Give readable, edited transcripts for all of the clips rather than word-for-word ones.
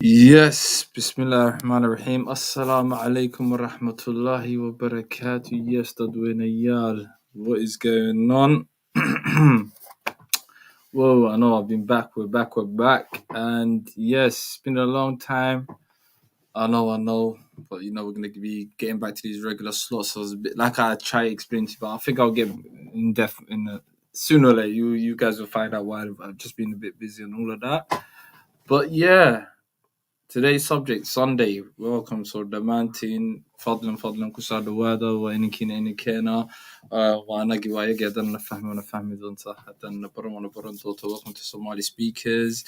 Yes, Bismillah ar-Rahman ar-Rahim. Assalamu alaikum wa rahmatullahi wa barakatuh. Yes, Dadwinayal. What is going on? Whoa, I know I've been back. We're back. And yes, it's been a long time. I know. But we're going to be getting back to these regular slots. So it's a bit like I try to explain to you, but I think I'll get in depth sooner or later. You guys will find out why I've just been a bit busy and all of that. But yeah. Today's subject, Sunday. Welcome. So Damantin, فضلا كساد وهذا وإن كنا إن كنا وأنا جوايا قاعد نفهم دون صح حتى نبرم توتا. Welcome to Somali speakers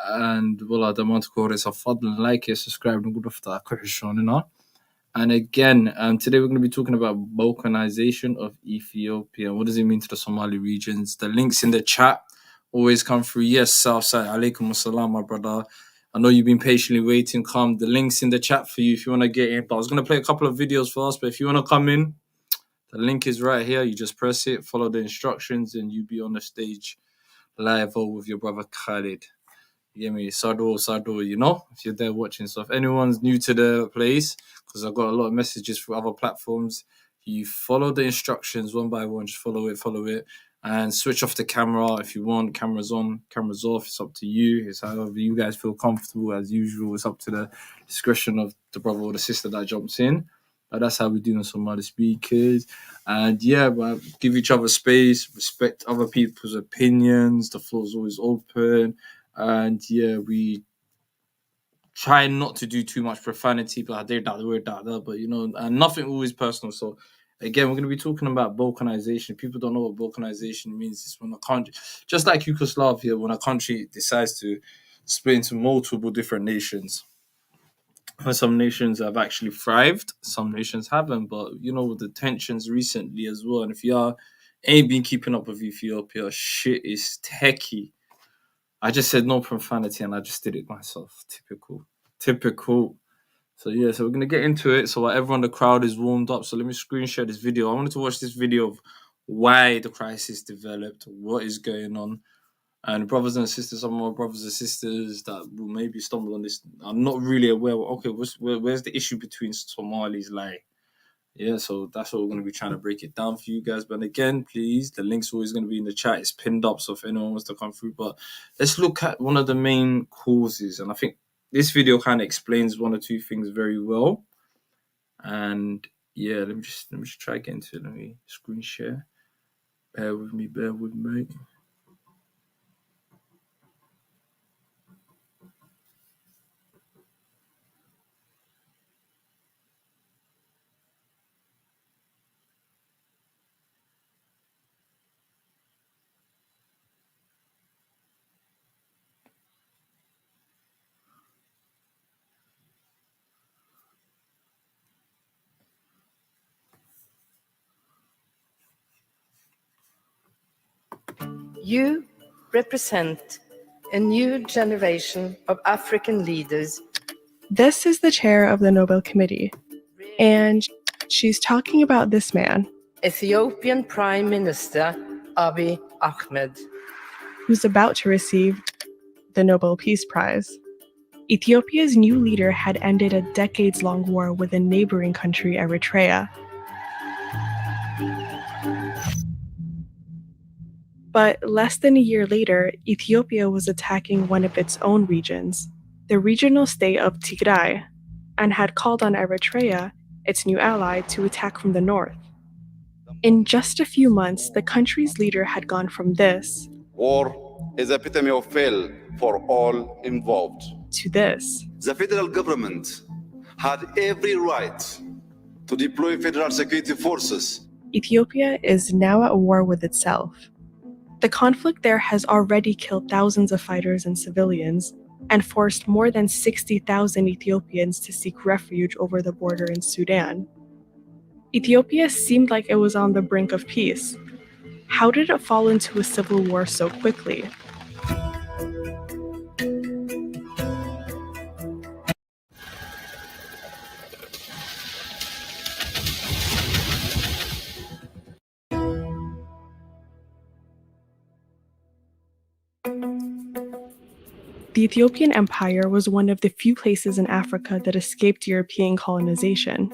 and والله دمان تكورس فضلا like subscribe نقول رفتا كحشوننا. And again, today we're going to be talking about balkanization of Ethiopia. What does it mean to the Somali regions? The links in the chat always come through. Yes, Southside. Alaikum assalam, my brother. I know you've been patiently waiting. Come, the links in the chat for you if you want to get in. But I was going to play a couple of videos first, but if you want to come in, the link is right here. You just press it, follow the instructions, and you'll be on the stage live with your brother Khalid. You get me? Sado, if you're there watching. So if anyone's new to the place, because I've got a lot of messages through other platforms, you follow the instructions one by one. Just follow it. And switch off the camera if you want. Cameras on, cameras off. It's up to you. It's however you guys feel comfortable. As usual, it's up to the discretion of the brother or the sister that jumps in. But that's how we do on some other speakers. And yeah, but give each other space, respect other people's opinions. The floor is always open. And yeah, we try not to do too much profanity, but and nothing always personal. So again, we're going to be talking about balkanization. People don't know what balkanization means. It's when a country, just like Yugoslavia, when a country decides to split into multiple different nations. Some nations have actually thrived, some nations haven't. But with the tensions recently as well, and if you ain't been keeping up with Ethiopia, shit is techie. I just said no profanity and I just did it myself. Typical. So yeah, so we're gonna get into it. So while everyone in the crowd is warmed up, so let me screen share this video. I wanted to watch this video of why the crisis developed, what is going on. And brothers and sisters, some of my brothers and sisters that will maybe stumble on this, I'm not really aware. Okay, where's the issue between Somalis like? Yeah, so that's what we're going to be trying to break it down for you guys. But again, please, the link's always going to be in the chat. It's pinned up, so if anyone wants to come through. But let's look at one of the main causes. And I think this video kind of explains one or two things very well. And yeah, let me just try to get into it. Let me screen share. Bear with me. You represent a new generation of African leaders. This is the chair of the Nobel Committee, and she's talking about this man, Ethiopian Prime Minister Abiy Ahmed, who's about to receive the Nobel Peace Prize. Ethiopia's new leader had ended a decades-long war with a neighboring country, Eritrea. But less than a year later, Ethiopia was attacking one of its own regions, the regional state of Tigray, and had called on Eritrea, its new ally, to attack from the north. In just a few months, the country's leader had gone from this war is epitome of fail for all involved to this. The federal government had every right to deploy federal security forces. Ethiopia is now at war with itself. The conflict there has already killed thousands of fighters and civilians and forced more than 60,000 Ethiopians to seek refuge over the border in Sudan. Ethiopia seemed like it was on the brink of peace. How did it fall into a civil war so quickly? the Ethiopian Empire was one of the few places in Africa that escaped European colonization.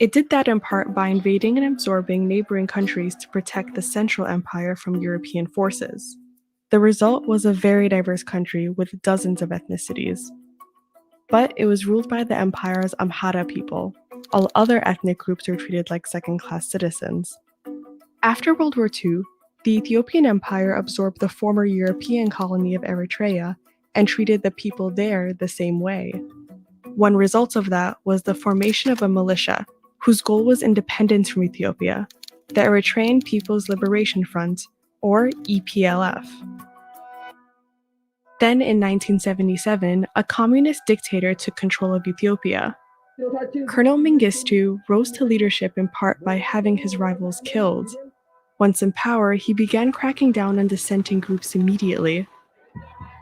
It did that in part by invading and absorbing neighboring countries to protect the Central Empire from European forces. The result was a very diverse country with dozens of ethnicities. But it was ruled by the empire's Amhara people. All other ethnic groups were treated like second-class citizens. After World War II, the Ethiopian Empire absorbed the former European colony of Eritrea and treated the people there the same way. One result of that was the formation of a militia, whose goal was independence from Ethiopia, the Eritrean People's Liberation Front, or EPLF. Then in 1977, a communist dictator took control of Ethiopia. Colonel Mengistu rose to leadership in part by having his rivals killed. Once in power, he began cracking down on dissenting groups immediately.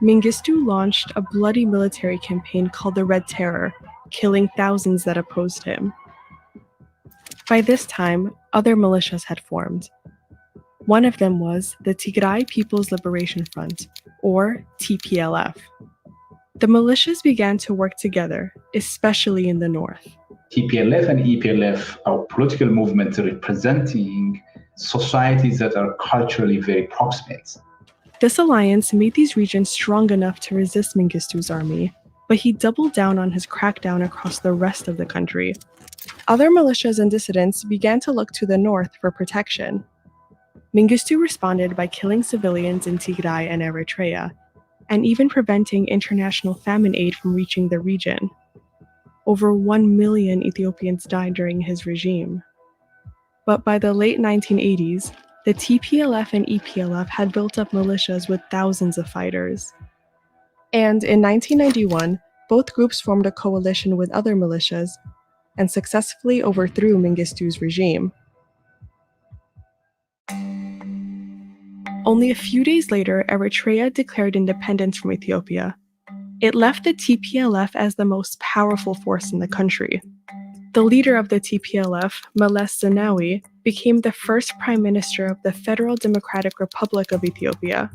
Mengistu launched a bloody military campaign called the Red Terror, killing thousands that opposed him. By this time, other militias had formed. One of them was the Tigray People's Liberation Front, or TPLF. The militias began to work together, especially in the north. TPLF and EPLF are political movements representing societies that are culturally very proximate. This alliance made these regions strong enough to resist Mengistu's army, but he doubled down on his crackdown across the rest of the country. Other militias and dissidents began to look to the north for protection. Mengistu responded by killing civilians in Tigray and Eritrea, and even preventing international famine aid from reaching the region. Over 1 million Ethiopians died during his regime. But by the late 1980s, the TPLF and EPLF had built up militias with thousands of fighters. And in 1991, both groups formed a coalition with other militias and successfully overthrew Mengistu's regime. Only a few days later, Eritrea declared independence from Ethiopia. It left the TPLF as the most powerful force in the country. The leader of the TPLF, Meles Zenawi, became the first prime minister of the Federal Democratic Republic of Ethiopia.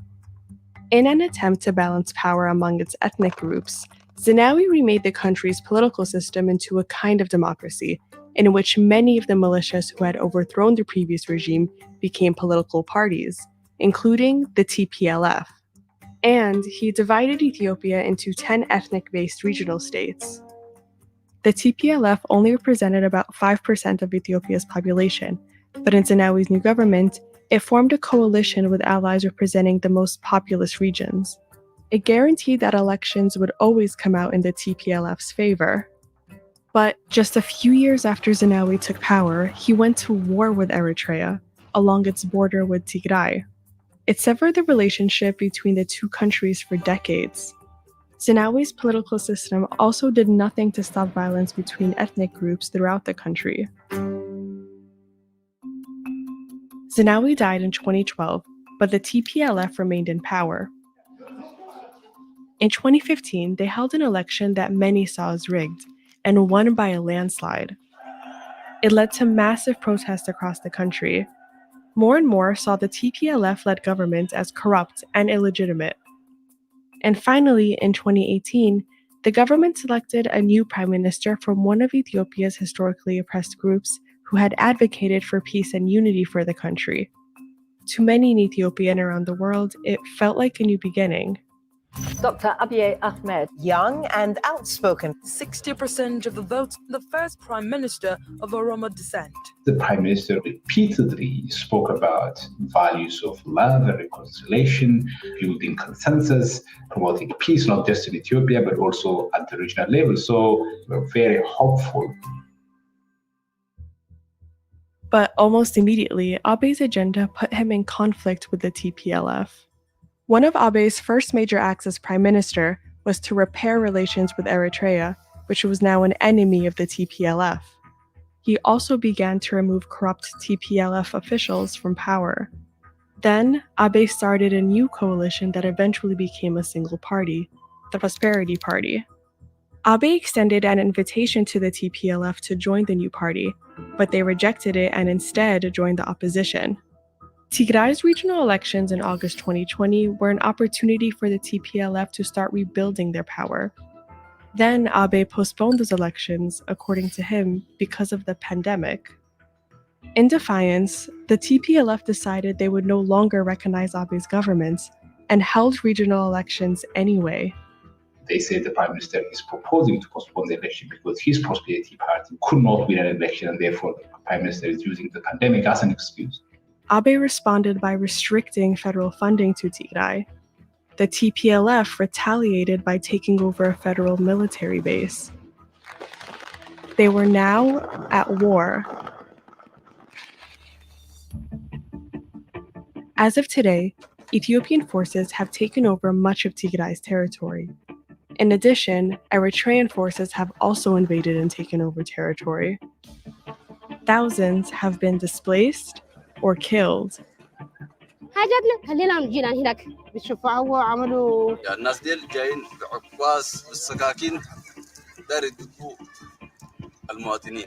In an attempt to balance power among its ethnic groups, Zenawi remade the country's political system into a kind of democracy, in which many of the militias who had overthrown the previous regime became political parties, including the TPLF. And he divided Ethiopia into 10 ethnic-based regional states. The TPLF only represented about 5% of Ethiopia's population, but in Zenawi's new government, it formed a coalition with allies representing the most populous regions. It guaranteed that elections would always come out in the TPLF's favor. But just a few years after Zenawi took power, he went to war with Eritrea, along its border with Tigray. It severed the relationship between the two countries for decades. Zenawi's political system also did nothing to stop violence between ethnic groups throughout the country. Zenawi died in 2012, but the TPLF remained in power. In 2015, they held an election that many saw as rigged, and won by a landslide. It led to massive protests across the country. More and more saw the TPLF-led government as corrupt and illegitimate. And finally, in 2018, the government selected a new prime minister from one of Ethiopia's historically oppressed groups who had advocated for peace and unity for the country. To many in Ethiopia and around the world, it felt like a new beginning. Dr. Abiy Ahmed, Young and outspoken. 60% of the votes, the first prime minister of Oromo descent. The prime minister repeatedly spoke about values of love and reconciliation, building consensus, promoting peace, not just in Ethiopia, but also at the regional level. So we're very hopeful. But almost immediately, Abiy's agenda put him in conflict with the TPLF. One of Abiy's first major acts as prime minister was to repair relations with Eritrea, which was now an enemy of the TPLF. He also began to remove corrupt TPLF officials from power. Then, Abiy started a new coalition that eventually became a single party, the Prosperity Party. Abiy extended an invitation to the TPLF to join the new party, but they rejected it and instead joined the opposition. Tigray's regional elections in August 2020 were an opportunity for the TPLF to start rebuilding their power. Then Abiy postponed those elections, according to him, because of the pandemic. In defiance, the TPLF decided they would no longer recognize Abiy's government and held regional elections anyway. They say the Prime Minister is proposing to postpone the election because his Prosperity Party could not win an election, and therefore the Prime Minister is using the pandemic as an excuse. Abiy responded by restricting federal funding to Tigray. The TPLF retaliated by taking over a federal military base. They were now at war. As of today, Ethiopian forces have taken over much of Tigray's territory. In addition, Eritrean forces have also invaded and taken over territory. Thousands have been displaced or killed. حاجاتنا خلينا نجينا هناك بتشوفوا عملوا يعني الناس ديل جايين بعكاز بالسكاكين دار يدقوا المواطنين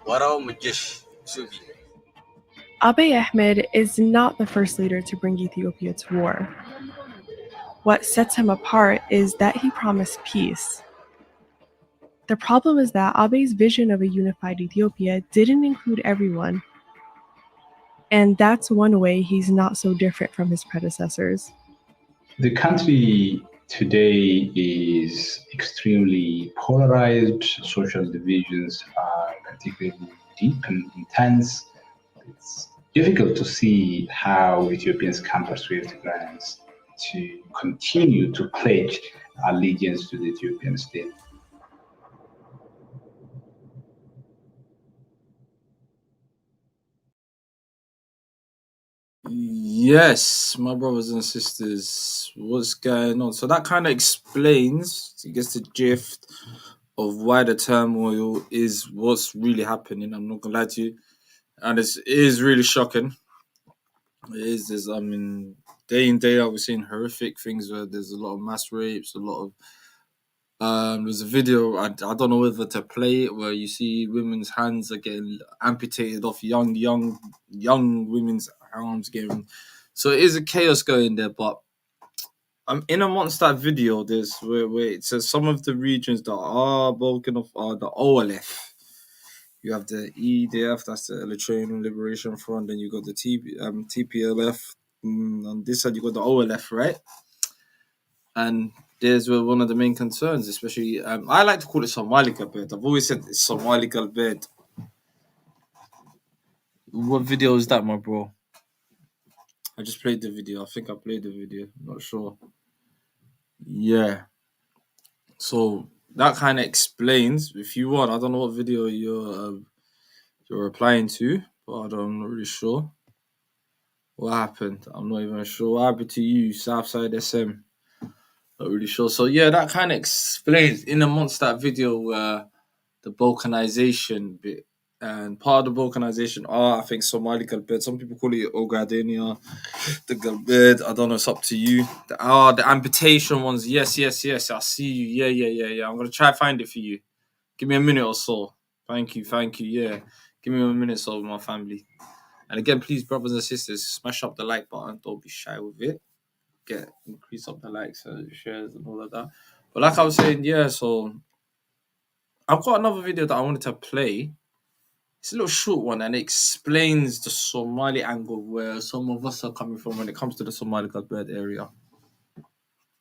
وراهم الجيش سوري. Abiy Ahmed is not the first leader to bring Ethiopia to war. What sets him apart is that he promised peace. The problem is that Abiy's vision of a unified Ethiopia didn't include everyone. And that's one way he's not so different from his predecessors. The country today is extremely polarized. Social divisions are particularly deep and intense. It's difficult to see how Ethiopians can persuade Tigrayans to continue to pledge allegiance to the Ethiopian state. Yes, my brothers and sisters, what's going on? So that kind of explains, I guess, the gist of why the turmoil is what's really happening. I'm not gonna lie to you, and it is really shocking. It is. There's, I mean, day in day out, we're seeing horrific things where there's a lot of mass rapes, a lot of. There's a video. I don't know whether to play it where you see women's hands are getting amputated off young women's arms getting. So it is a chaos going there, but in amongst that video, there's where it says some of the regions that are broken off are the OLF. You have the EDF, that's the Eritrean Liberation Front, then you got the TPLF. On this side, you got the OLF, right? And there's one of the main concerns, especially I like to call it Somali bed. I've always said it's Somali bed. What video is that, my bro? I just played the video. I think I played the video. I'm not sure. Yeah. So that kind of explains, if you want, I don't know what video you're replying to, but I'm not really sure what happened. I'm not even sure what happened to you, Southside SM. Not really sure. So yeah, that kind of explains in amongst that video the balkanization bit. And part of the balkanization are, I think, Somali Galbed. Some people call it Ogadenia, the Galbed. I don't know, it's up to you. The amputation ones. Yes. I see you. Yeah. I'm going to try to find it for you. Give me a minute or so. Thank you. Yeah. Give me a minute or so with my family. And again, please, brothers and sisters, smash up the like button. Don't be shy with it. Increase up the likes and shares and all of that. But like I was saying, yeah, so I've got another video that I wanted to play. It's a little short one and it explains the Somali angle where some of us are coming from when it comes to the Somali Bird area.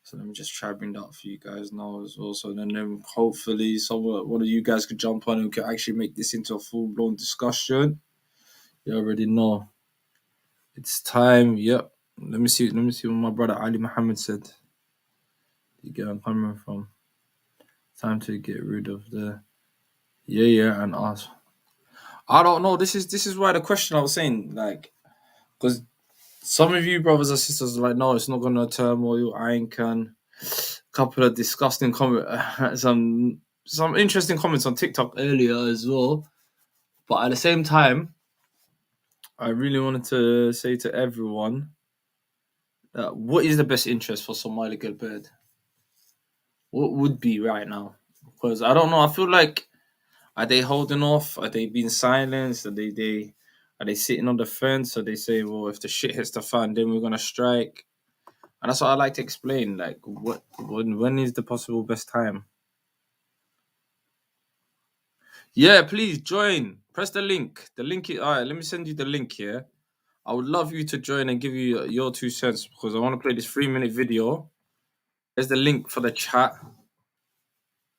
So let me just try to bring that up for you guys now as well. So then hopefully one of you guys could jump on and we can actually make this into a full-blown discussion. You already know. It's time. Yep. Let me see what my brother Ali Muhammad said. You get where I'm coming from. Time to get rid of the and ask. I don't know. This is why the question I was saying, like, because some of you brothers and sisters are like, no, it's not gonna turmoil. I ain't can. Couple of disgusting comments, some interesting comments on TikTok earlier as well. But at the same time, I really wanted to say to everyone that what is the best interest for Somali Gilbert? What would be right now? Because I don't know. I feel like, are they holding off? Are they being silenced? Are they Are they sitting on the fence? Or they say, well, if the shit hits the fan, then we're gonna strike. And that's what I like to explain. Like, when is the possible best time? Yeah, please join. Press the link. The link is all right. Let me send you the link here. I would love you to join and give you your 2 cents because I want to play this 3-minute video. There's the link for the chat.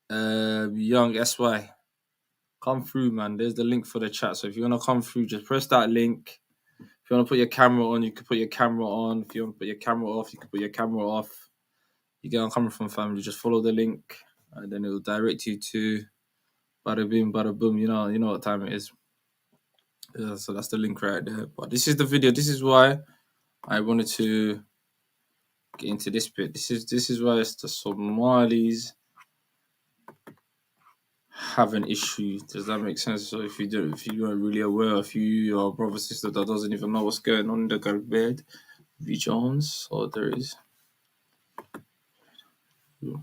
Young SY. Come through, man. There's the link for the chat. So if you want to come through, just press that link. If you want to put your camera on, you can put your camera on. If you want to put your camera off, you can put your camera off. You get on Camera from Family, just follow the link, and then it will direct you to bada boom, bada boom. You know what time it is. Yeah, so that's the link right there. But this is the video. This is why I wanted to get into this bit. This is why it's the Somalis have an issue. Does that make sense? So if you weren't really aware, if your brother sister that doesn't even know what's going on in the Garbed regions, so there is. Yeah.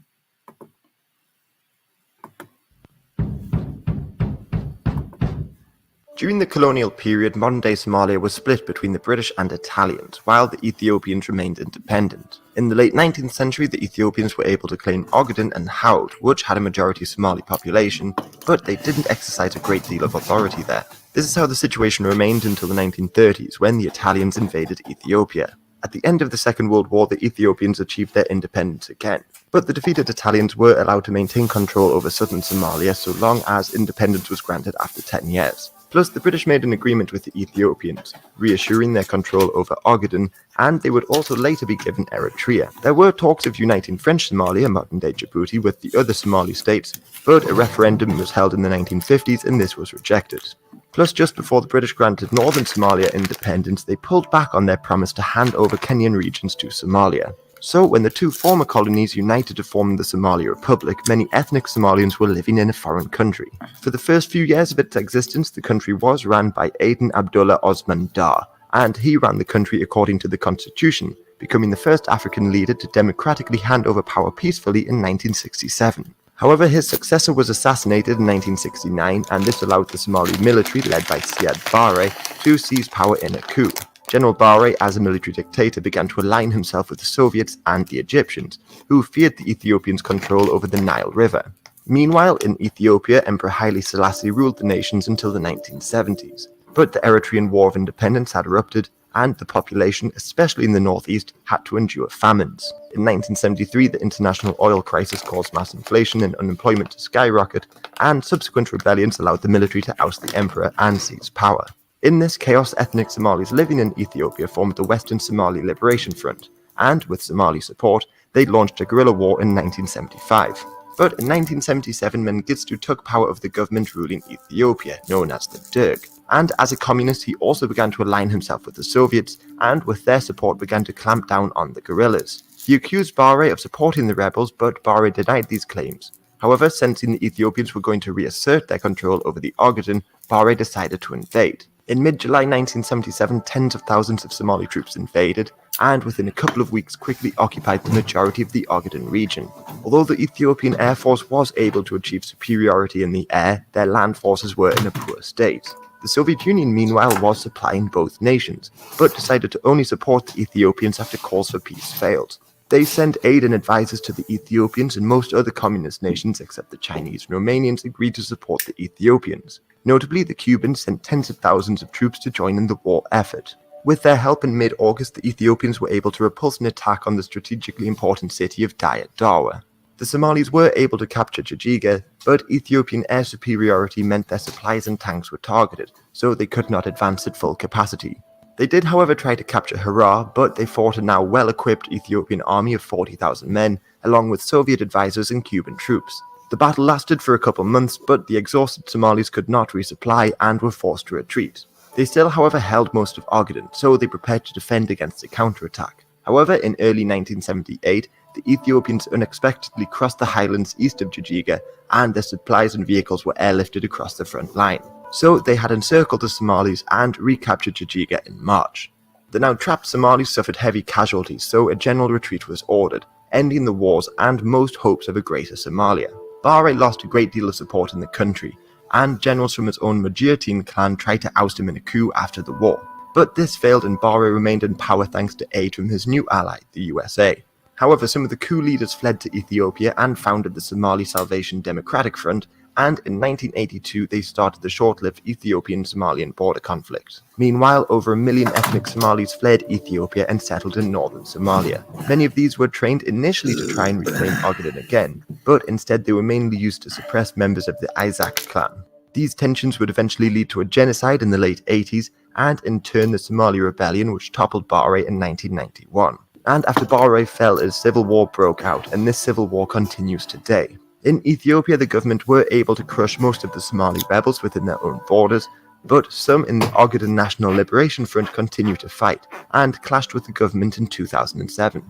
During the colonial period, modern-day Somalia was split between the British and Italians, while the Ethiopians remained independent. In the late 19th century, the Ethiopians were able to claim Ogaden and Haud, which had a majority Somali population, but they didn't exercise a great deal of authority there. This is how the situation remained until the 1930s, when the Italians invaded Ethiopia. At the end of the Second World War, the Ethiopians achieved their independence again, but the defeated Italians were allowed to maintain control over southern Somalia so long as independence was granted after 10 years. Plus, the British made an agreement with the Ethiopians, reassuring their control over Ogaden, and they would also later be given Eritrea. There were talks of uniting French Somalia, modern-day Djibouti, with the other Somali states, but a referendum was held in the 1950s and this was rejected. Plus, just before the British granted northern Somalia independence, they pulled back on their promise to hand over Kenyan regions to Somalia. So, when the two former colonies united to form the Somali Republic, many ethnic Somalians were living in a foreign country. For the first few years of its existence, the country was run by Aden Abdullah Osman Dar, and he ran the country according to the constitution, becoming the first African leader to democratically hand over power peacefully in 1967. However, his successor was assassinated in 1969, and this allowed the Somali military, led by Siad Barre, to seize power in a coup. General Barre, as a military dictator, began to align himself with the Soviets and the Egyptians, who feared the Ethiopians' control over the Nile River. Meanwhile, in Ethiopia, Emperor Haile Selassie ruled the nations until the 1970s. But the Eritrean War of Independence had erupted, and the population, especially in the northeast, had to endure famines. In 1973, the international oil crisis caused mass inflation and unemployment to skyrocket, and subsequent rebellions allowed the military to oust the emperor and seize power. In this chaos, ethnic Somalis living in Ethiopia formed the Western Somali Liberation Front, and with Somali support, they launched a guerrilla war in 1975. But in 1977, Mengistu took power of the government ruling Ethiopia, known as the Derg, and as a communist he also began to align himself with the Soviets, and with their support began to clamp down on the guerrillas. He accused Barre of supporting the rebels, but Barre denied these claims. However, sensing the Ethiopians were going to reassert their control over the Ogaden, Barre decided to invade. In mid-July 1977, tens of thousands of Somali troops invaded, and within a couple of weeks quickly occupied the majority of the Ogaden region. Although the Ethiopian Air Force was able to achieve superiority in the air, their land forces were in a poor state. The Soviet Union, meanwhile, was supplying both nations, but decided to only support the Ethiopians after calls for peace failed. They sent aid and advisors to the Ethiopians, and most other communist nations except the Chinese and Romanians agreed to support the Ethiopians. Notably, the Cubans sent tens of thousands of troops to join in the war effort. With their help in mid-August, the Ethiopians were able to repulse an attack on the strategically important city of Dire Dawa. The Somalis were able to capture Jijiga, but Ethiopian air superiority meant their supplies and tanks were targeted, so they could not advance at full capacity. They did, however, try to capture Harar, but they fought a now well-equipped Ethiopian army of 40,000 men, along with Soviet advisors and Cuban troops. The battle lasted for a couple months, but the exhausted Somalis could not resupply and were forced to retreat. They still, however, held most of Ogaden, so they prepared to defend against a counterattack. However, in early 1978, the Ethiopians unexpectedly crossed the highlands east of Jijiga, and their supplies and vehicles were airlifted across the front line. So they had encircled the Somalis and recaptured Jijiga in March. The now trapped Somalis suffered heavy casualties, so a general retreat was ordered, ending the wars and most hopes of a greater Somalia. Barre lost a great deal of support in the country, and generals from his own Mujahideen clan tried to oust him in a coup after the war. But this failed and Barre remained in power thanks to aid from his new ally, the USA. However, some of the coup leaders fled to Ethiopia and founded the Somali Salvation Democratic Front, and in 1982 they started the short-lived Ethiopian-Somalian border conflict. Meanwhile, over 1 million ethnic Somalis fled Ethiopia and settled in northern Somalia. Many of these were trained initially to try and reclaim Ogaden again, but instead they were mainly used to suppress members of the Isaac clan. These tensions would eventually lead to a genocide in the late 80s, and in turn the Somali Rebellion, which toppled Barre in 1991. And after Barre fell, a civil war broke out, and this civil war continues today. In Ethiopia, the government were able to crush most of the Somali rebels within their own borders, but some in the Ogaden National Liberation Front continue to fight, and clashed with the government in 2007.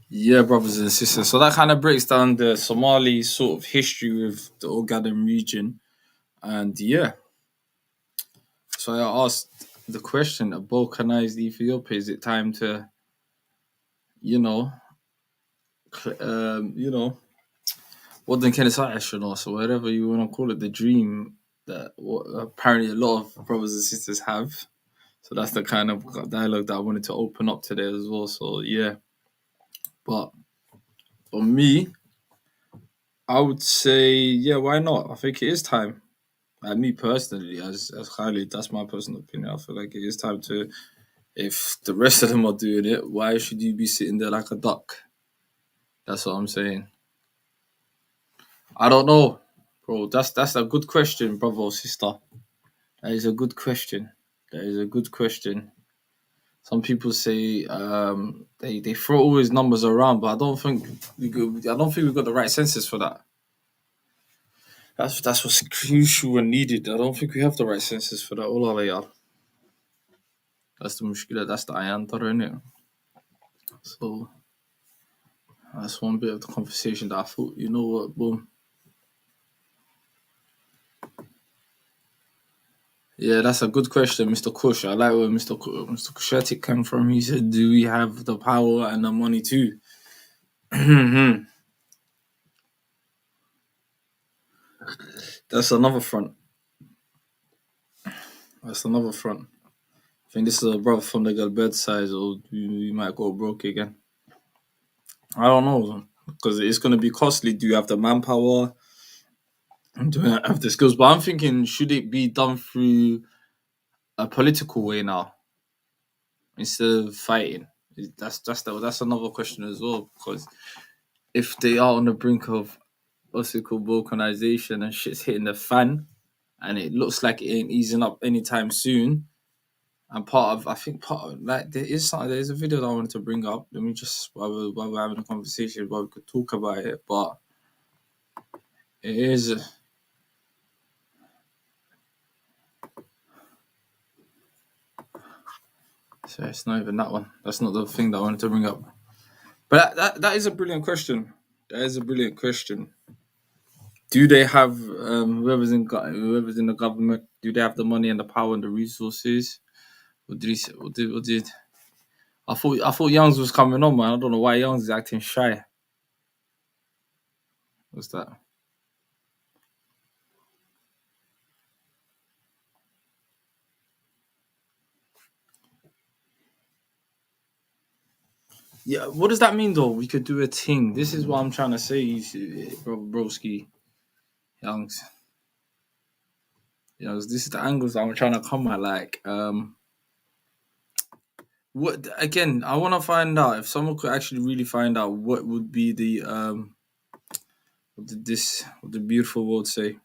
Yeah, brothers and sisters. So that kind of breaks down the Somali sort of history with the Ogaden region. And yeah, so I asked the question, a balkanized Ethiopia, is it time to, waddan Kenisa so whatever you want to call it, the dream that apparently a lot of brothers and sisters have. So that's the kind of dialogue that I wanted to open up today as well. So yeah, but for me, I would say, yeah, why not? I think it is time. Me personally, as Khalid, that's my personal opinion. I feel like it is time to, if the rest of them are doing it, why should you be sitting there like a duck? That's what I'm saying. I don't know, bro. That's a good question, brother or sister. That is a good question. Some people say they throw all his numbers around, but I don't think we've got the right census for that. That's what's crucial and needed. I don't think we have the right census for that. All our that's the mushkila. That's the ayantar, innit? So that's one bit of the conversation that I thought, you know what, boom. Yeah, that's a good question, Mr. Kush. I like where Mr. Kushetik came from. He said, do we have the power and the money too? That's another front. I think this is a brother from the Galbed side, or we might go broke again. I don't know, because it's going to be costly. Do you have the manpower? Do you have the skills? But I'm thinking, should it be done through a political way now instead of fighting? That's another question as well, because if they are on the brink of what's it called, balkanization, and shit's hitting the fan, and it looks like it ain't easing up anytime soon. And there's a video that I wanted to bring up. Let me just, while we're having a conversation, while we could talk about it, but it is. So it's not even that one. That's not the thing that I wanted to bring up. But that is a brilliant question. Do they have whoever's in the government? Do they have the money and the power and the resources? What did I thought Youngs was coming on, man. I don't know why Youngs is acting shy. What's that? Yeah, what does that mean though? We could do a thing. This is what I'm trying to say, broski. Youngs. This is the angles that I'm trying to come at. Like, what again? I want to find out if someone could actually really find out what would be the what did the beautiful world say?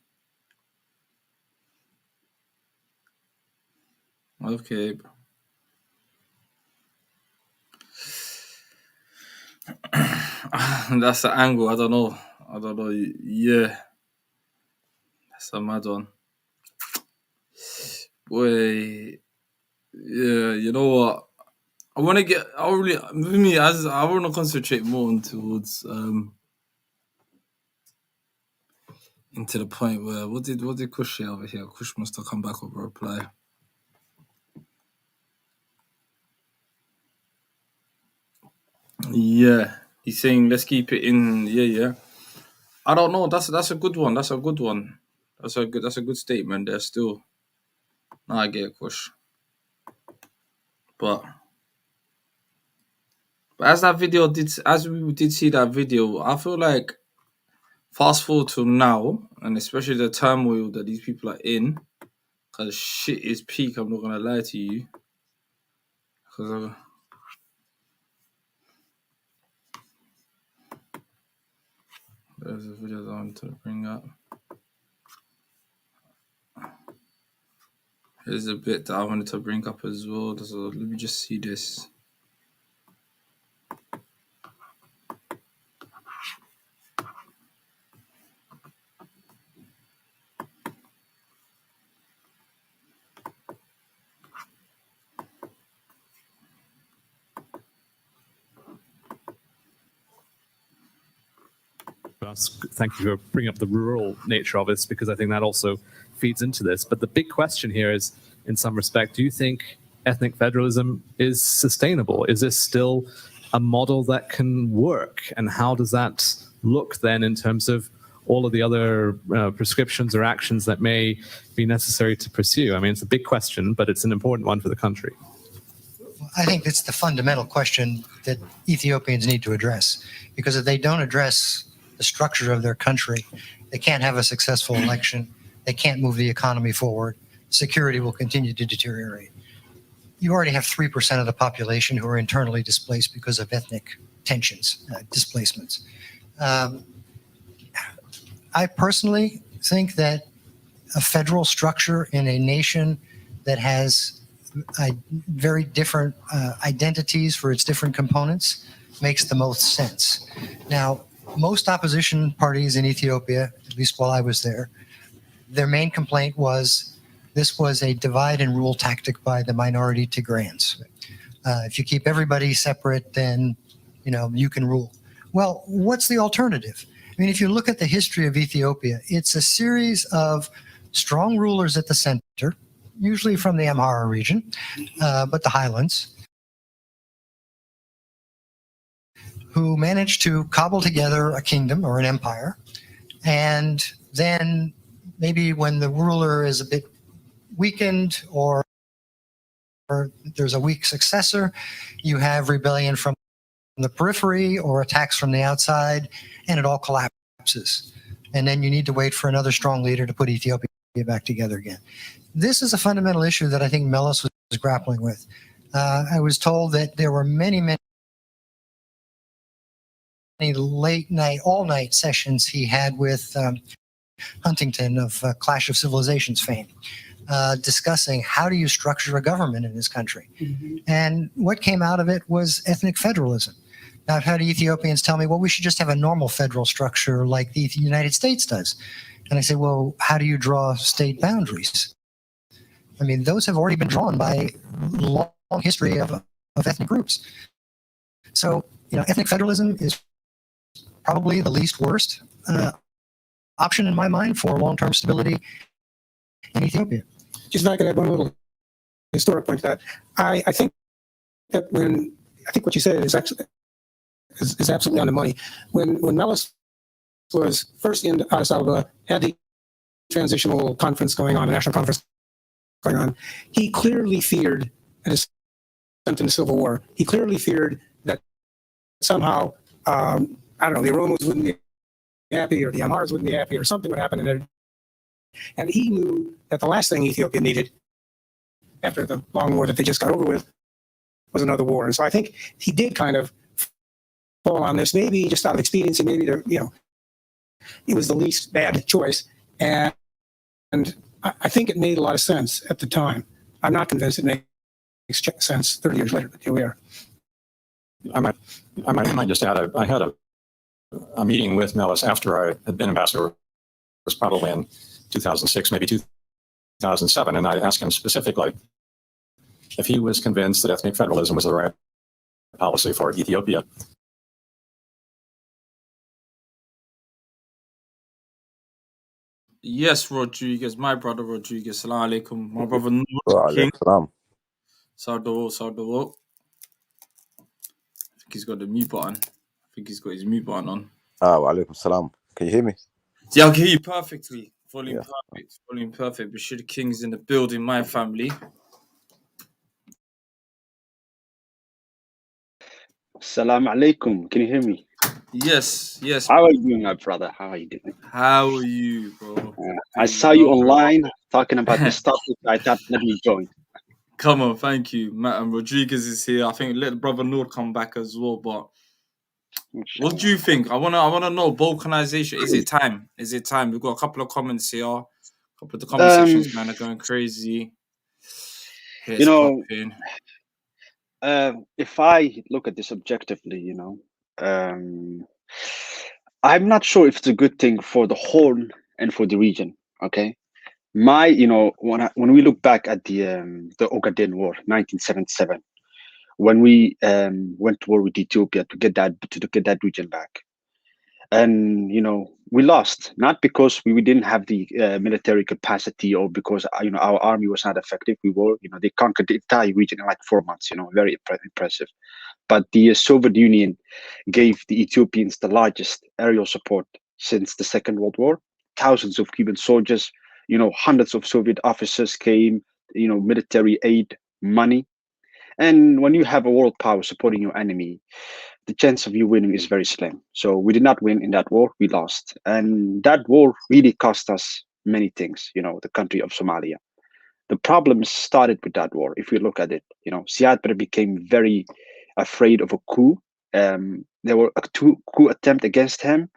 Okay. That's the angle. I don't know. Yeah. That's a mad one. Boy. Yeah, you know what? I want to concentrate more on towards into the point where what did Kush say over here? Kush must have come back with a reply. Yeah, he's saying let's keep it in. Yeah. I don't know. That's a good one. That's a good one. That's a good statement. There's still. No, I get it, Kush. But as we did see that video, I feel like fast forward to now, and especially the turmoil that these people are in, because shit is peak. I'm not gonna lie to you. Because there's a video that I wanted to bring up. Here's a bit that I wanted to bring up as well. So let me just see this. Thank you for bringing up the rural nature of this, because I think that also feeds into this. But the big question here is, in some respect, do you think ethnic federalism is sustainable? Is this still a model that can work? And how does that look then in terms of all of the other prescriptions or actions that may be necessary to pursue? I mean, it's a big question, but it's an important one for the country. I think it's the fundamental question that Ethiopians need to address, because if they don't address the structure of their country, they can't have a successful election, they can't move the economy forward, security will continue to deteriorate. You already have 3% of the population who are internally displaced because of ethnic tensions, displacements. I personally think that a federal structure in a nation that has very different identities for its different components makes the most sense. Now, most opposition parties in Ethiopia, at least while I was there, their main complaint was this was a divide and rule tactic by the minority Tigrayans. If you keep everybody separate, then you can rule. Well, what's the alternative? I mean, if you look at the history of Ethiopia, it's a series of strong rulers at the center, usually from the Amhara region, but the highlands, who managed to cobble together a kingdom or an empire. And then maybe when the ruler is a bit weakened or there's a weak successor, you have rebellion from the periphery or attacks from the outside, and it all collapses. And then you need to wait for another strong leader to put Ethiopia back together again. This is a fundamental issue that I think Meles was grappling with. I was told that there were many late night, all night sessions he had with Huntington of Clash of Civilizations fame, discussing how do you structure a government in this country. Mm-hmm. And what came out of it was ethnic federalism. Now, I've had Ethiopians tell me, well, we should just have a normal federal structure like the United States does. And I say, well, how do you draw state boundaries? I mean, those have already been drawn by long history of ethnic groups. So, ethnic federalism is probably the least worst option in my mind for long-term stability in Ethiopia. Just not going to add one little historic point to that. I think that what you said is actually is absolutely on the money. When Meles was first in Addis Ababa, had the transitional conference going on, the national conference going on, he clearly feared a descent into civil war. He clearly feared that somehow, the Oromos wouldn't be happy, or the Amharas wouldn't be happy, or something would happen. And he knew that the last thing Ethiopia needed after the long war that they just got over with was another war. And so I think he did kind of fall on this, maybe just out of expediency, maybe it was the least bad choice. And I think it made a lot of sense at the time. I'm not convinced it makes sense 30 years later, but here we are. I might just add, I had a meeting with Meles after I had been ambassador. It was probably in 2006, maybe 2007, and I asked him specifically if he was convinced that ethnic federalism was the right policy for Ethiopia. Yes, Rodriguez, my brother Rodriguez. Salam alaikum. My brother Noor Wa King. alaikum salam. Sardawo. I think he's got the mute button. I think he's got his mute button on. Wa alaikum salam. Can you hear me? Yeah, I can hear you perfectly. Volume Yeah. perfect. Volume perfect. Bashir King's in the building, my family. Salam alaikum. Can you hear me? Yes. How are you doing, my brother? How are you doing? How are you, bro? I saw you online talking about this topic. I thought, let me join. Come on, thank you. Matt and Rodriguez is here. I think let brother Noor come back as well. But what do you think? I wanna know balkanization. Is it time? Is it time? We've got a couple of comments here. A couple of the comment sections, man, are going crazy. Here's popping. If I look at this objectively, I'm not sure if it's a good thing for the Horn and for the region. Okay, when we look back at the Ogaden War, 1977, when we went to war with Ethiopia to get that region back, and we lost, not because we didn't have the military capacity or because our army was not effective. They conquered the entire region in like 4 months. Very impressive. But the Soviet Union gave the Ethiopians the largest aerial support since the Second World War. Thousands of Cuban soldiers, hundreds of Soviet officers came, military aid, money. And when you have a world power supporting your enemy, the chance of you winning is very slim. So we did not win in that war, we lost. And that war really cost us many things, the country of Somalia. The problems started with that war. If we look at it, Siad Barre became very afraid of a coup. There were a coup attempt against him.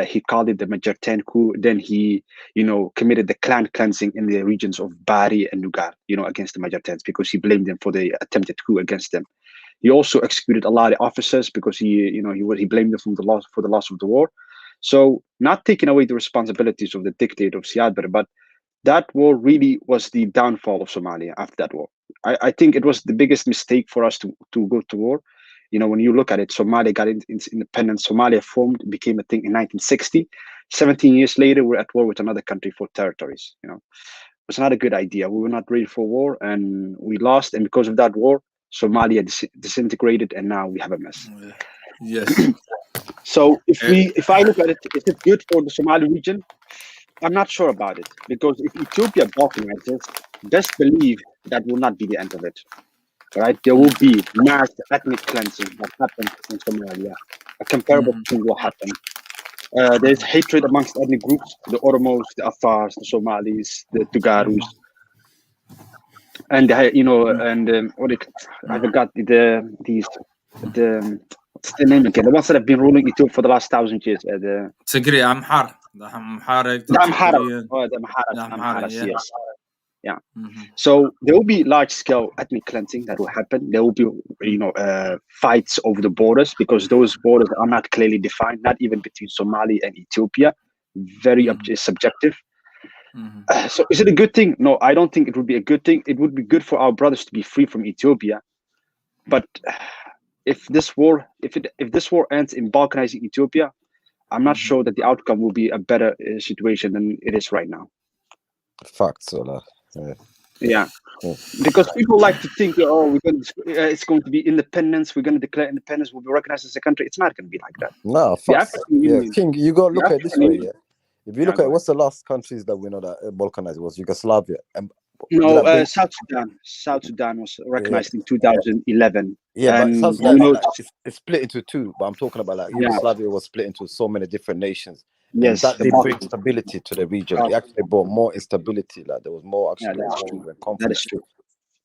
He called it the Majerten coup. Then he, committed the clan cleansing in the regions of Bari and Nugar, against the Majertens because he blamed them for the attempted coup against them. He also executed a lot of officers because he blamed them for the loss of the war. So not taking away the responsibilities of the dictator of Siad Barre, but that war really was the downfall of Somalia after that war. I think it was the biggest mistake for us to go to war. When you look at it, Somalia got its independence. Somalia formed, became a thing in 1960. 17 years later, we're at war with another country for territories. It was not a good idea. We were not ready for war, and we lost. And because of that war, Somalia disintegrated, and now we have a mess. Yes. So if I look at it, is it good for the Somali region? I'm not sure about it, because if Ethiopia balkanizes, best believe that will not be the end of it. Right? There will be mass ethnic cleansing that happens in Somalia. A comparable thing will happen. There's hatred amongst ethnic groups: the Oromos, the Afars, the Somalis, the Tugarus, and I forgot what's the name again? The ones that have been ruling Ethiopia for the last 1,000 years. The Amhara. Yes. Yeah. So there will be large-scale ethnic cleansing that will happen. There will be, fights over the borders because those borders are not clearly defined, not even between Somalia and Ethiopia. Very subjective. So is it a good thing? No, I don't think it would be a good thing. It would be good for our brothers to be free from Ethiopia. But if this war ends in balkanizing Ethiopia, I'm not sure that the outcome will be a better situation than it is right now. Facts, Yeah, because people like to think, it's going to be independence. We're going to declare independence. We'll be recognized as a country. It's not going to be like that. No, facts. King, you got to look at it this way. Yeah, if you look at what's the last countries that we know that balkanized was Yugoslavia. South Sudan was recognized in 2011. Yeah, and but South Sudan it's split into two. But I'm talking about Yugoslavia was split into so many different nations. Yes, and that did bring stability to the region. It actually brought more instability. Like there was more conflict. That is true.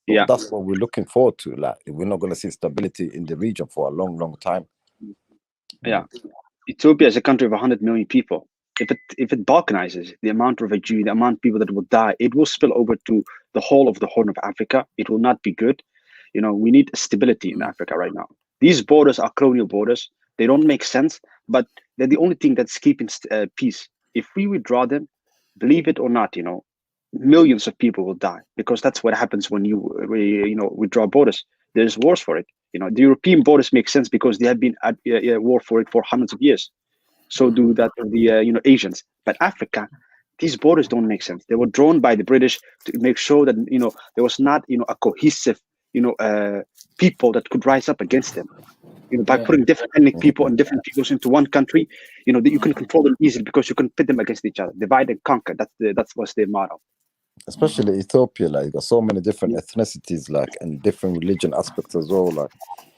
So that's what we're looking forward to. Like we're not going to see stability in the region for a long, long time. Yeah, Ethiopia is a country of 100 million people. If it balkanizes, the amount of refugees, the amount of people that will die, it will spill over to the whole of the Horn of Africa. It will not be good. We need stability in Africa right now. These borders are colonial borders. They don't make sense, but they're the only thing that's keeping peace. If we withdraw them, believe it or not, millions of people will die, because that's what happens when you withdraw borders. There's wars for it. The European borders make sense because they have been at war for it for hundreds of years. So do that of the Asians. But Africa, These borders don't make sense. They were drawn by the British to make sure that there was not a cohesive people that could rise up against them. By putting different ethnic people and different peoples into one country, that you can control them easily because you can pit them against each other, divide and conquer. That was their motto. Especially Ethiopia, like got so many different ethnicities, like, and different religion aspects as well. Like,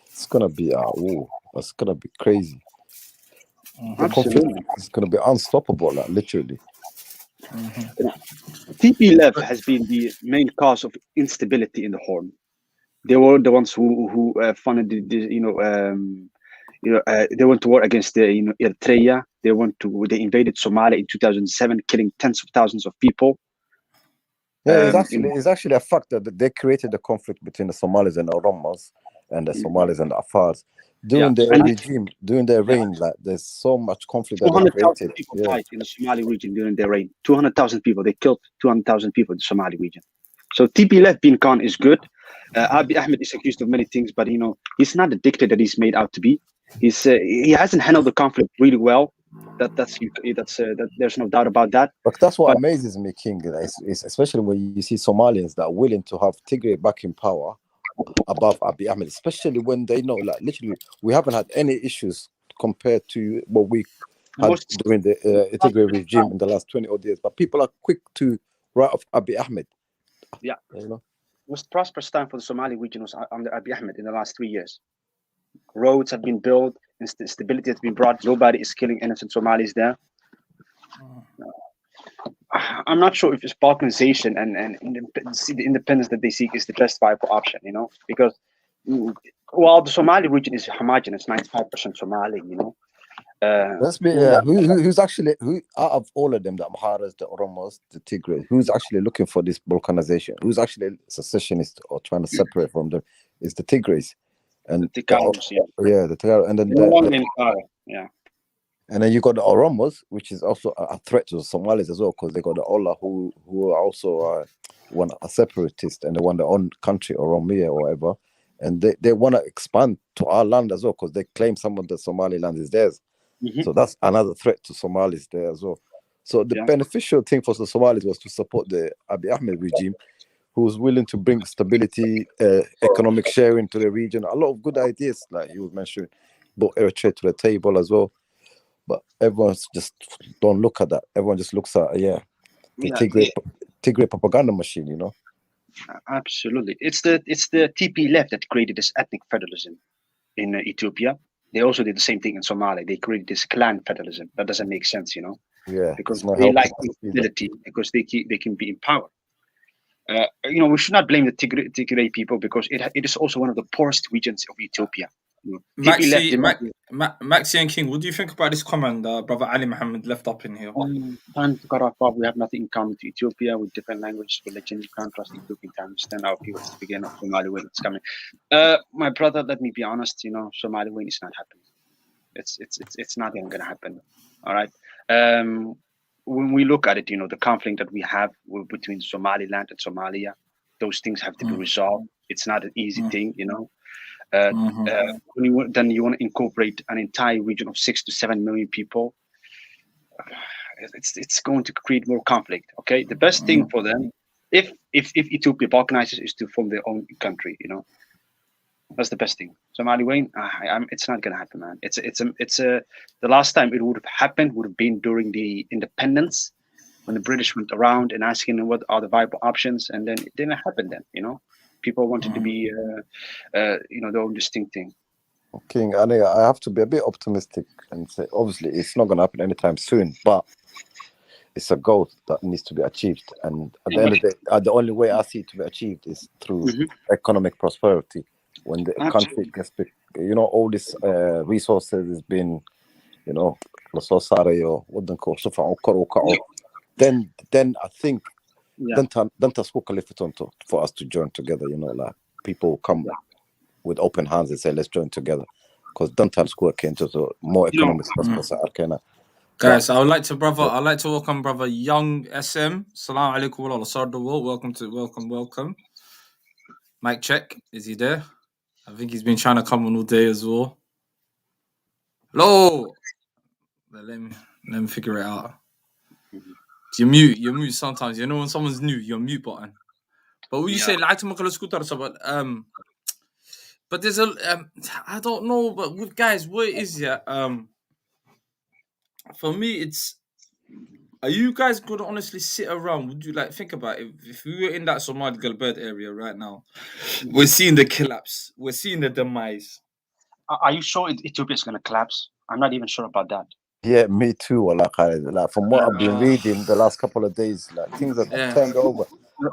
it's gonna be it's gonna be crazy. The conflict is gonna be unstoppable, like literally. TPLF has been the main cause of instability in the Horn. They were the ones who funded they went to war against Eritrea. They invaded Somalia in 2007, killing tens of thousands of people. Yeah, it's actually a fact that they created the conflict between the Somalis and the Oromos, and the Somalis and the Afars during their regime, during their reign. Like, there's so much conflict that they 200,000 created. people died in the Somali region during their reign. 200,000 people. They killed 200,000 people in the Somali region. So TPLF being gone is good. Abiy Ahmed is accused of many things, but he's not the dictator that he's made out to be. He hasn't handled the conflict really well. There's no doubt about that. But that's what amazes me, King, is especially when you see Somalians that are willing to have Tigray back in power above Abiy Ahmed, especially when they know, like, literally, we haven't had any issues compared to what we had during the Tigray regime in the last 20 odd years. But people are quick to write off Abiy Ahmed. Yeah, most prosperous time for the Somali region was under Abiy Ahmed in the last 3 years. Roads have been built, and stability has been brought. Nobody is killing innocent Somalis there. I'm not sure if it's balkanization and the independence that they seek is the best viable option, because while the Somali region is homogenous, 95% Somali, Let's be who's actually out of all of them, the Amharas, the Oromos, the Tigray, who's actually looking for this balkanization? Who's actually secessionist or trying to separate from them? It's the Tigrays. And the Tigaros, the Tigaros, and then and then you got the Oromos, which is also a threat to the Somalis as well, because they got the Ola who are also one a separatist, and they want their own country, Oromia or whatever, and they want to expand to our land as well, because they claim some of the Somali land is theirs. So that's another threat to Somalis there as well. So the beneficial thing for the Somalis was to support the Abiy Ahmed regime, who was willing to bring stability, economic sharing to the region. A lot of good ideas, like you mentioned, brought Eritrea to the table as well. But everyone's just don't look at that. Everyone just looks at the Tigray propaganda machine, Absolutely, it's the TPLF that created this ethnic federalism in Ethiopia. They also did the same thing in Somalia. They created this clan federalism. That doesn't make sense, Yeah, because they like stability, because they can be in power. We should not blame the Tigray people, because it is also one of the poorest regions of Ethiopia. Maxi and King, what do you think about this comment that Brother Ali Muhammad left up in here? Time to cut off, Bob. We have nothing in common to Ethiopia with different languages, religion. You can't trust Ethiopian to understand our people. It's the beginning of Somali when it's coming. My brother, let me be honest. Somali when is not happening. It's not even going to happen. All right. When we look at it, the conflict that we have between Somaliland and Somalia, those things have to be resolved. It's not an easy thing, Then you want to incorporate an entire region of 6 to 7 million people. It's going to create more conflict. Okay, the best thing for them, if Ethiopia balkanizes, is to form their own country. That's the best thing. Somali Wayne, it's not gonna happen, man. The last time it would have happened would have been during the independence, when the British went around and asking what are the viable options, and then it didn't happen. Then people wanted to be their own distinct thing. King, I have to be a bit optimistic and say, obviously, it's not going to happen anytime soon, but it's a goal that needs to be achieved. And at the end of the day, the only way I see it to be achieved is through economic prosperity. When the country gets big, all this resources has been, then I think for us to join together, like people come with open hands and say, let's join together, because Dantan Square came to more economic prosperity. Guys, I'd like to welcome brother Young SM. Salam alaikum wa rahmatullahi. Welcome. Mic check. Is he there? I think he's been trying to come on all day as well. Hello. Let me figure it out. You mute sometimes. You know when someone's new, your mute button. But what you say, like but there's I don't know, but with guys, what it is for me, it's. Are you guys gonna honestly sit around? Would you like think about it? If we were in that Somali Galbert area right now, we're seeing the collapse, we're seeing the demise. Are you sure Ethiopia is going to collapse? I'm not even sure about that. Yeah, me too. Like from what I've been reading the last couple of days, like things have turned over.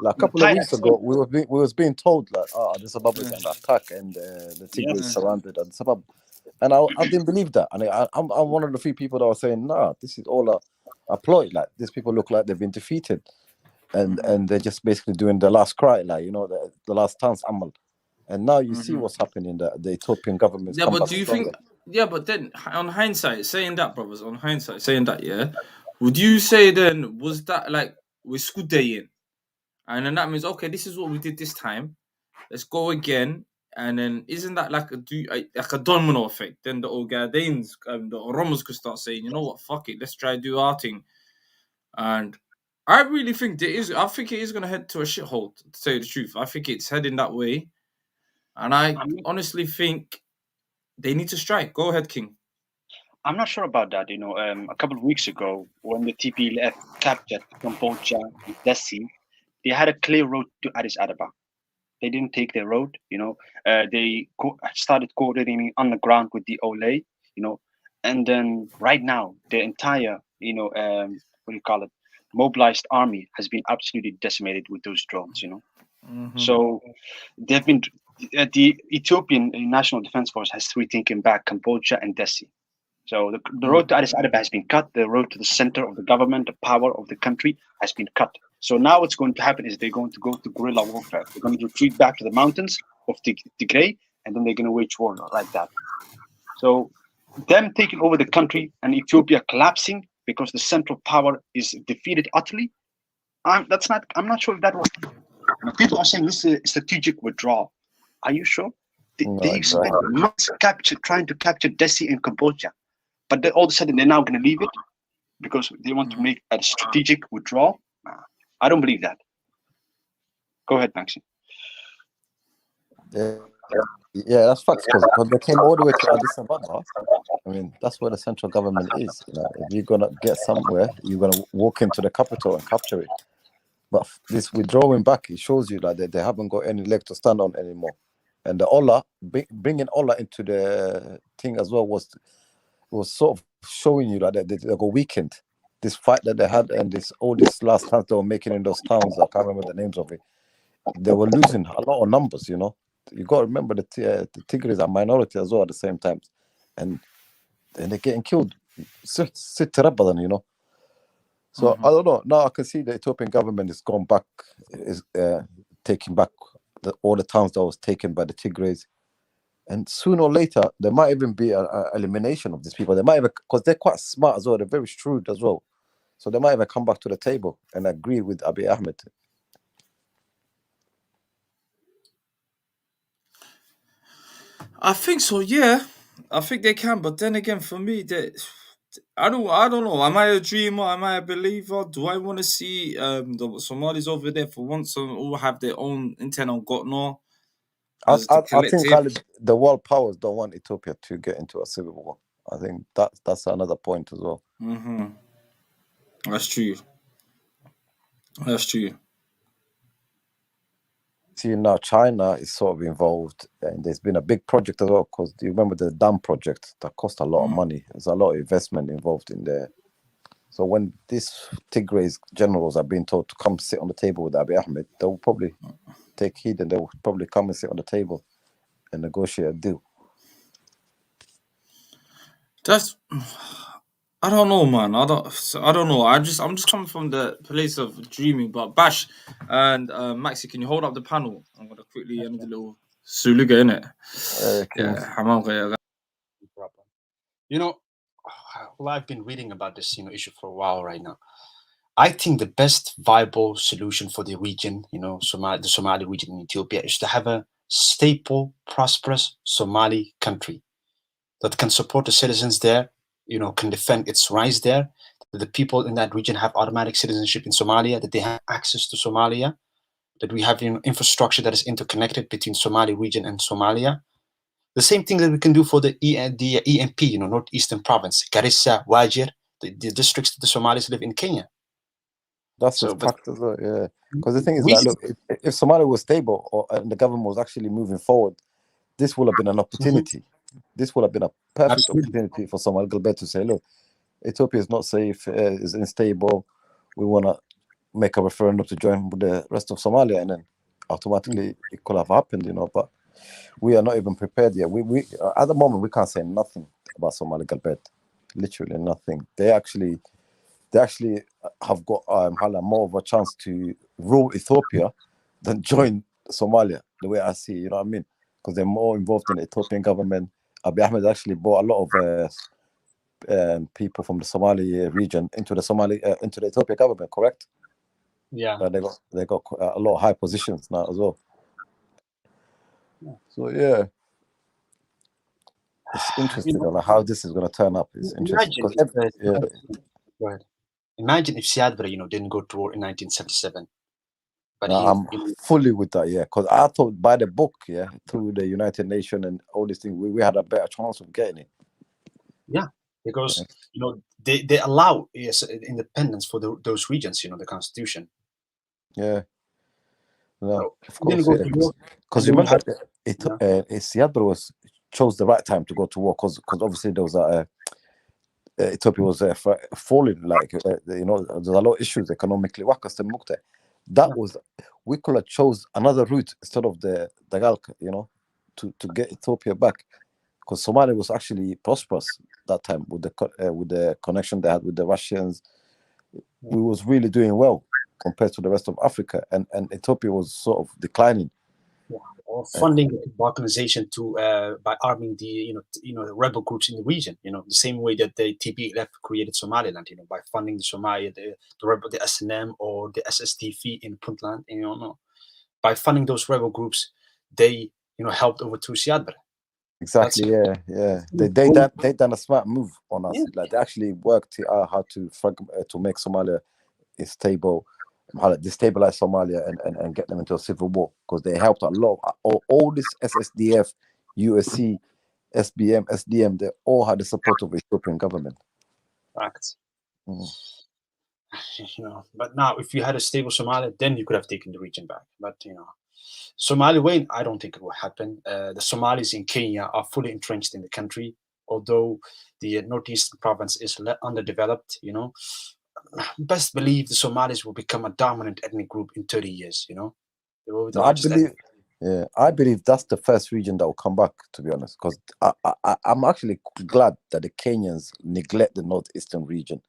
Like a couple of weeks ago, we was being told like, the Sabab is under attack and the Tigray is surrounded and Sabab, and I didn't believe that. And I'm one of the few people that were saying, nah, this is all a ploy. Like these people look like they've been defeated, and they're just basically doing the last cry, like the last dance, Amal. And now you see what's happening. The Ethiopian government. Yeah, but do you think? Yeah, but then on hindsight, saying that, brothers, on hindsight, saying that, yeah, would you say then was that like we're school day in, and then that means okay, this is what we did this time, let's go again, and then isn't that like a domino effect? Then the Ogadeans, the Oromos could start saying, you know what, fuck it, let's try to do our thing, and I really think there is. I think it is going to head to a shithole. To tell you the truth, I think it's heading that way. And I honestly think they need to strike. Go ahead, King. I'm not sure about that. A couple of weeks ago, when the TPLF captured Cambodia and Dessie, they had a clear road to Addis Ababa. They didn't take their road. They started coordinating on the ground with the OLA. And then right now, the entire, mobilized army has been absolutely decimated with those drones. So they've been. The Ethiopian National Defense Force has rethinking back Cambodia and Dessie. So the road to Addis Ababa has been cut. The road to the center of the government, the power of the country has been cut. So now what's going to happen is they're going to go to guerrilla warfare. They're going to retreat back to the mountains of Tigray, and then they're going to wage war like that. So them taking over the country and Ethiopia collapsing because the central power is defeated utterly, I'm not sure if that was. People are saying this is a strategic withdrawal. Are you sure? They spent months trying to capture Dessie and Cambodia, but then all of a sudden they're now going to leave it because they want to make a strategic withdrawal. I don't believe that. Go ahead, Maxi. Yeah, that's facts because they came all the way to Addis Ababa. I mean, that's where the central government is. If you're gonna get somewhere, you're gonna walk into the capital and capture it. But this withdrawing back, it shows you that they haven't got any leg to stand on anymore. And the Ola, bringing Ola into the thing as well was sort of showing you that they got weakened. This fight that they had and all these last times they were making in those towns, I can't remember the names of it. They were losing a lot of numbers, You got to remember the Tigris are minority as well at the same time. And they're getting killed. So I don't know. Now I can see the Ethiopian government is going back, is taking back all the towns that was taken by the Tigrays. And sooner or later, there might even be an elimination of these people. They might even, because they're quite smart as well. They're very shrewd as well. So they might even come back to the table and agree with Abiy Ahmed. I think so, yeah. I think they can, but then again, for me, I don't know. Am I a dreamer? Am I a believer? Do I want to see the Somalis over there for once and all have their own internal Gotno? I think the world powers don't want Ethiopia to get into a civil war. I think that's another point as well. That's true. That's true. See, now China is sort of involved, and there's been a big project as well. Because do you remember the dam project that cost a lot of money? There's a lot of investment involved in there. So when these Tigray's generals are being told to come sit on the table with Abiy Ahmed, they will probably take heed and they will probably come and sit on the table and negotiate a deal. I don't know, man. I don't know. I'm just coming from the place of dreaming. But Bash and Maxi, can you hold up the panel? I'm gonna quickly end the little Suluga in it. Well, I've been reading about this issue for a while right now. I think the best viable solution for the region, the Somali region in Ethiopia, is to have a stable, prosperous Somali country that can support the citizens there, can defend its rights there, that the people in that region have automatic citizenship in Somalia, that they have access to Somalia, that we have infrastructure that is interconnected between Somali region and Somalia. The same thing that we can do for the EMP, Northeastern Province, Garissa, Wajir, the districts that the Somalis live in Kenya. That's a fact as well, yeah. Because the thing is, like, look, if Somalia was stable and the government was actually moving forward, this would have been an opportunity. This would have been a perfect opportunity for Somali Galbet to say, look, Ethiopia is not safe, is unstable. We want to make a referendum to join with the rest of Somalia, and then automatically it could have happened, But we are not even prepared yet. We at the moment we can't say nothing about Somali Galbet, literally nothing. They actually have got more of a chance to rule Ethiopia than join Somalia, the way I see, you know what I mean? Because they're more involved in the Ethiopian government. Abiy Ahmed actually brought a lot of people from the Somali region into the Ethiopian government, correct? Yeah. They got a lot of high positions now as well. So yeah, it's interesting on how this is going to turn up. It's interesting. Go ahead. Imagine if Siad Barre, didn't go to war in 1977. But I'm fully with that, yeah. Because I thought by the book, yeah, through the United Nations and all these things, we had a better chance of getting it. Yeah, because they allow independence for those regions, the constitution. Yeah. No, of course, yeah. Because remember, Siad Barre chose the right time to go to war because obviously there was Ethiopia was falling, like there's a lot of issues economically. That was, we could have chose another route instead of the Galka, to get Ethiopia back, because Somalia was actually prosperous that time with the connection they had with the Russians. We was really doing well compared to the rest of Africa, and Ethiopia was sort of declining. Yeah, or funding balkanization by arming the rebel groups in the region. The same way that the TPLF created Somaliland. By funding the Somalia, the SNM or the SSTF in Puntland. By funding those rebel groups, they helped overthrow Siad Barre. Exactly. Yeah. They done a smart move on us. Yeah. Like they actually worked out how to make Somalia stable, how to destabilize Somalia and get them into a civil war, because they helped a lot. All this SSDF, USC, SBM, SDM, they all had the support of the Ethiopian government. Facts. But now if you had a stable Somalia, then you could have taken the region back. But Somali way, I don't think it will happen. The Somalis in Kenya are fully entrenched in the country, although the northeastern province is underdeveloped. Best believe the Somalis will become a dominant ethnic group in 30 years. They will be the largest ethnic. Yeah, I believe that's the first region that will come back, to be honest, because I'm actually glad that the Kenyans neglect the northeastern region.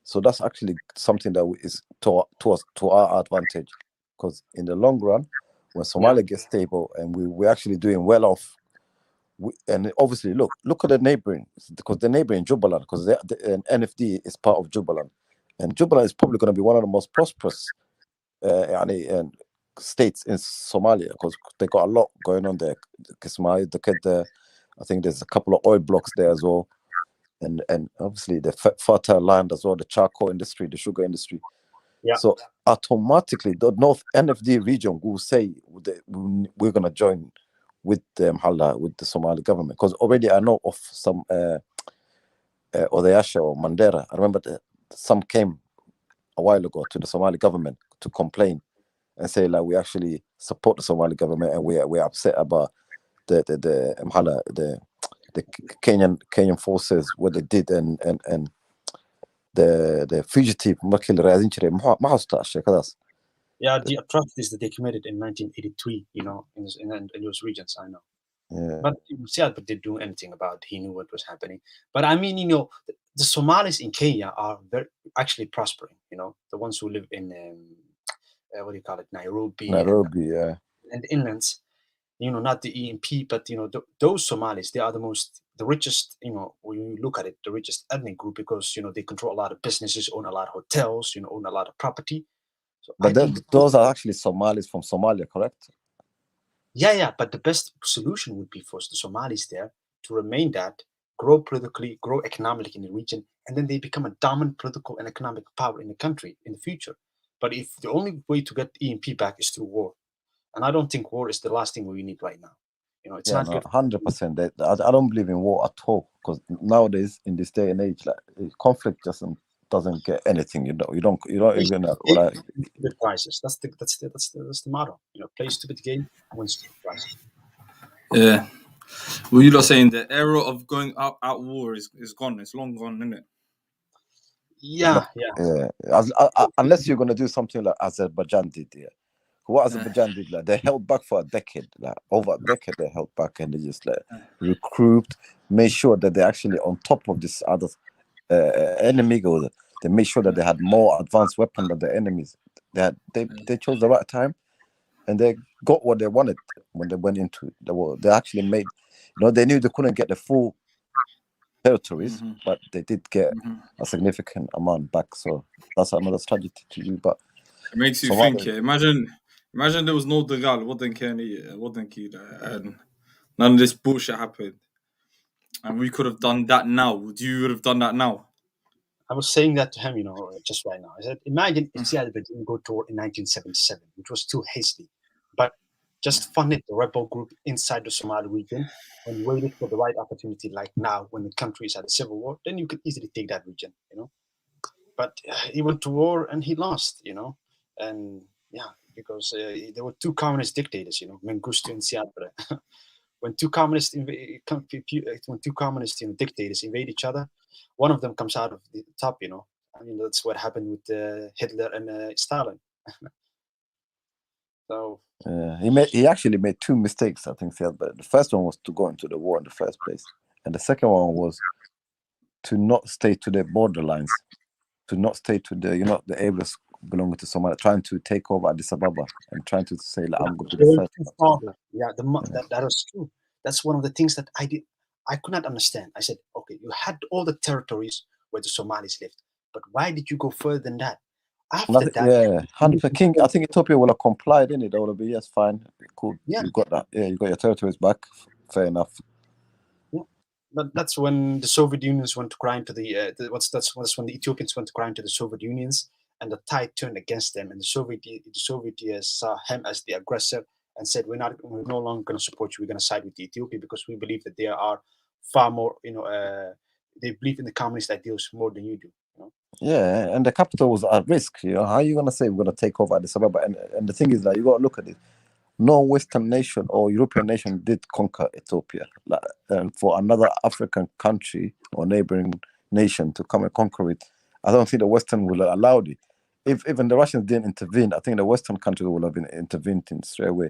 So that's actually something that is to our advantage, because in the long run, when Somalia gets stable and we're actually doing well off, and obviously look at the neighboring, because the neighboring Jubaland, because the NFD is part of Jubaland, and Jubaland is probably going to be one of the most prosperous states in Somalia, because they got a lot going on there. I think there's a couple of oil blocks there as well. And obviously the fertile land as well, the charcoal industry, the sugar industry. Yeah. So automatically the North NFD region will say we're going to join with with the Somali government, because already I know of some Odayasha or Mandera. I remember some came a while ago to the Somali government to complain and say like we actually support the Somali government and we're upset about the Kenyan forces, what they did, and the fugitive Yeah, the atrocities that they committed in 1983, in those regions, I know. Yeah. But Siad Barre didn't do anything about it. He knew what was happening. But I mean, the Somalis in Kenya are actually prospering. The ones who live in Nairobi. Nairobi, yeah. And inlands. Not the EMP, but those Somalis, they are the richest, when you look at it, the richest ethnic group, because they control a lot of businesses, own a lot of hotels, own a lot of property. So but those are actually Somalis from Somalia, correct? Yeah. But the best solution would be for the Somalis there to remain that, grow politically, grow economically in the region, and then they become a dominant political and economic power in the country in the future. But if the only way to get EMP back is through war, and I don't think war is the last thing we need right now. It's Yeah, not no, good. 100%. I don't believe in war at all, because nowadays in this day and age, like conflict just doesn't get anything. You don't even like. Stupid prices. That's the motto. Play stupid game, win stupid prices. Yeah. Well, you're not saying the era of going out at war is gone. It's long gone, isn't it? Yeah. Unless you're gonna do something like Azerbaijan did, yeah. What Azerbaijan did, like they held back for a decade, like over a decade they held back, and they just like recruit, made sure that they're actually on top of this other enemy. They made sure that they had more advanced weapons than the enemies. They chose the right time, and they got what they wanted when they went into the war. They actually made, they knew they couldn't get the full territories, but they did get a significant amount back. So that's another strategy to do. But it makes you think. Yeah, imagine there was no Degal, wouldn't and none of this bullshit happened, and we could have done that now. Would you have done that now? I was saying that to him, just right now. I said, imagine if Ziad didn't go to war in 1977, which was too hasty, but just funded the rebel group inside the Somali region and waited for the right opportunity, like now when the country is at a civil war, then you could easily take that region, But he went to war and he lost, and because there were two communist dictators, Mengistu and Ziad Barre. When two communist dictators invade each other, one of them comes out of the top. That's what happened with Hitler and Stalin. So he actually made two mistakes, I think. But the first one was to go into the war in the first place, and the second one was to not stay to the borderlines, to not stay to the the areas belonging to Somalia, trying to take over Addis Ababa and trying to say like, I'm going to be the first. That was true. That's one of the things that I could not understand. I said, okay, you had all the territories where the Somalis lived, but why did you go further than that? After that, King, I think Ethiopia will have complied, in it. They would have been, yes, fine, cool. Yeah. You got that. Yeah, you got your territories back. Fair enough. Yeah. But that's when the Soviet Unions went to cry into that's when the Ethiopians went to cry into the Soviet Unions, and the tide turned against them, and the Soviet saw him as the aggressor and said, we're no longer going to support you. We're going to side with Ethiopia because we believe that they are far more, they believe in the communist ideals more than you do. Yeah, and the capital was at risk. How are you going to say we're going to take over Addis Ababa? And the thing is that you got to look at it. No Western nation or European nation did conquer Ethiopia. And for another African country or neighboring nation to come and conquer it, I don't think the Western will have allowed it. If even the Russians didn't intervene, I think the Western countries would have been intervened in straight away.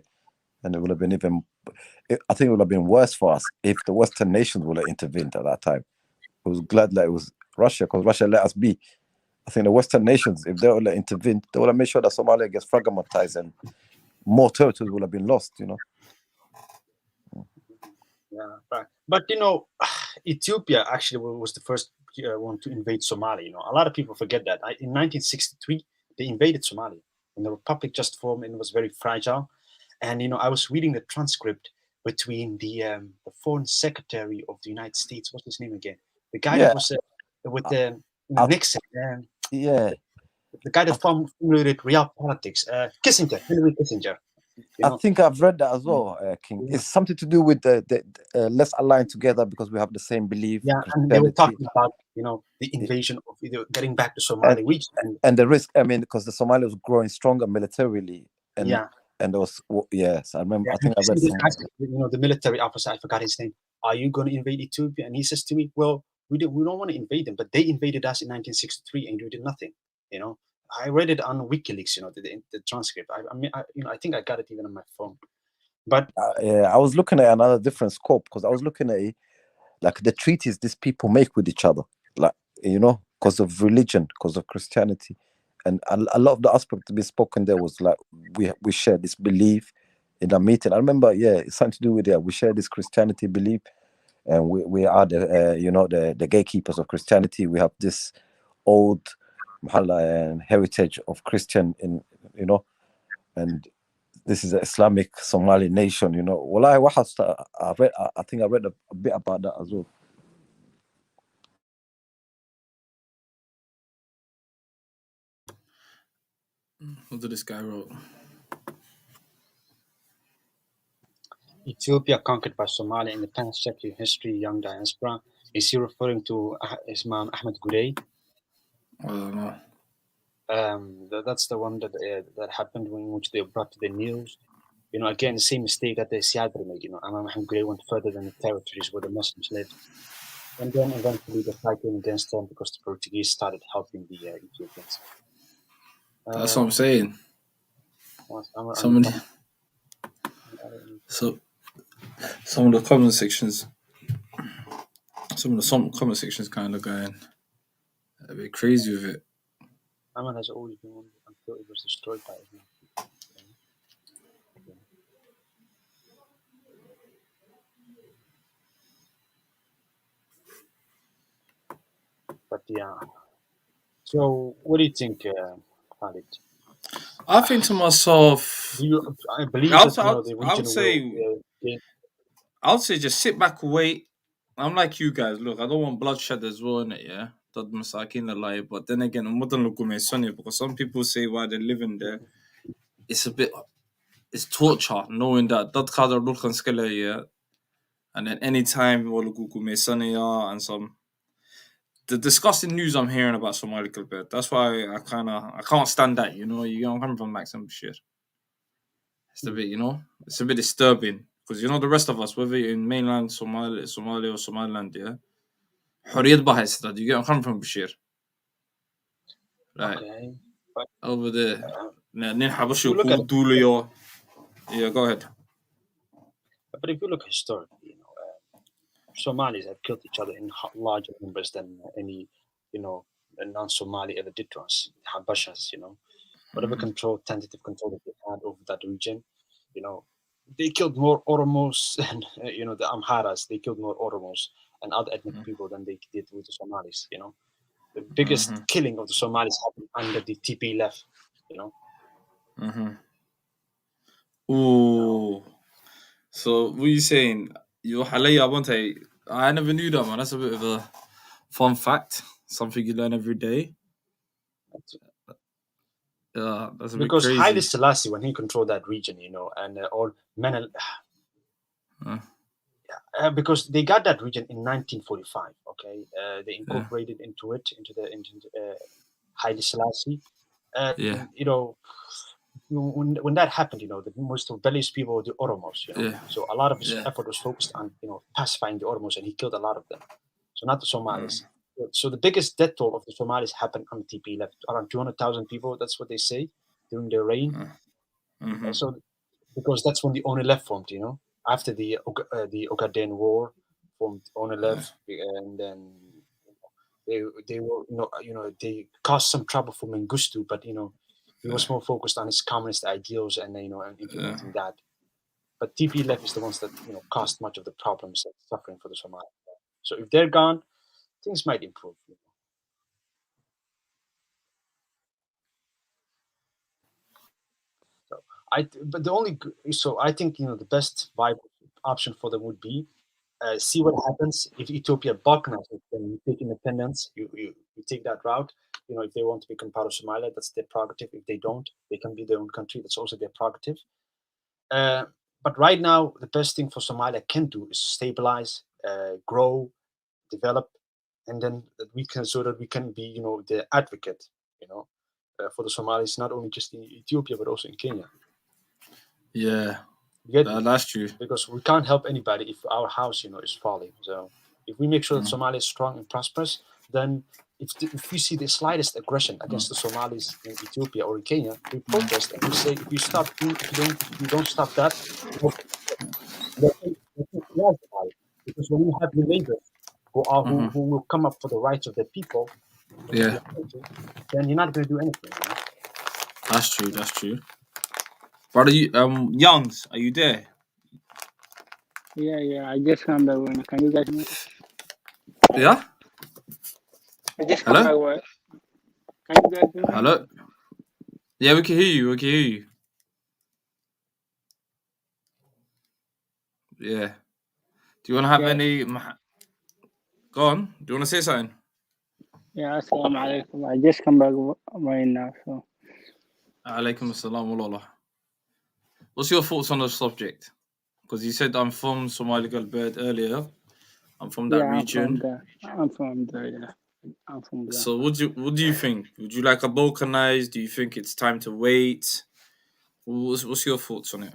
And it would have been I think it would have been worse for us if the Western nations would have intervened at that time. I was glad that it was Russia, because Russia let us be. I think the Western nations, if they would have intervened, they would have made sure that Somalia gets fragmentized and more territories would have been lost, Yeah, right. But Ethiopia actually was the first one to invade Somalia. A lot of people forget that. In 1963, they invaded Somalia, and the republic just formed and was very fragile. And I was reading the transcript between the foreign secretary of the United States. What's his name again? The guy that was with Nixon. The guy that formulated real politics. Kissinger, Henry Kissinger. I think I've read that as well, King. It's something to do with the let's align together because we have the same belief. Yeah, and they were talking about the invasion of getting back to Somali region and the risk. I mean, because the Somalia was growing stronger militarily, and there was yes, I remember. I think I read something. The military officer, I forgot his name. Are you going to invade Ethiopia? And he says to me, "Well, we don't want to invade them, but they invaded us in 1963, and we did nothing." I read it on WikiLeaks, the transcript. I think I got it even on my phone. But I was looking at another different scope, because I was looking at like the treaties these people make with each other, like because of religion, because of Christianity, and a lot of the aspect to be spoken there was like we share this belief in a meeting. I remember, it's something to do with we share this Christianity belief, and we are the the gatekeepers of Christianity. We have this old and heritage of Christian and this is an Islamic Somali nation. Well, I think I read a bit about that as well. What did this guy wrote? Ethiopia conquered by Somalia in the 10th century history, young diaspora. Is he referring to Imam Ahmed Gurey? I don't know. That's the one that happened in which they brought to the news. You know, again, the same mistake that the Siadri made. You know, Imam Ahmed Gurey went further than the territories where the Muslims lived. And then eventually they fighting against them because the Portuguese started helping the Ethiopians. That's what I'm saying. Some of the comment sections kind of going a bit crazy with it. Amman has always been one until it was destroyed by Islam. But yeah. So what do you think, Khalid? I think to myself, I believe I would say just sit back and wait. I'm like you guys. Look, I don't want bloodshed as well in it, yeah. That masakin the lie, but then again, I'm not looking sunny because some people say while they're living there, it's torture knowing that kadar looking skele, yeah. And then anytime we'll go sunny and the disgusting news I'm hearing about Somali culture. That's why I can't stand that, you know. I'm coming from like some shit. It's a bit, you know, it's a bit disturbing because you know the rest of us, whether you're in mainland Somalia or Somaliland, yeah, حرية بحث that you get. I'm coming from Bashir, right? Okay. Over there, yeah, go ahead. But if you look historically, you know, Somalis have killed each other in larger numbers than any, you know, non-Somali ever did to us. Habashas, you know, whatever tentative control that they had over that region, you know, they killed more Oromos and you know the Amharas. They killed more Oromos and other ethnic people than they did with the Somalis. You know, the biggest killing of the Somalis happened under the TPLF. You know. Ooh. So what are you saying? I never knew that, man. That's a bit of a fun fact. Something you learn every day. Yeah, that's a bit crazy. Because Haile Selassie, when he controlled that region, you know, and all Menel, because they got that region in 1945. Okay, they incorporated into Haile Selassie. You know, when that happened, you know, the most rebellious people were the Oromos. You know, so a lot of his effort was focused on, you know, pacifying the Oromos, and he killed a lot of them. So not the Somalis. So the biggest death toll of the Somalis happened on the TP left, around 200,000 people. That's what they say during their reign. So because that's when the ONLF formed, you know, after the Ogaden War formed ONLF, and then they were they caused some trouble for Mengistu, but you know he was more focused on his communist ideals and you know and implementing that. But TPLF is the ones that you know caused much of the problems and suffering for the Somali. So if they're gone, things might improve. You know. So I think you know the best viable option for them would be see what happens if Ethiopia balkanizes. Then you take independence. You take that route. You know, if they want to become part of Somalia, that's their prerogative. If they don't, they can be their own country. That's also their prerogative. But right now, the best thing for Somalia can do is stabilize, grow, develop, and then we can be, you know, the advocate, you know, for the Somalis, not only just in Ethiopia but also in Kenya. Yeah, that's true. Because we can't help anybody if our house, you know, is falling. So if we make sure that Somalia is strong and prosperous, then if we see the slightest aggression against the Somalis in Ethiopia or in Kenya, we protest and we say, if you don't stop that, because when you have your neighbors who will come up for the rights of their people, then you're not going to do anything. You know? That's true. That's true. Brother, Youngs, are you there? Yeah, I just come back. Can you guys hear me? Yeah? I just come back. What? Can you guys hear me? Hello? Yeah, we can hear you. Yeah. Do you want to have any... Go on. Do you want to say something? Yeah, assalamu alaikum. I just come back right now, so... Alaikum assalam wa rahmatullah. What's your thoughts on the subject? Because you said I'm from Somali Galbert earlier. I'm from that Yeah, I'm from region. there. I'm from there. Yeah, I'm from there. So what do you think? Would you like a balkanized? Do you think it's time to wait? What's your thoughts on it,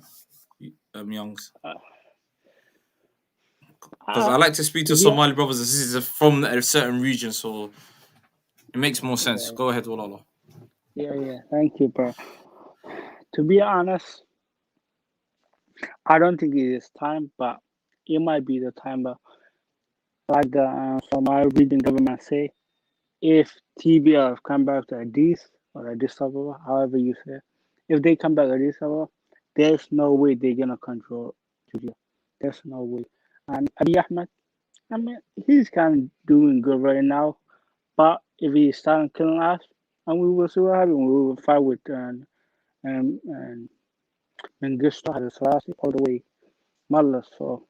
Youngs? Because I like to speak to be hon- Somali brothers. This is from a certain region, so it makes more sense. Yeah. Go ahead, Walala. Yeah. Thank you, bro. To be honest, I don't think it is time, but it might be the time. But like the Somali region government say, if TBF come back to Addis or Addis Ababa, however you say, if they come back to Addis Ababa, there's no way they're gonna control Ethiopia. There's no way. And Abiy Ahmed, I mean, he's kind of doing good right now, but if he starts killing us, and we will see what happens. We will fight with and Mengistu Haile Selassie all the way, Mallas. So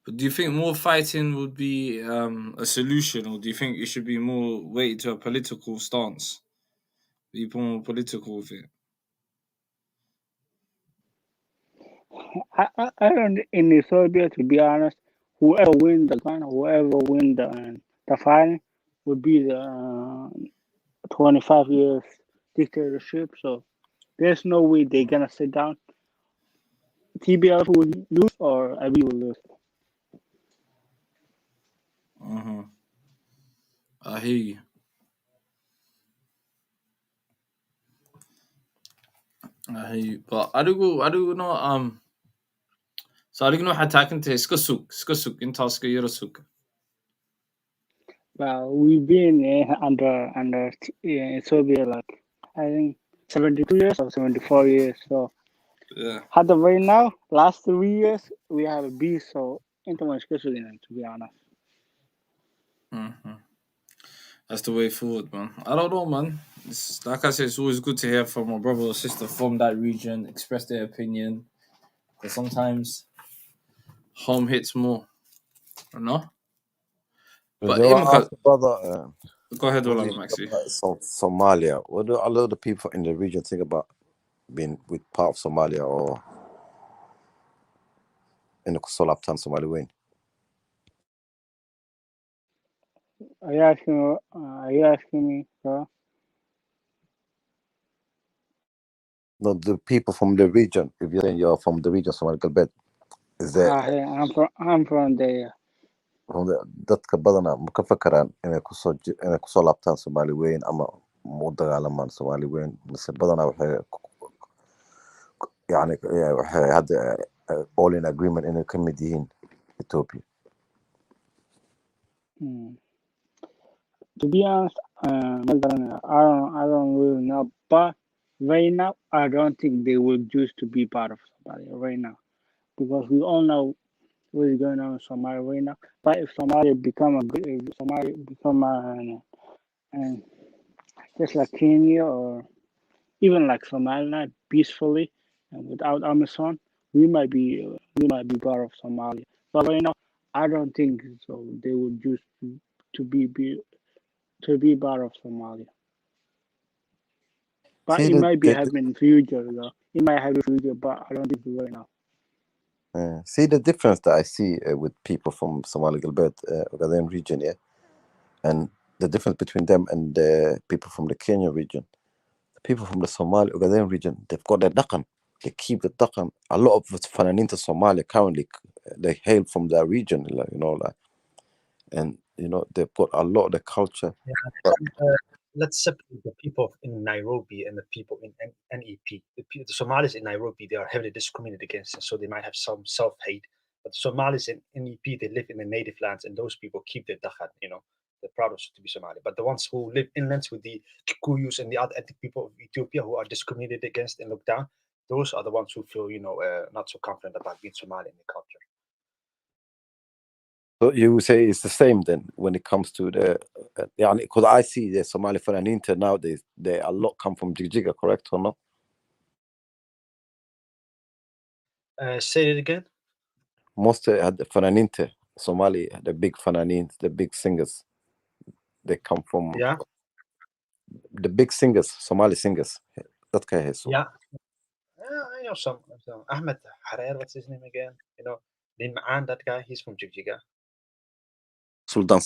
But do you think more fighting would be a solution, or do you think it should be more weighted to a political stance? Be more political with it. I don't in Ethiopia, to be honest, whoever win the gun, whoever win the fighting, would be the 25 years dictatorship. So there's no way they're gonna sit down. TBF will lose or Abiy will lose. I hear you. But I do know so I don't know how to skasuk in task yerasuk. Well, we've been under Ethiopia like I think 72 years or 74 years. So Yeah. at the right now, last 3 years we have a beast. So into much to be honest. That's the way forward, man. I don't know, man. It's, like I said, it's always good to hear from a brother or sister from that region express their opinion. But sometimes home hits more, you know? But They were asked, brother, go ahead, what do you Walala think Maxi. about Somalia? What do a lot of the people in the region think about being with part of Somalia or in the Solaptan Somali way? Are you asking me, bro? No, the people from the region. If you're saying you're from the region, Somali Galbet, is there I'm from there. from the dadka badana ma ka fakaraan inay kusoo laabtaan Soomaali weyn ama ma u dagaalamaan Soomaali weyn mise badana waxay yani waxay hadda all in agreement inay ka mid yihiin Ethiopia. To be honest, I don't really know, but right now I don't think they will choose to be part of Somalia right now, because we all know what is going on in Somalia right now. But if Somalia become just like Kenya or even like Somaliland peacefully and without Amazon, we might be part of Somalia. But right now, I don't think so. They would choose to be part of Somalia. But See it might be happening in future, though. It might happen in future, but I don't think it's right now. See the difference that I see with people from Somali Galbet, Ogaden region, yeah, and the difference between them and the people from the Kenya region. The people from the Somali Ogaden region, they've got their dhaqan. They keep the dhaqan. A lot of Fananin to Somalia currently, they hail from that region, and they've got a lot of the culture. Let's separate the people in Nairobi and the people in NEP. The Somalis in Nairobi, they are heavily discriminated against, and so they might have some self-hate. But the Somalis in NEP, they live in the native lands, and those people keep their dakhan, they're proud to be Somali. But the ones who live inlands with the Kikuyus and the other ethnic people of Ethiopia who are discriminated against and looked down, those are the ones who feel, not so confident about being Somali in the culture. So you say it's the same then when it comes to the, because I see the Somali Fananinta nowadays, they a lot come from Jigjiga, correct or not? Say it again. Most had the Fananinta, Somali, the big Fananins, the big singers, they come from the big singers, Somali singers. That guy has Yeah. I know some. Ahmed Harer, what's his name again? You know, Din Ma'an, that guy, he's from Jigjiga. Sultan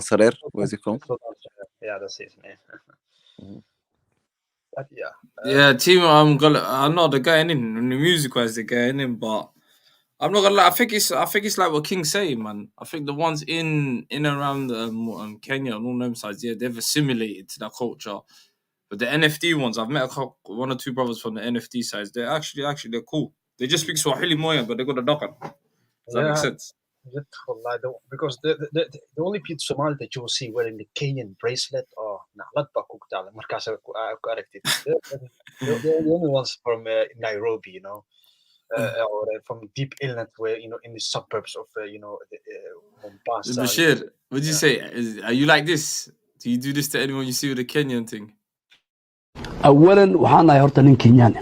Sarer, where is he from? Yeah, that's his name. But yeah. Yeah, team. I know the guy in the music wise, the guy in him, but I'm not gonna lie. I think it's like what King's saying, man. I think the ones in and around Kenya and all them sides, yeah, they've assimilated to that culture. But the NFT ones, I've met one or two brothers from the NFT sides. They're actually they're cool. They just speak Swahili Moya, but they got a Dokan. Does that make sense? Because the only people Somali that you will see wearing the Kenyan bracelet or not Bakuktal, they're the only ones from Nairobi, you know, or from deep inland, where you know, in the suburbs of Mombasa. Bashir, what do you say? Are you like this? Do you do this to anyone you see with a Kenyan thing? أولاً waxaan ahay horta nin Kenyan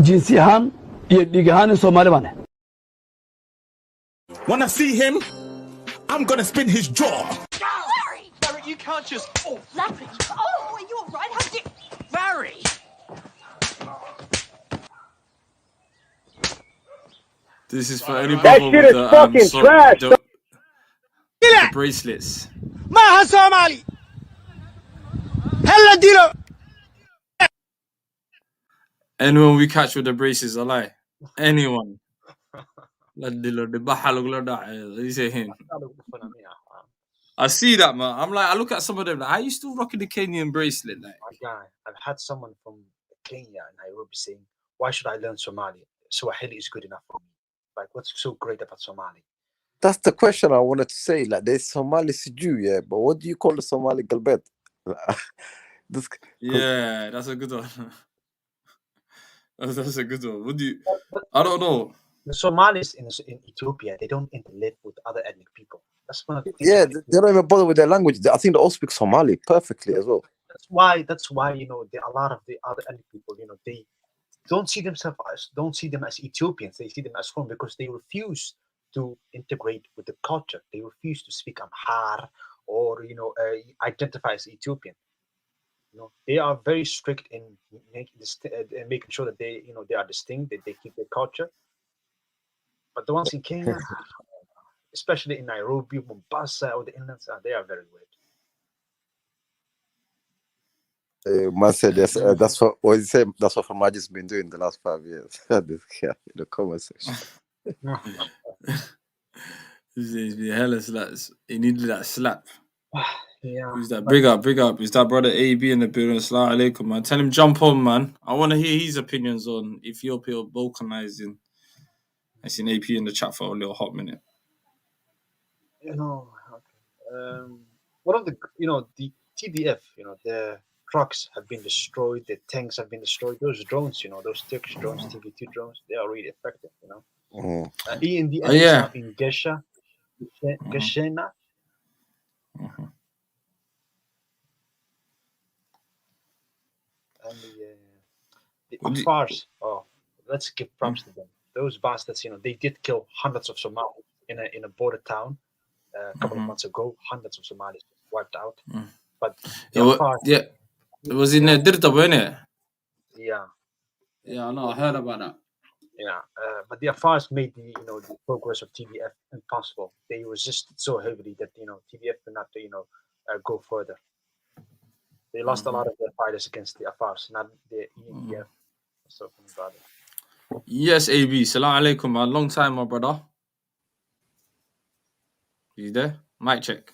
jinsi ahaan iyo dhiig ahaan Soomaali baan ahay. When I see him, I'm gonna spin his jaw. Barry, you can't just. Oh, Larry. Oh, are you all right? How did. Barry! This is for any That brother shit with is fucking trash. the bracelets. Maha Somali! Hella dilo! Anyone we catch with the braces, I lie. Anyone. I see that, man. I'm like, I look at some of them. Like, how you still rocking the Kenyan bracelet? Like, My guy, I've had someone from Kenya and Nairobi saying, "Why should I learn Somali? Swahili is good enough for me." Like, what's so great about Somali? That's the question I wanted to say. Like, there's Somali Siju, yeah, but what do you call the Somali Galbet? yeah, that's a good one. That's a good one. What do you? I don't know. The Somalis in Ethiopia, they don't interlive with other ethnic people. That's one of the things. Yeah, they don't even bother with their language. I think they all speak Somali perfectly as well. That's why you know, a lot of the other ethnic people, you know, they don't see them as Ethiopians. They see them as foreign because they refuse to integrate with the culture. They refuse to speak Amhar or identify as Ethiopian. You know, they are very strict in making sure that they are distinct, that they keep their culture. But the ones in Kenya, especially in Nairobi, Mombasa, or the inlands, they are very weird. Man said that's what he said. That's what Famaji's been doing the last 5 years. This guy in the comment section. He's been hella slaps. He needed that slap. Yeah. Who's that? Big up. Is that brother AB in the building? Assalamu alaikum, man. Tell him jump on, man. I want to hear his opinions on Ethiopia balkanizing. I seen AP in the chat for a little hot minute. You know, one of the the TDF, the trucks have been destroyed, the tanks have been destroyed. Those drones, those Turkish drones, TB2 drones, they are really effective. In the in Gesha, Geshena. And the Afars, let's give props to them. Those bastards, they did kill hundreds of Somalis in a border town a couple of months ago. Hundreds of Somalis wiped out. But it was in Dirta, wasn't it? Yeah. Yeah, I know. I heard about that. Yeah, but the Afars made the progress of TDF impossible. They resisted so heavily that TDF could not go further. They lost a lot of their fighters against the Afars, not the ENDF. So about it. Yes, AB. Salam alaikum, man. Long time, my brother. You there? Mic check.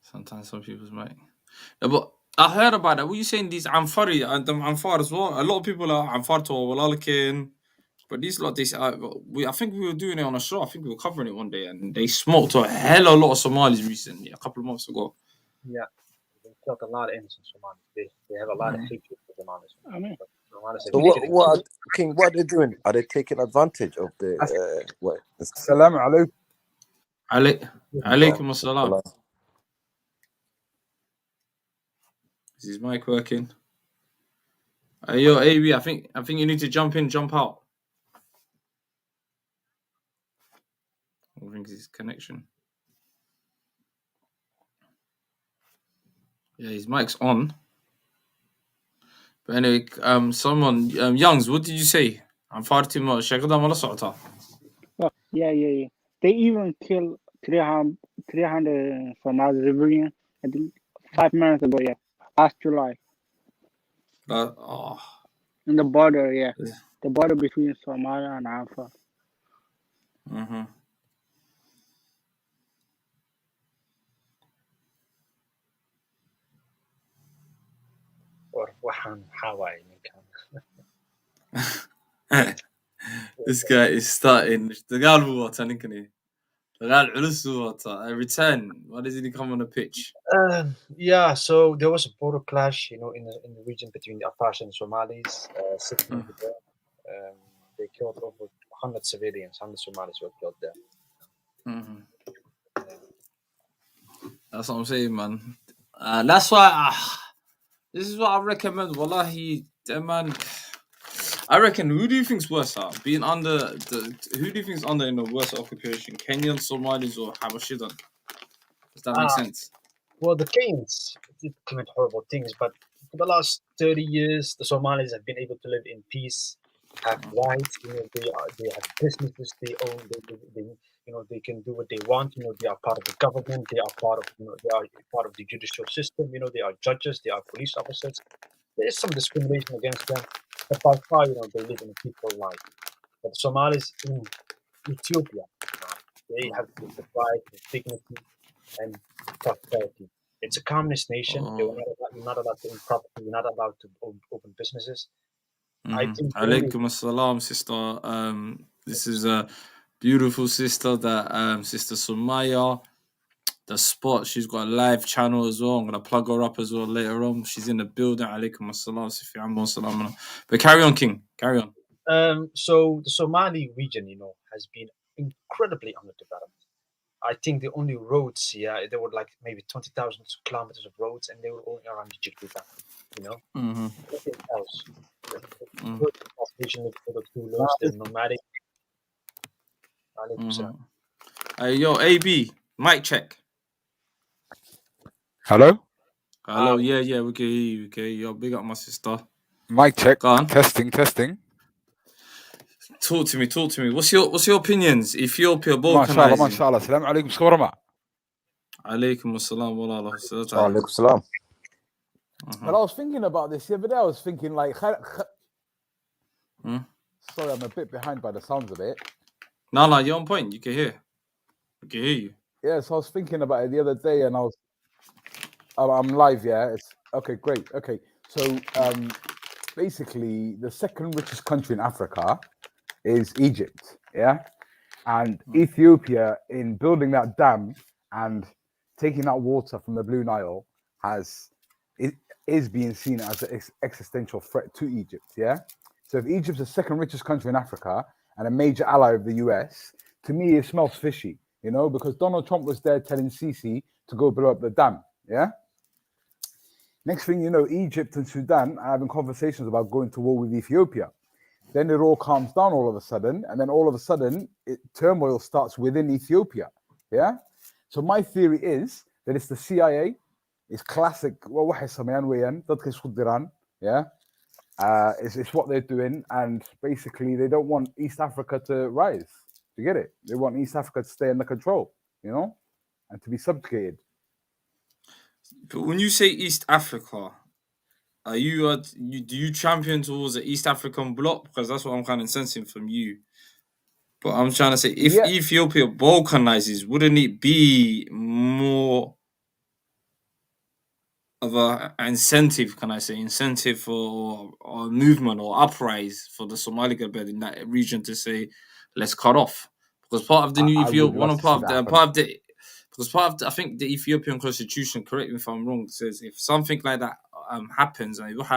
Sometimes some people's mic. Yeah, but I heard about that. What are you saying? These Amfari and them Amfar as well. A lot of people are Amfar to Walalakin. But these lot, I think we were doing it on a show. I think we were covering it one day, and they smoked a hell of a lot of Somalis recently, a couple of months ago. Yeah, they killed a lot of innocent Somalis. They have a lot of hatred for Somalis. I mean, So what King? What are they doing? Are they taking advantage of the what? Assalamu alaikum. Alaikum assalam. Is his mic working? Yo, AB, I think you need to jump in, jump out. I think his connection. Yeah, his mic's on. But anyway, someone, Youngs, what did you say? I'm far too much. Oh, yeah. They even killed 300 Somali civilians, I think, 5 months ago, yeah. Last July. In the border, yeah. The border between Somalia and Alpha. Mm-hmm. This guy is starting. The guy who was every time. Why doesn't he come on the pitch? Yeah, so there was a border clash, in the region between the Apache and Somalis 6 months ago. They killed over 100 civilians. 100 Somalis were killed there. Mm-hmm. That's what I'm saying, man. That's why this is what I recommend. Wallahi, man. I reckon. Who do you think's worse? Being under who do you think's under in a worse occupation? Kenyan, Somalis, or Habashidan? Does that make sense? Well, the Kenyans did commit horrible things, but for the last 30 years, the Somalis have been able to live in peace, have rights. They have businesses they own. They can do what they want. They are part of the government. They are part of the judicial system. They are judges. They are police officers. There is some discrimination against them, but by far, they live in a peaceful life. But the Somalis in Ethiopia, they have the pride, the dignity, and prosperity. It's a communist nation. You're not allowed to own property. You're not allowed to open businesses. I think Alaikum assalam, sister. This is a beautiful sister that Sister Sumaya. The Spot. She's got a live channel as well. I'm gonna plug her up as well later on. She's in the building. Alaikum assalam, Sifi Ambo salam. But carry on, King. Carry on. So the Somali region, has been incredibly underdeveloped. I think the only roads, there were like maybe 20,000 kilometers of roads, and they were only around the Jibuti, Nothing else. The population is too low, still nomadic. Yo, AB, mic check. Hello? Hello, yeah, we can hear you. Okay, yo, big up my sister. Mic check. Go on. Testing. Talk to me. What's your opinions? Ethiopia balkanizing. MashaAllah. Salam alaikum. Skorama. Alaikum assalam wa rahmatullahi. Alaikum salam. But I was thinking about this the other day. I was thinking like, sorry, I'm a bit behind by the sounds of it. No, you're on point. You can hear. I can hear you. Yeah, so I was thinking about it the other day, and I'm live. Yeah, it's okay. Great. Okay, so basically, the second richest country in Africa is Egypt. Yeah, and Ethiopia, in building that dam and taking that water from the Blue Nile, is being seen as an existential threat to Egypt. Yeah, so if Egypt's the second richest country in Africa and a major ally of the US, to me it smells fishy. Because Donald Trump was there telling Sisi to go blow up the dam. Yeah. Next thing you know, Egypt and Sudan are having conversations about going to war with Ethiopia. Then it all calms down all of a sudden, and then all of a sudden, turmoil starts within Ethiopia. Yeah. So my theory is that it's the CIA. It's classic. Yeah. It's what they're doing, and basically they don't want East Africa to rise. You get it? They want East Africa to stay under control, and to be subjugated. But when you say East Africa, do you champion towards the East African bloc? Because that's what I'm kind of sensing from you. But I'm trying to say, if Ethiopia balkanizes, wouldn't it be more of a incentive? Can I say incentive for a movement or uprise for the Somali government in that region to say, let's cut off? Because part of the new Ethiopia, I think the Ethiopian constitution, correct me if I'm wrong, says if something like that happens, and you get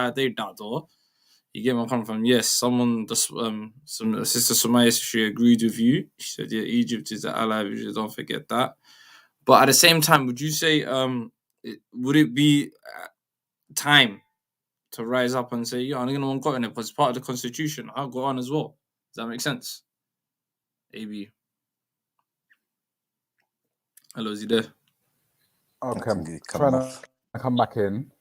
where I'm coming from. Yes, some Sister Sumaya, she agreed with you. She said, yeah, Egypt is an ally. Don't forget that. But at the same time, would you say, would it be time to rise up and say, yeah, I'm going to want got in it because it's part of the constitution. I'll go on as well. Does that make sense? AB. Hello, is he there? Okay, I'm trying to come back in.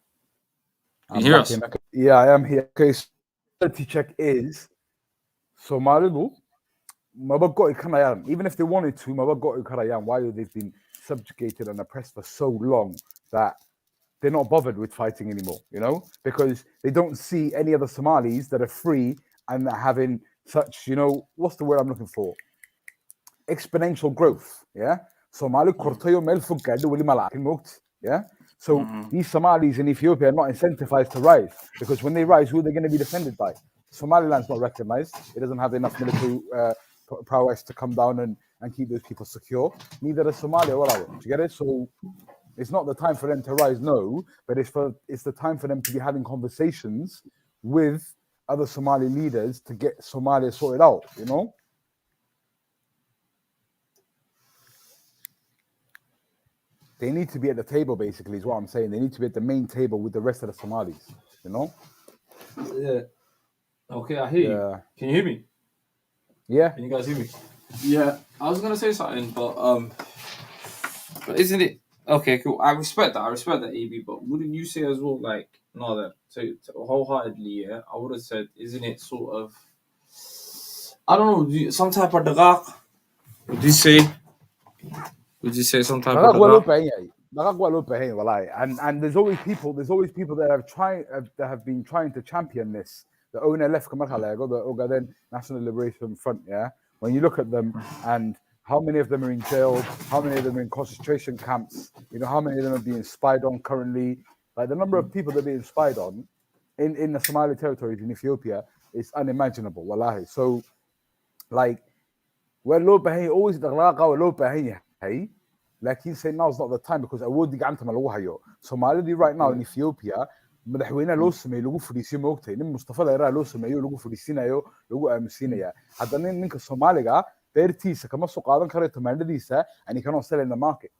You hear us? Okay. Yeah, I am here. Okay, so reality check is Somalidu. Even if they wanted to, why they've been subjugated and oppressed for so long that they're not bothered with fighting anymore, you know, because they don't see any other Somalis that are free and are having such, you know, what's the word I'm looking for? Exponential growth, yeah? Somali kortayo meel fog gaadho weli ma la arkin moogta, yeah? So these Somalis in Ethiopia are not incentivized to rise because when they rise, who are they going to be defended by? Somaliland's not recognized. It doesn't have enough military prowess to come down and keep those people secure. Neither does Somalia. Do you get it? So it's not the time for them to rise, no, but it's the time for them to be having conversations with other Somali leaders to get Somalia sorted out, you know? They need to be at the table, basically, is what I'm saying. They need to be at the main table with the rest of the Somalis, you know? Yeah. Okay, I hear you. Can you hear me? Yeah. Can you guys hear me? Yeah. I was gonna say something, but isn't it okay? Cool. I respect that, AB. But wouldn't you say as well, like, no, that so wholeheartedly, yeah? I would have said, isn't it sort of, I don't know, some type of dagak? Would you say? Would you say some type of dagak? And there's always people that have been trying to champion this. The ONLF, the Ogaden National Liberation Front, yeah. When you look at them and how many of them are in jail, how many of them are in concentration camps, you know, how many of them are being spied on currently. Like the number of people that are being spied on in the Somali territories in Ethiopia is unimaginable, wallahi. So, like, we're low behind, always the low behind, hey. Like he's saying now is not the time because I would Somali right now in Ethiopia, madaxweynaha loo sameeyo lagu fadhiisiyo moogtay nin Mustafa Dheeraa loo sameeyo lagu fadhiisinayo lagu aaminsiinaya haddana ninka Soomaaliga beertiisa kama soo qaadan karo tamaandadiisa and he cannot sell in the market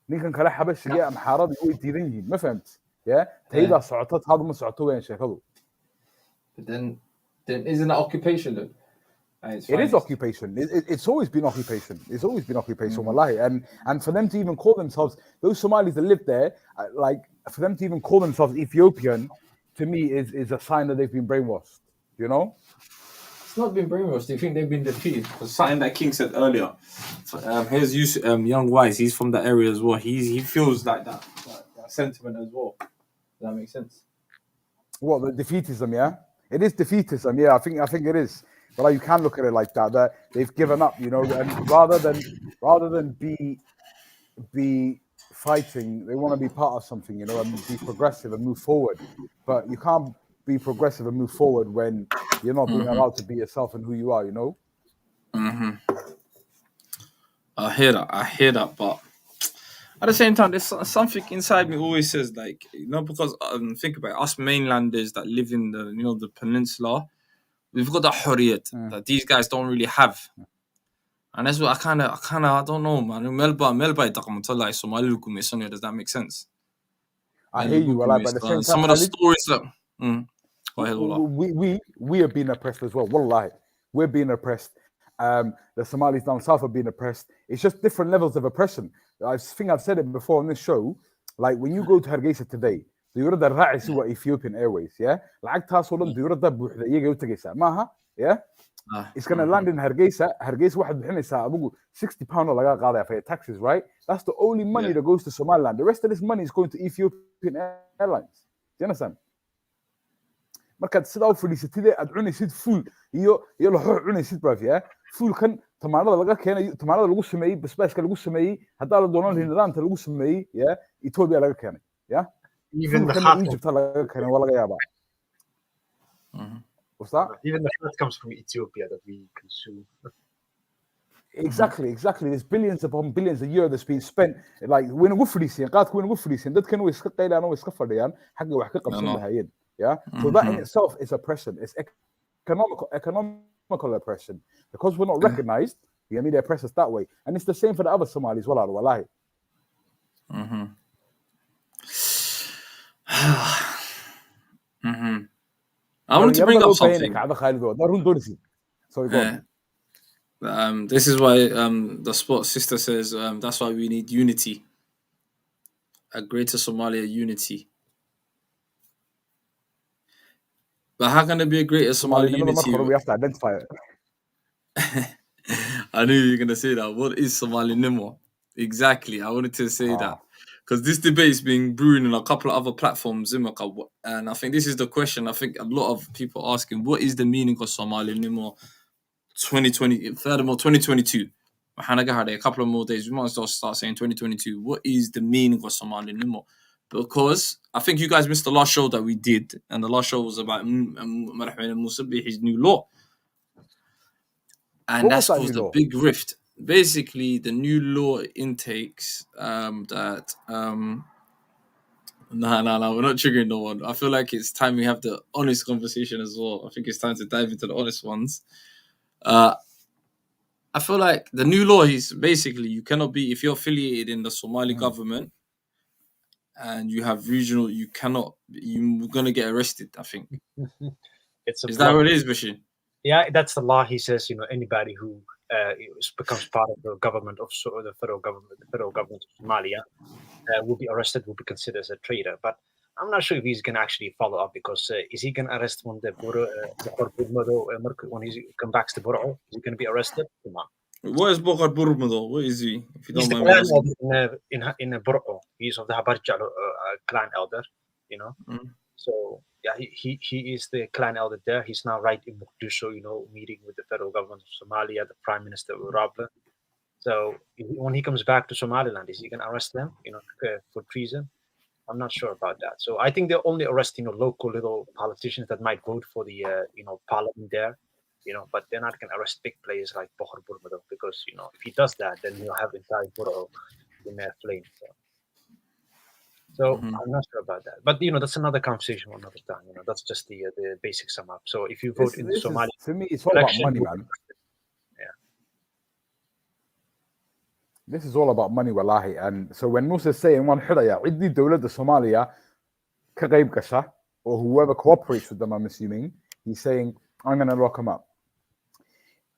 ninkan kale xabashiga ama xaaradii way diidan yihiin ma fahamti yeah tayda socoto taadu ma socoto weyn sheekadu but then isn't that occupation then? It is occupation. It's always been occupation. It's always been occupation, wallahi. And for them to even call themselves, those Somalis that live there, like, for them to even call themselves Ethiopian, to me, is a sign that they've been brainwashed, you know? It's not been brainwashed. They think they've been defeated. Because something that King said earlier, here's Young Wise, he's from that area as well. He feels like that sentiment as well. Does that make sense? What, the defeatism, yeah? It is defeatism, yeah, I think it is. But you can look at it like that they've given up, you know, and rather than be fighting, they want to be part of something, you know, and be progressive and move forward. But you can't be progressive and move forward when you're not being allowed to be yourself and who you are, you know? I hear that, but at the same time, there's something inside me always says, like, you know, because think about it, us mainlanders that live in the, you know, the peninsula, we've got that hurriyat that these guys don't really have. And that's what I kind of, I don't know, man. Does that make sense? I hear you, but at the same time, some of the stories that... We are being oppressed as well. Wallahi. We're being oppressed. The Somalis down south are being oppressed. It's just different levels of oppression. I think I've said it before on this show. Like, when you go to Hargeisa today, diyuuradda raacaysa waa Ethiopian Airways, yeah? Lacagtaasoo dhan diyuuradda buuxda iyaga u tagaysaa, maaha? Yeah? It's going to land in Hargeisa. Hargeisa waxaad bixinaysaa adigu £60 oo laga qaadaya for your taxes, right? That's the only money that goes to Somaliland. The rest of this money is going to Ethiopian Airlines. Do you understand? Markaad sidaa u fadhiisatid aad cunaysid fuul iyo laxoox cunaysid brav, yeah? Fuulkan tamaandada laga keenay, tamaandada lagu sameeyey, basbaaska lagu sameeyey, haddaa la doonan nidaamta lagu sameeyey, yeah? Ethiopia laga keenay, yeah? Even the Egypt laga keenay waa laga yaabaa. What's that? Even the fat comes from Ethiopia that we consume. Exactly. There's billions upon billions a year that's been spent. Like, when ugu fadhiiseen, qaadka weyn ugu fadhiiseen, dadkan way iska qaylaan oo iska fadhiyaan, xagga wax ka qabsan lahaayeen. Yeah? So that in itself is oppression. It's economical oppression. Because we're not recognized, you know, they oppress us that way. And it's the same for the other Somalis, wallahi. I wanted to bring up something. Sorry, go on. This is why the sports sister says that's why we need unity. a greater Somalia unity. But how can there be a greater Somali unity? we have to identify it. I knew you were going to say that. What is Somali Nimo? Exactly. I wanted to say that. Because this debate is being brewing on a couple of other platforms, and I think this is the question. I think a lot of people are asking, what is the meaning of Somali Nimo 2020, furthermore, 2022? A couple of more days. We might as well start saying 2022. What is the meaning of Somali Nimo? Because I think you guys missed the last show that we did, and the last show was about his new law. And that caused the big rift. Basically, the new law intakes that no, we're not triggering no one. I feel like it's time we have the honest conversation as well. I think it's time to dive into the honest ones. I feel like the new law is basically you cannot be, if you're affiliated in the Somali government and you have regional, you're gonna get arrested, I think. Is that what it is, Bashir? Yeah, that's the law. He says, anybody who becomes part of the government of the federal government of Somalia will be arrested, will be considered as a traitor. But I'm not sure if he's going to actually follow up, because is he going to arrest when when he comes back to Boro? Is he going to be arrested? What is Bokar Burmado? What is he? If you He's don't the mind clan me elder in Boro. He's of the Habarjalo clan elder, So yeah, he is the clan elder there. He's now right in Mogadishu, meeting with the federal government of Somalia, the Prime Minister Rabla. So when he comes back to Somaliland, is he going to arrest them, for treason? I'm not sure about that. So I think they're only arresting local little politicians that might vote for the parliament there, but they're not going to arrest big players like Bohar Burmado, because if he does that, then he'll have the entire Boro in their flames. So I'm not sure about that, but that's another conversation for another time. That's just the basic sum up. So if you vote in the Somali to me, it's all about money, man. This is all about money, wallahi. And so when Musa is saying one hidaya, iddi dawladda Somalia ka qayb gasha, or whoever cooperates with them, I'm assuming, he's saying, I'm going to lock him up.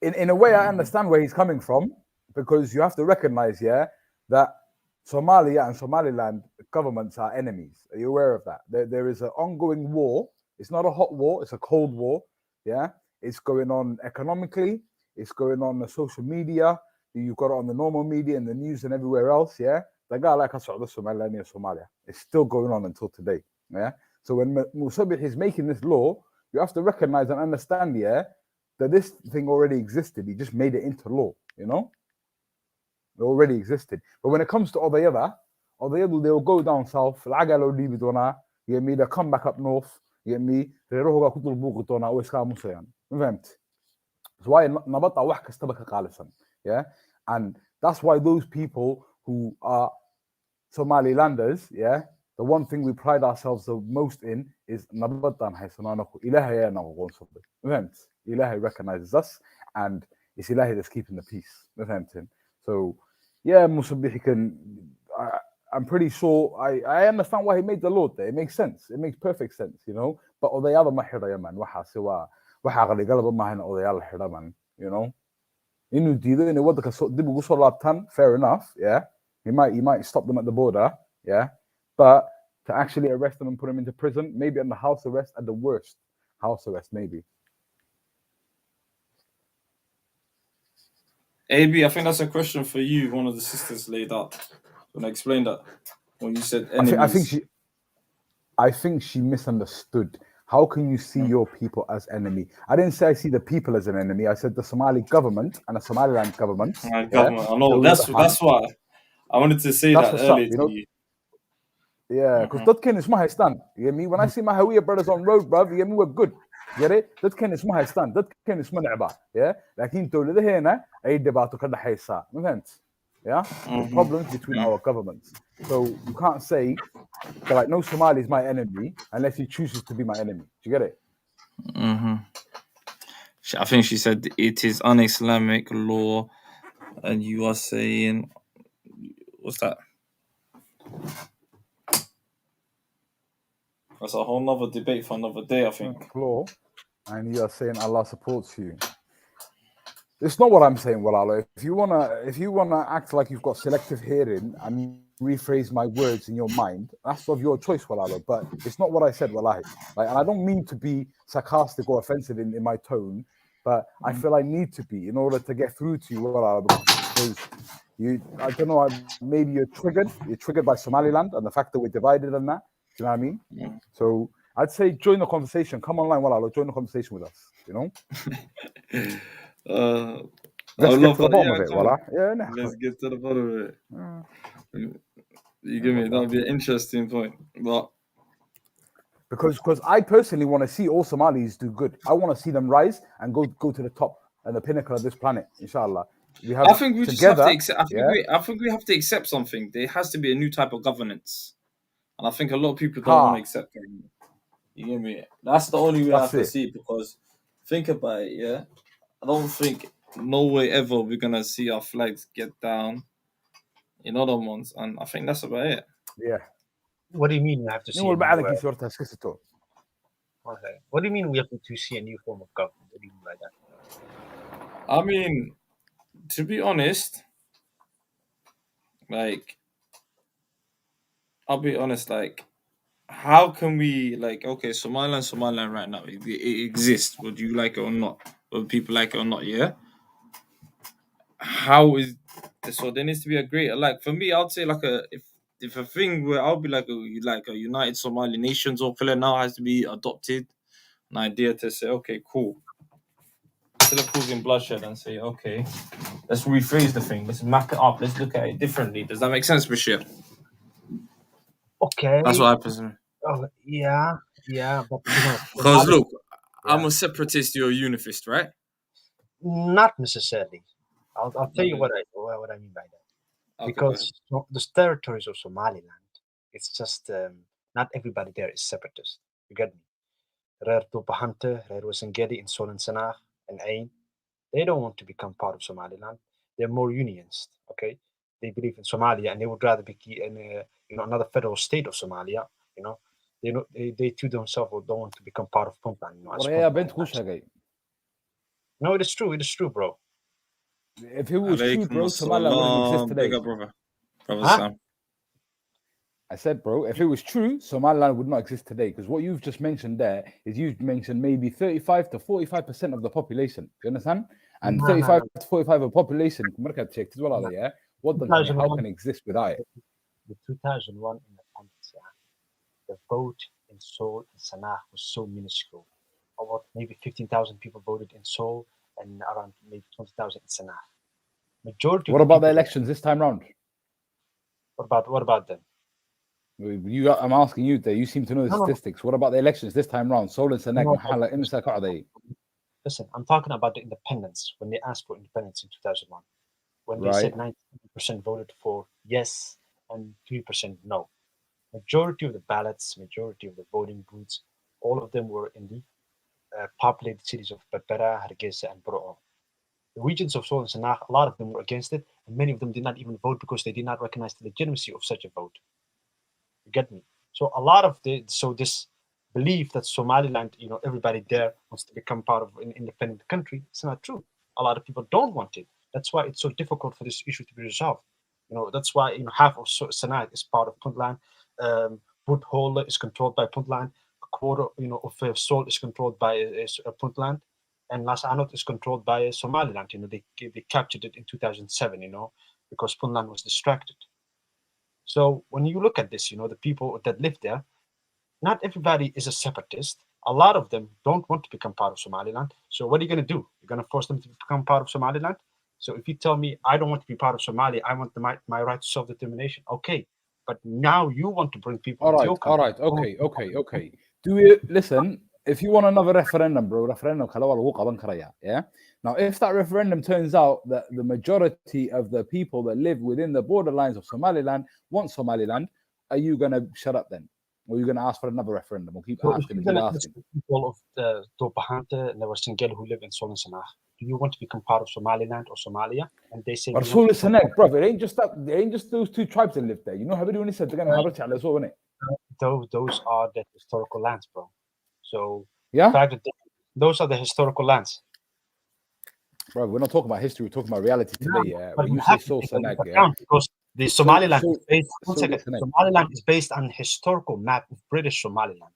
In a way, I understand where he's coming from, because you have to recognize, that Somalia and Somaliland governments are enemies. Are you aware of that? There is an ongoing war. It's not a hot war, it's a cold war. It's going on economically, it's going on the social media. You've got it on the normal media and the news and everywhere else, The guy like us, Somalia. It's still going on until today, So when Musabih is making this law, you have to recognize and understand, that this thing already existed. He just made it into law, It already existed. But when it comes to Odayada, they'll go down south, they'll come back up north, So why nabata wax kastaba ka qaalisan, and that's why those people who are Somalilanders, the one thing we pride ourselves the most in is nabadan haysananaku Ilaahay na aqoonsaday. Ilaahay recognizes us, and it's Ilaahay that's keeping the peace. So Musabih I'm pretty sure I understand why he made the law there. It makes sense. It makes perfect sense, But odayada ma xidaya man, waxa qaligalaba maahan odayaal xidha man, Inuu diido inay wadanka dib ugu soo laabtaan, fair enough, He might stop them at the border, But to actually arrest them and put them into prison, maybe under house arrest, at the worst, house arrest maybe. AB, I think that's a question for you. One of the sisters laid out. When I explained that, when you said enemies. I think she misunderstood. How can you see your people as enemy? I didn't say I see the people as an enemy. I said the Somali government and the Somaliland government. Government. I know. That's why I wanted to say that earlier to you. Yeah, because that can is my stand. You get me? When I see my Hawiya brothers on road, bruv, you get me? We're good. Get it? That can is my stand. That can is my na'ba. لكن دولة هنا أي دباتو كده حيسا. فهمت? There's problems between our governments. So you can't say that like no Somali is my enemy unless he chooses to be my enemy. Do you get it? I think she said it is un-Islamic law, and you are saying, what's that? That's a whole nother debate for another day, I think. Law, and you are saying Allah supports you. It's not what I'm saying, Walalo. If you wanna act like you've got selective hearing and rephrase my words in your mind, that's of your choice, Walalo. But it's not what I said, Wallahi. Like, and I don't mean to be sarcastic or offensive in my tone, but I feel I need to be in order to get through to you, Walalo, because I don't know, maybe you're triggered by Somaliland and the fact that we're divided and that. Do you know what I mean? Yeah. So I'd say join the conversation. Come online, Walalo, join the conversation with us, you know? Let's get to the bottom of it, Walla. Yeah, nah. Let's get to the bottom of it. You give me, that would be an interesting point. But because I personally want to see all Somalis do good. I want to see them rise and go to the top and the pinnacle of this planet, inshallah. I think we just have to accept. I think we have to accept something. There has to be a new type of governance, and I think a lot of people don't want to accept it. You get me? That's the only way I have to see it, because think about it. Yeah, I don't think no way ever we're gonna see our flags get down in other ones, and I think that's about it. Yeah. What do you mean we have to see? What What do you mean we have to see a new form of government? What do you mean by that? I mean, to be honest, like, I'll be honest, like, how can we, like, okay, Somaliland right now, it exists, whether you like it or not, whether people like it or not, yeah? How is, so there needs to be a greater, like, for me, I'd say, like, if a thing where I'll be like a united Somali nations or pillar now has to be adopted, an idea to say, okay, cool. Instead of causing bloodshed and say, okay, let's rephrase the thing, let's map it up, let's look at it differently. Does that make sense, Bashir? Okay. That's what I presume. Oh, yeah, but because look, I'm a separatist, you're a unifist, right? Not necessarily. I'll tell you what I mean by that. Okay, because the territories of Somaliland, it's just not everybody there is separatist. You get me? Reer Tubahante, Reer Wasangeli in Sol and Sanaa and Ain, they don't want to become part of Somaliland. They're more unionist. Okay, they believe in Somalia and they would rather be in another federal state of Somalia. You know, they to themselves don't want to become part of Puntland. No, it is true. It is true, bro. If it was true, bro, Somaliland wouldn't exist today. Bigger brother Sam. I said, bro, if it was true, Somaliland would not exist today. Because what you've just mentioned there is you've mentioned maybe 35 to 45% of the population. Do you understand? And 35 to 45 of the population, what how can it exist without it? The 2001 independence, the vote in Seoul and Sanaa was so minuscule. About maybe 15,000 people voted in Seoul and around maybe 20,000 in Sanaa. Majority. What about the elections this time round? What about them? I'm asking you there. You seem to know the statistics. What about the elections this time round? Seoul and Sanaa, Listen, I'm talking about the independence when they asked for independence in 2001. When they said 90% voted for yes and 3% no. Majority of the ballots, majority of the voting booths, all of them were in the populated cities of Berbera, Hargeisa, and Borough. The regions of Seoul and Sanaa, a lot of them were against it, and many of them did not even vote because they did not recognize the legitimacy of such a vote. You get me? So a lot of this belief that Somaliland, everybody there wants to become part of an independent country, it's not true. A lot of people don't want it. That's why it's so difficult for this issue to be resolved. That's why half of Sanaa is part of Puntland. Woodhole is controlled by Puntland. A quarter, of Seoul is controlled by Puntland, and Las Anod is controlled by Somaliland. They captured it in 2007. Because Puntland was distracted. So when you look at this, the people that live there, not everybody is a separatist. A lot of them don't want to become part of Somaliland. So what are you going to do? You're going to force them to become part of Somaliland? So if you tell me I don't want to be part of Somalia, I want my right to self-determination. Okay, but now you want to bring people into your country. All right. Okay. Do we listen? If you want another referendum, bro, yeah. Now, if that referendum turns out that the majority of the people that live within the borderlines of Somaliland want Somaliland, are you going to shut up then? Or are you going to ask for another referendum? We'll keep asking. People of the Tobahante and the Wasangeli who live in Sol and Sanaa, do you want to become part of Somaliland or Somalia? And they say, Sol and Sanaa, bro, it ain't just those two tribes that live there. You know how everyone said they're going to have a chat as well, isn't it? Those are the historical lands, bro. So yeah, the fact that those are the historical lands. Bro, we're not talking about history. We're talking about reality today. Yeah. But When we you say have to Sol take that Sanag, into yeah. account because the Somaliland is based. One so second. listen, Somaliland is based on historical map of British Somaliland.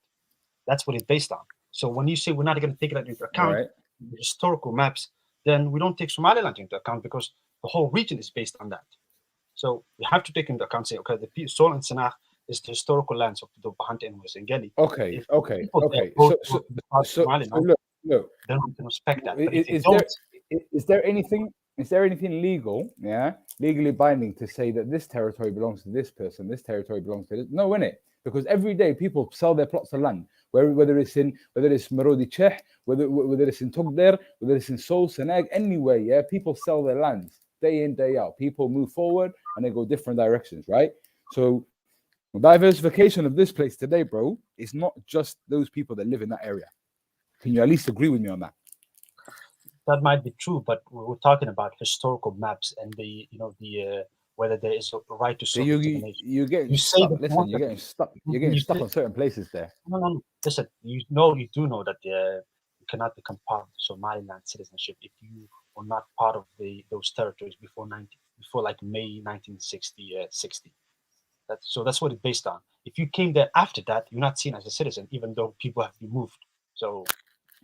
That's what it's based on. So when you say we're not going to take that into account, Right. the historical maps, then we don't take Somaliland into account because the whole region is based on that. So we have to take into account, say, okay, the Sol and Sanaa is the historical lands of the Bahante and Wesengeli. Okay. If Okay. people Okay. go So to the part of Somaliland, look. then we can respect that. But if they Is don't, there anything legal, legally binding to say that this territory belongs to this person, this territory belongs to this? No, innit? Because every day people sell their plots of land, whether it's Marodi Cheh, whether it's in Togder, whether it's in Sol Sanag, anywhere, yeah, people sell their lands day in, day out. People move forward and they go different directions, right? So diversification of this place today, bro, is not just those people that live in that area. Can you at least agree with me on that? that might be true, but we're talking about historical maps and the whether there is a right to self-determination. You're getting You say stuck. that Listen, you're getting stuck. You're getting stuck on certain places there. No. Listen, you do know that you cannot become part of Somaliland citizenship if you were not part of those territories before like May 1960. That's what it's based on. If you came there after that, you're not seen as a citizen, even though people have been moved. So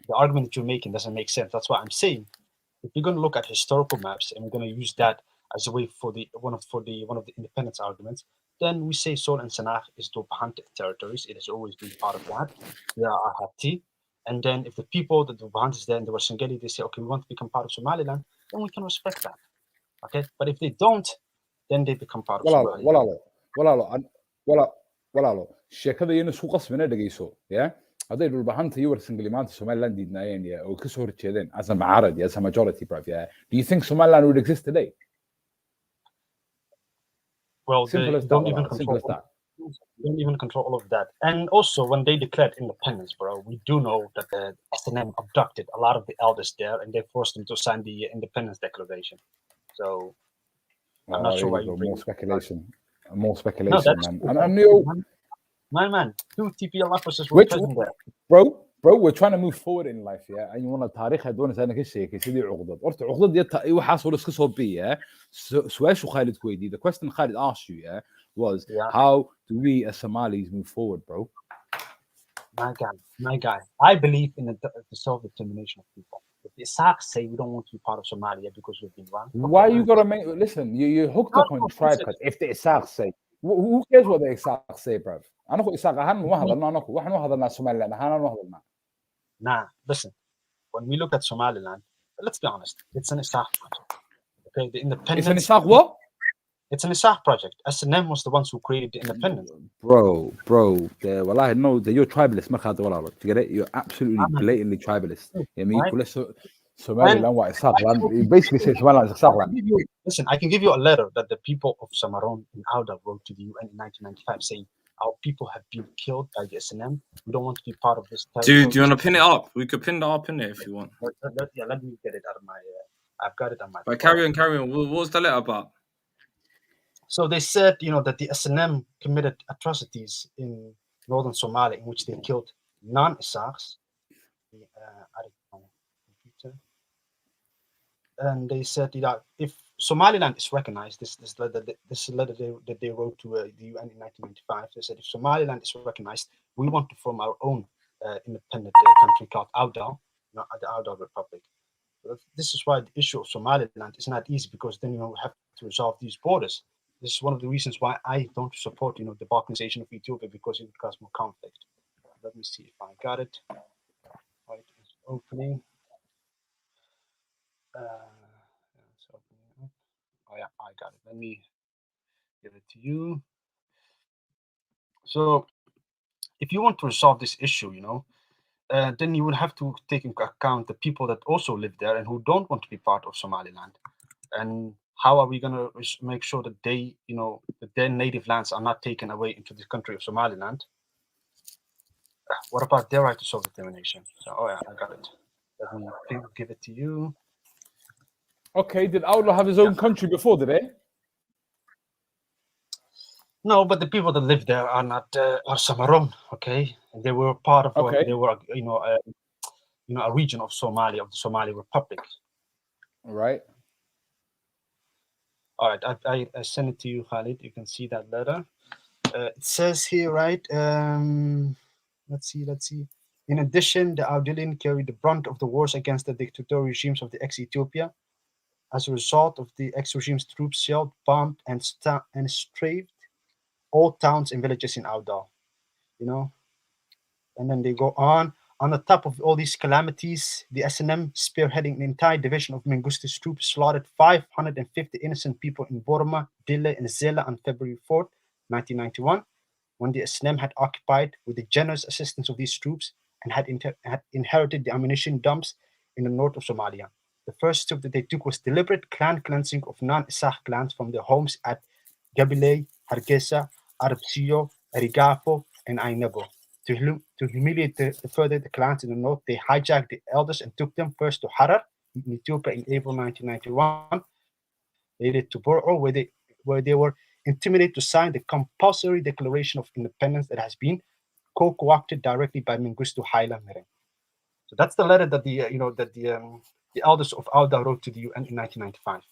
the argument that you're making doesn't make sense. That's why I'm saying if you're going to look at historical maps and we're going to use that as a way for one of the independence arguments, then we say Sol and Sanaa is the Bahante territories. It has always been part of that. They are Hatti. And then if the people that the Bahante is there and the Wasangeli, they say, okay, we want to become part of Somaliland, then we can respect that. Okay? But if they don't, then they become part of Somaliland. walaalo sheekadayna isku qasbina dhegeyso yeah hadday dhulbahanta iyo warsangeli maanta Somaliland diidnaayeen yeah oo kasoo horjeedeen as a macarad as a majority bruv yeah do you think Somaliland would exist today? Well, simple they as that, don't even simple as that. Don't even control all of that. And also, when they declared independence, bro, we do know that the SNM abducted a lot of the elders there, and they forced them to sign the Independence Declaration. So I'm not sure why you bring more speculation. More No, speculation, that's man. true, And man. I knew, Man, 2 TPL officers were which, present there. bro, we're trying to move forward in life, yeah. And you want to taariikh doonaysa inaan ka sheekay sidii cuqdad. Horta cuqdad iyo waxaas oo iska soo biya. Su'aashu Khalid ku weydiiyey. The question Khalid asked you, yeah, was how do we as Somalis move forward, bro? My guy. I believe in the self-determination of people. If the Isaac say we don't want to be part of Somalia because we've been wrong. Why you gotta make listen? You hooked up on tribe cut. If the Isaac say, who cares what the Isaac say, bro? أنا أقول إسحاق أهم واحد أنا نقول واحد واحد الناس Somaliland أنا واحد الناس. Nah, listen. When we look at Somaliland, let's be honest. It's an Isaac project. Okay, the independence. It's an Isaac what? It's an Isaac project. SNM was the ones who created the independence. Bro, well, I know that you're tribalist. ما خاطر ولا you get it? You're absolutely blatantly tribalist. I mean, Somaliland what Isaac land. You basically say Somaliland is Isaac land. Listen, I can give you a letter that the people of Samaron in Auda wrote to the UN in 1995 saying, our people have been killed by the SNM. We don't want to be part of this. Do you want to pin it up? We could pin that up in there if you want. Let me get it out of my. I've got it on my. But carry on. What was the letter about? So they said, that the SNM committed atrocities in northern Somalia in which they killed non-Isaacs. And they said that if Somaliland is recognized, this letter that they wrote to the UN in 1995, they said if Somaliland is recognized, we want to form our own independent country called Auda, the Auda Republic. So this is why the issue of Somaliland is not easy, because then we have to resolve these borders. This is one of the reasons why I don't support, the balkanization of Ethiopia, because it would cause more conflict. Let me see if I got it. Right, it's opening. It's opening up. Oh yeah, I got it. Let me give it to you. So, if you want to resolve this issue, then you would have to take into account the people that also live there and who don't want to be part of Somaliland. And how are we going to make sure that they, that their native lands are not taken away into the country of Somaliland? What about their right to self-determination? So, oh yeah, I got it. Let me give it to you. Okay, did Outlaw have his own country before, did he? No, but the people that live there are not are Samaron. Okay, they were part of. They were, a region of Somalia, of the Somali Republic. All right. All right, I sent it to you, Khalid. You can see that letter. It says here, right? Let's see. In addition, the Audilian carried the brunt of the wars against the dictatorial regimes of the ex-Ethiopia. As a result of the ex-regime's troops shelled, bombed, and strafed all towns and villages in Audal. You know, and then they go on. On the top of all these calamities, the SNM, spearheading an entire division of Mengistu's troops, slaughtered 550 innocent people in Borma, Dille, and Zela on February 4th, 1991, when the SNM had occupied, with the generous assistance of these troops, and had inherited the ammunition dumps in the north of Somalia. The first step that they took was deliberate clan cleansing of non-Isah clans from their homes at Gabiley, Hargeisa, Arabsio, Erigafo, and Ainabo. To humiliate further the clans in the north, they hijacked the elders and took them first to Harar in Ethiopia in April 1991, later to Boro, where they were intimidated to sign the compulsory declaration of independence that has been co-opted directly by Mengistu Haile Mariam. So that's the letter that the elders of Auda wrote to the UN in 1995.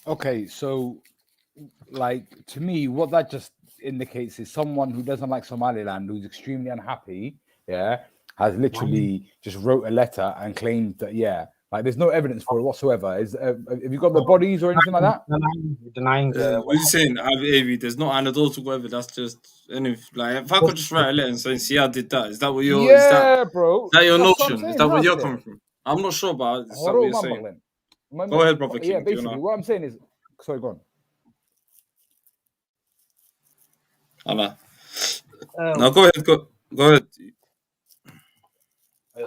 Okay, so like to me, what that just indicates is someone who doesn't like Somaliland, who's extremely unhappy, has literally just wrote a letter and claimed that, like there's no evidence for it whatsoever. Have you got the bodies or anything like that? Denying what you saying, Avi? There's no anecdotal whatever. That's just if I could just write a letter and say, "See, I did that." Is that what you're? Bro. Is that your That's notion? Is that where you're coming from? I'm not sure, but is that what you're saying? Go ahead, brother King. Yeah, basically, what I'm saying is, sorry, go on. No, go ahead. Go ahead.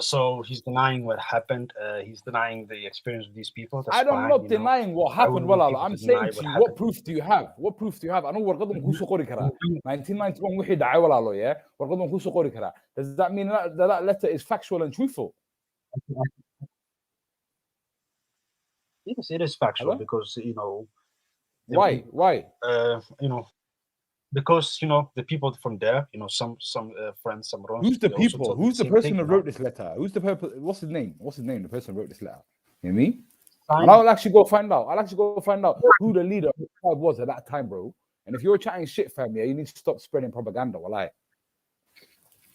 So he's denying what happened. He's denying the experience of these people. That's I'm not denying what happened. I'm saying to you, what proof do you have? What proof do you have? I know warqadan ku soo qori kara. 1991 wixii dhacay walaalo, warqadan ku soo qori kara. Does that mean that letter is factual and truthful? Yes, it is factual. Hello? Because why? Because the people from there, some friends, some Rons. Who's the people? Who's the person who wrote this letter? Who's the person? What's his name? What's his name? The person who wrote this letter. You know me? And I'll actually go find out. Who the leader of the tribe was at that time, bro. And if you're chatting shit, fam, you need to stop spreading propaganda. Walai.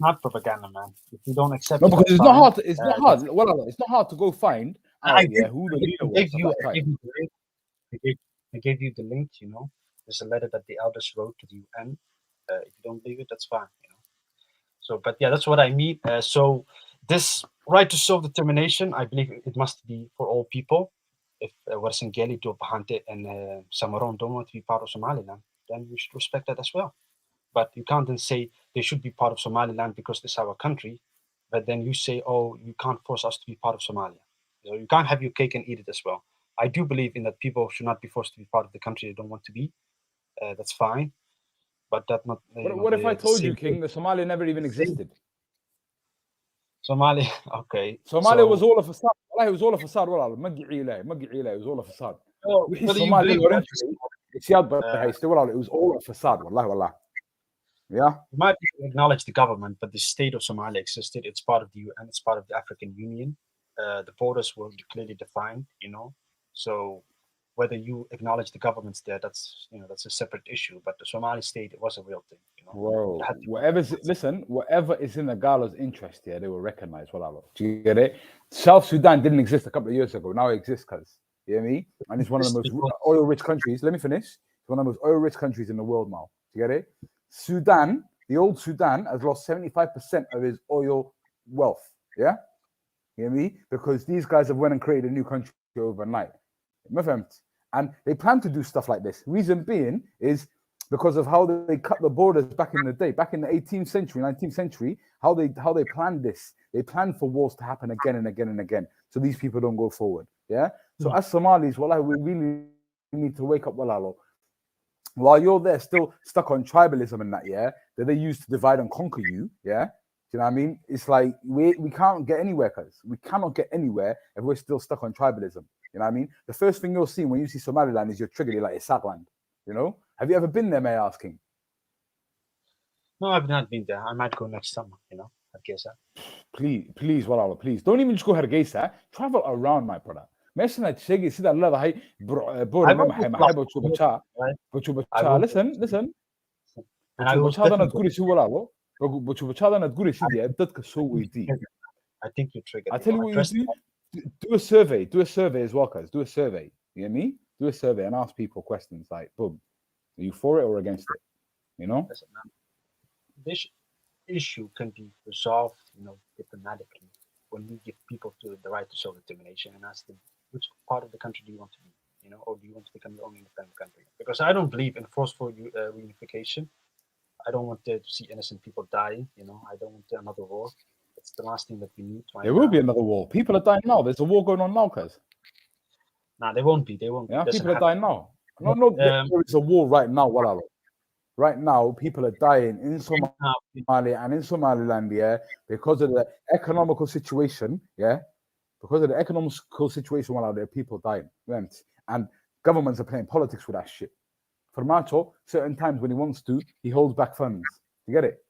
Not propaganda, man. If you don't accept, no, because it's not hard. It's not hard. Well, it's not hard to go find out who the leader was at that time. I gave you the link. There's a letter that the elders wrote to the UN. If you don't believe it, that's fine. So, but yeah, that's what I mean. So this right to self-determination, I believe it must be for all people. If Warsingeli, Bahante, and Samaron don't want to be part of Somaliland, then we should respect that as well. But you can't then say they should be part of Somaliland because this is our country. But then you say, oh, you can't force us to be part of Somalia. So you can't have your cake and eat it as well. I do believe in that people should not be forced to be part of the country they don't want to be. That's fine. But that not. What if I told you, King, that Somalia never even existed? Somalia, okay. Somalia was all a facade. It was all a facade. It was all a facade. It was all a facade. Yeah. You might acknowledge the government, but the state of Somalia existed. It's part of the UN. It's part of the African Union. The borders were clearly defined. So whether you acknowledge the governments there, that's a separate issue. But the Somali state, it was a real thing. Bro, whatever is in the Gala's interest here, they will recognize. Do you get it? South Sudan didn't exist a couple of years ago. Now it exists, cuz. You hear me? And it's one of the most oil-rich countries. Let me finish. It's one of the most oil-rich countries in the world now. Do you get it? Sudan, the old Sudan, has lost 75% of his oil wealth. Yeah? You hear me? Because these guys have went and created a new country overnight. And they plan to do stuff like this. Reason being is because of how they cut the borders back in the day, back in the 18th century, 19th century, how they planned this. They planned for wars to happen again and again and again, so these people don't go forward. Yeah. So as Somalis, we really need to wake up, while you're there still stuck on tribalism and that, that they used to divide and conquer you. Yeah. Do you know what I mean? It's like we can't get anywhere, cuz we cannot get anywhere if we're still stuck on tribalism. You know what I mean? The first thing you'll see when you see Somaliland is you're triggered like Isagland. Have you ever been there, may I ask? No, I've not been there. I might go next summer. Hargeisa. Please, walaalo, please. Don't even just go Hargeysa. Travel around, my brother. Meeshan aad sheegay sida leedahay boorama maxay bachubacha. Listen. Bachubachadan aad guraysid walaalo. Bachubachadan aad guraysid yaa dadka soo weydii. I think you triggered I me. tell you what you do. Do a survey. Do a survey as well, guys. Do a survey. You get me? Do a survey and ask people questions like, boom, are you for it or against it? You know? Listen, this issue can be resolved, diplomatically when we give people the right to self-determination and ask them which part of the country do you want to be, or do you want to become your own independent country? Because I don't believe in forceful reunification. I don't want to see innocent people dying. I don't want another war. It's the last thing that we need right now. There will be another war. People are dying now. There's a war going on now, guys. Nah, there won't be. There won't be. Yeah, people are dying now. No, there is a war right now, Walalo. Right now, people are dying in Somalia and in Somaliland, yeah, because of the economical situation, yeah. Because of the economical situation, Walalo, there are people dying. And governments are playing politics with that shit. For Macho, certain times when he wants to, he holds back funds. You get it?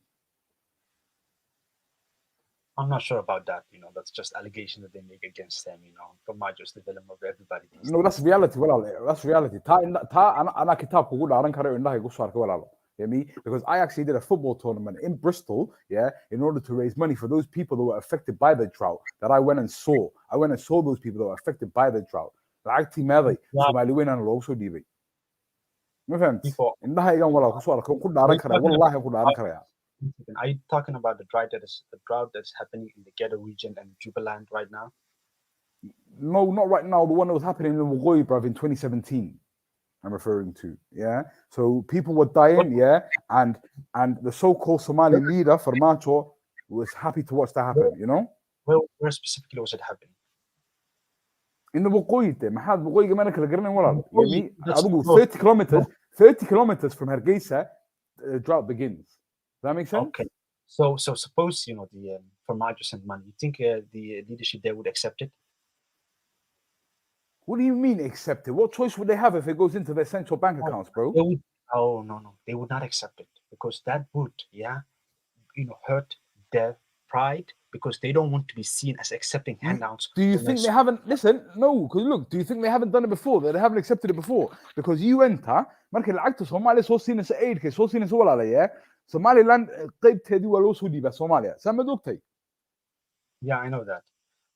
I'm not sure about that. That's just allegation that they make against them. From Majo's the villain of everybody. No, that's reality. That's reality. Ana kitab kugu dharan karo indhaha igu soo arkay walaalo. You me? Because I actually did a football tournament in Bristol, yeah, in order to raise money for those people that were affected by the drought that I went and saw. I went and saw those people that were affected by the drought. Lacagtii meeday Soomaali weyn aan loogu soo dhiibay. Ma fahamtid? Indhaha igan walaal ku soo arkay ku dhaaran karaa. Wallahi ku dhaaran karaa. Are you talking about the drought that's happening in the Ghetto region and Jubaland right now? No, not right now. The one that was happening in Wogoyi, bruv, in 2017. I'm referring to, yeah. So people were dying, yeah, and the so-called Somali leader Farmacho was happy to watch that happen, Where specifically was it happening? In the Wogoyi, Mahad Wogoyi Gamana Kalagaran wala. 30 kilometers from Hargeisa, the drought begins. Does that make sense? Okay. So suppose the Farmacho sent money. You think the leadership there would accept it? What do you mean accept it? What choice would they have if it goes into their central bank accounts, bro? No. They would not accept it because that would, hurt their pride because they don't want to be seen as accepting handouts. Do you think they haven't? Listen, no, because look, do you think they haven't done it before? That they haven't accepted it before? Because you enter, marka lacagta Soomaaliya soo siinaysa aidka soo siinaysa walaalaya, Somaliland qaybteedii waa loo soo dhiibaa Soomaaliya. Sama dogtay? Yeah, I know that.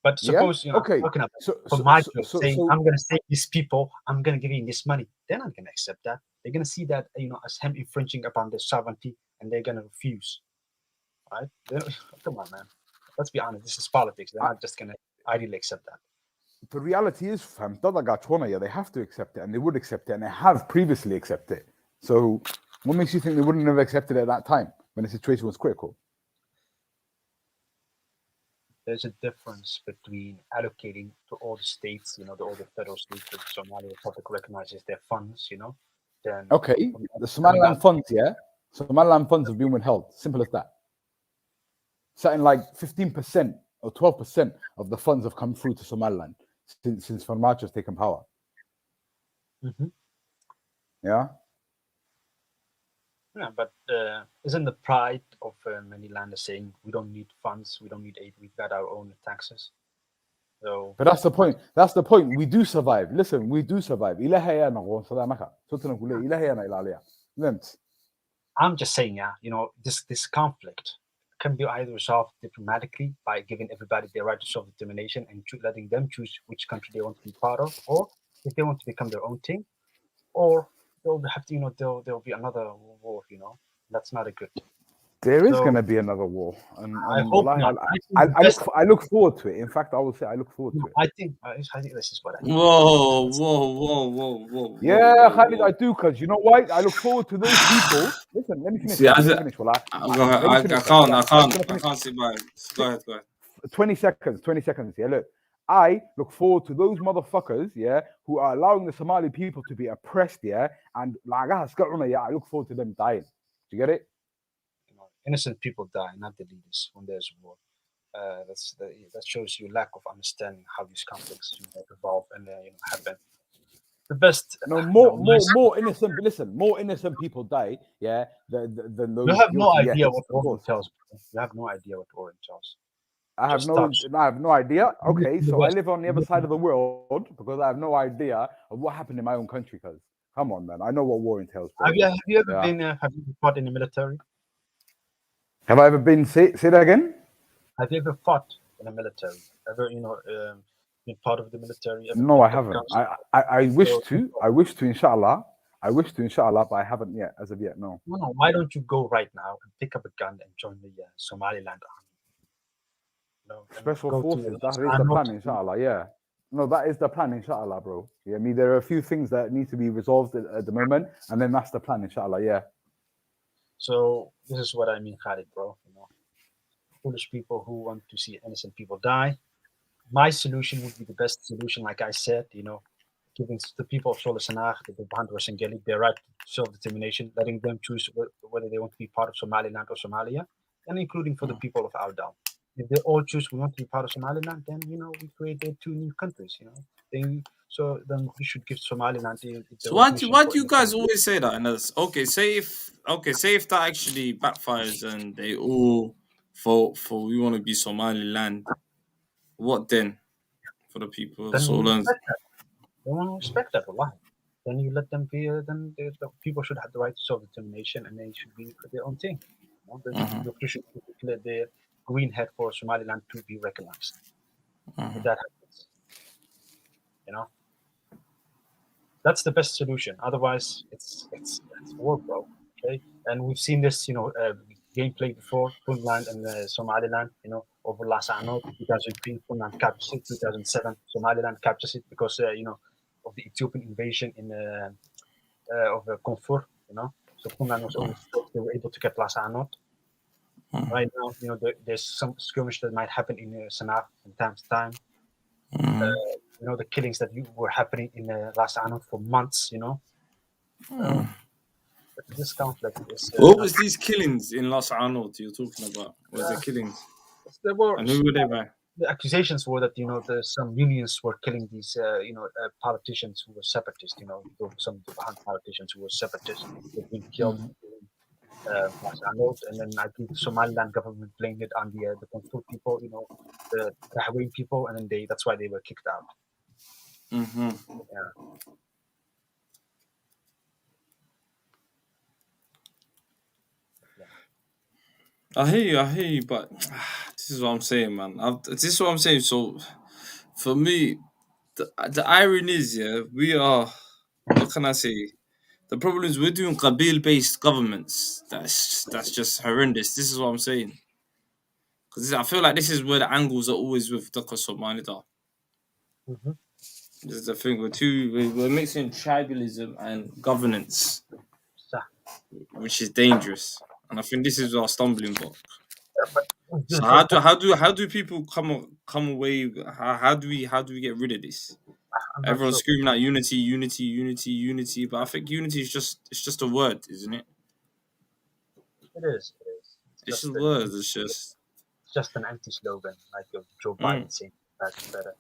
But suppose I'm talking about saying I'm gonna save these people, I'm gonna give you this money, they're not gonna accept that. They're gonna see that as him infringing upon their sovereignty, and they're gonna refuse. Right? Come on, man. Let's be honest. This is politics. They're not just gonna ideally accept that. The reality is, fam, they have to accept it, and they would accept it, and they have previously accepted it. So, what makes you think they wouldn't have accepted it at that time when the situation was critical? There's a difference between allocating to all the states, all the federal states that the Somali Republic recognizes their funds, then... Okay, the Somaliland funds, yeah? Somaliland funds have been withheld. Simple as that. Something like 15% or 12% of the funds have come through to Somaliland since Farmacho has taken power. Mm-hmm. Yeah? Yeah, but isn't the pride of many landers saying we don't need funds, we don't need aid, we've got our own taxes? So, but that's the point. That's the point. We do survive. Listen, we do survive. I'm just saying, this conflict can be either resolved diplomatically by giving everybody their right to self-determination and letting them choose which country they want to be part of, or if they want to become their own thing, or they'll have to, there'll be another war, that's not a good thing. There is going to be another war, and I hope not. I look forward to it. In fact, I would say I look forward to it. I think this is what I think. Whoa. Yeah, Khalid, I do, because you know why? I look forward to those people. Listen, let me finish. See, I can't see mine. Go ahead. 20 seconds. Yeah, look. I look forward to those motherfuckers, yeah, who are allowing the Somali people to be oppressed, yeah, and I look forward to them dying. Do you get it? Innocent people die, not the leaders, when there's war. That shows you lack of understanding how these conflicts evolve and happen. the best. No, more innocent. Listen, more innocent people die. Yeah, than those. You have no guilty. idea Yes, what of war course. entails. Bro. You have no idea what war entails. I have Just no, touch. I have no idea. Okay, The so I West. live on the other side of the world because I have no idea of what happened in my own country. Cause come on, man, I know what war entails, bro. Have you ever Yeah. been? Have you fought in the military? Have I ever been? Say that again. Have you ever fought in the military? Ever, been part of the military? Ever No, I picked up haven't. guns? I wish So- to. I wish to, inshallah. I wish to, inshallah, but I haven't yet, as of yet. No. No, why don't you go right now and pick up a gun and join the Somaliland army? And Special go to forces. That is Ras the Anod. plan, inshallah. Yeah. No, that is the plan, inshallah, bro. Yeah, I mean, there are a few things that need to be resolved at the moment, and then that's the plan, inshallah. Yeah. So this is what I mean, Khalid, bro. Foolish people who want to see innocent people die. My solution would be the best solution, like I said. Giving the people of Sola Sanaa, the Bahand Sengeli, their right to self-determination, letting them choose whether they want to be part of Somaliland or Somalia, and including for the people of Aldal. If they all choose we want to be part of Somaliland, then we created 2 new countries. Then we should give Somaliland the So why recognition do for you guys independence. always say that? And that's okay. Say if that actually backfires and they all vote for we want to be Somaliland, what then for the people of Then we Solans? respect that. They want to respect that a lot. Then you let them be. Then the people should have the right to self-determination, and they should be for their own thing. You should declare the green head for Somaliland to be recognized. If that happens, that's the best solution. Otherwise, it's war, bro. Okay, and we've seen this, gameplay before, Puntland and Somaliland. Over last 2003, Puntland captures it. 2007, Somaliland captures it because of the Ethiopian invasion of Konfur. So Puntland was always they were able to get Lasa Anod. Right now, there's some skirmish that might happen in Sanaa from time to time. The killings that were happening in Lasa Anod for months. But this conflict is. What was these killings in Los Anod you're talking about? Was the killings? There were, And who were they by? The accusations were that some unions were killing these politicians who were separatists. Some politicians who were separatists were being killed. And then I think the Somaliland government blamed it on the Konfur people, the Rahaway people, and then that's why they were kicked out. Yeah. I hear you, but this is what I'm saying, man. This is what I'm saying. So, for me, the irony is, we are. What can I say? The problem is we're doing Qabil-based governments. That's just horrendous. This is what I'm saying. Because I feel like this is where the angles are always with the Somalida. This is the thing. We're mixing tribalism and governance, which is dangerous. And I think this is our stumbling block. So how do people come away? How do we get rid of this? Everyone's screaming out unity, but I think unity is just a word, isn't it? It is. It's just words. It's just an empty slogan, like Joe Biden saying that's better.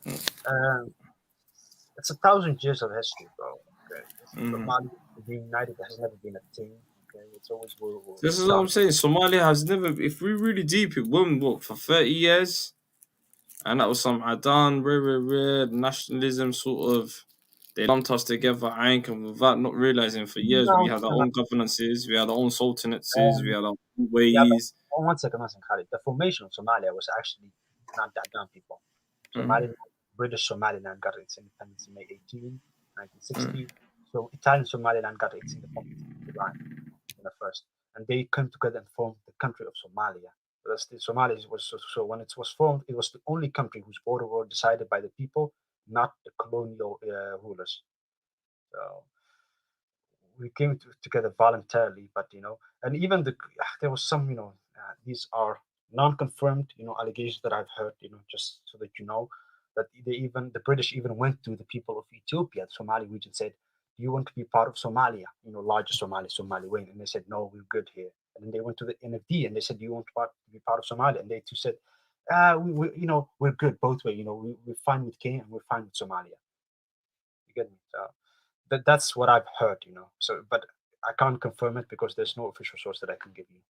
It's 1,000 years of history, bro. Okay, Somalia being united has never been a thing. Okay, it's always war. This is what I'm saying. Somalia has never, if we really deep, it won for 30 years, and that was some Adan, rare nationalism sort of. They lumped us together, without not realizing for years we had our own governances, we had our own sultanates, we had our own ways. One second, Khalid. The formation of Somalia was actually not that dumb, people. British Somaliland got its independence in May 18, 1960. So Italian Somaliland got its independence in July, in the first, and they came together and formed the country of Somalia. The Somalis so when it was formed, it was the only country whose border were decided by the people, not the colonial rulers. So we came together voluntarily, but and even there was some these are non-confirmed allegations that I've heard, just so that that the British even went to the people of Ethiopia, the Somali region, said, "Do you want to be part of Somalia? Larger Somali way," and they said, "No, we're good here." And then they went to the NFD and they said, "Do you want to be part of Somalia?" And they too said, we're good both ways. We're fine with Kenya and we're fine with Somalia. You get me? So That's what I've heard, you know. So, but I can't confirm it because there's no official source that I can give you.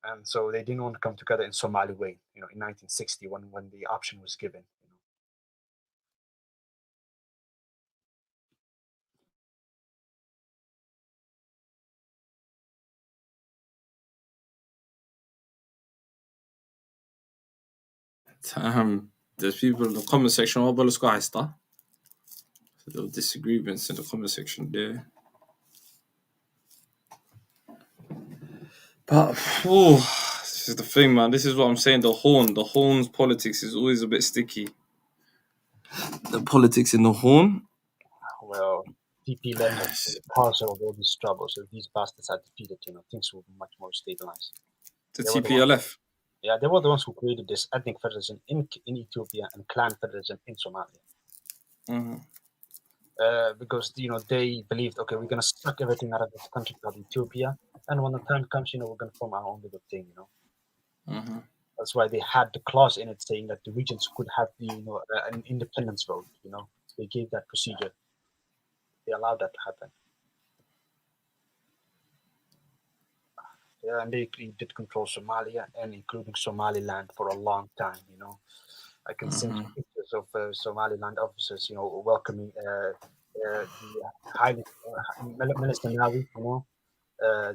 And so they didn't want to come together in Somali way, you know, in 1960 when the option was given. There's people in the comment section. What about the So there were disagreements in the comment section there. But this is the thing, man. This is what I'm saying. The Horn's politics is always a bit sticky. The politics in the Horn. Well, TPLF has been the cause of all these troubles. So if these bastards are defeated, you know, things will be much more stabilized. The TPLF. Yeah, they were the ones who created this ethnic federalism in Ethiopia and clan federalism in Somalia. Because, you know, they believed, okay, we're going to suck everything out of this country called Ethiopia. And when the time comes, you know, we're going to form our own little thing, you know. That's why they had the clause in it saying that the regions could have the, you know, an independence vote, you know. They gave that procedure. They allowed that to happen. Yeah, and they did control Somalia and including Somaliland for a long time, you know. I can send you pictures of Somaliland officers, you know, welcoming the highly Minister Nawi, you know.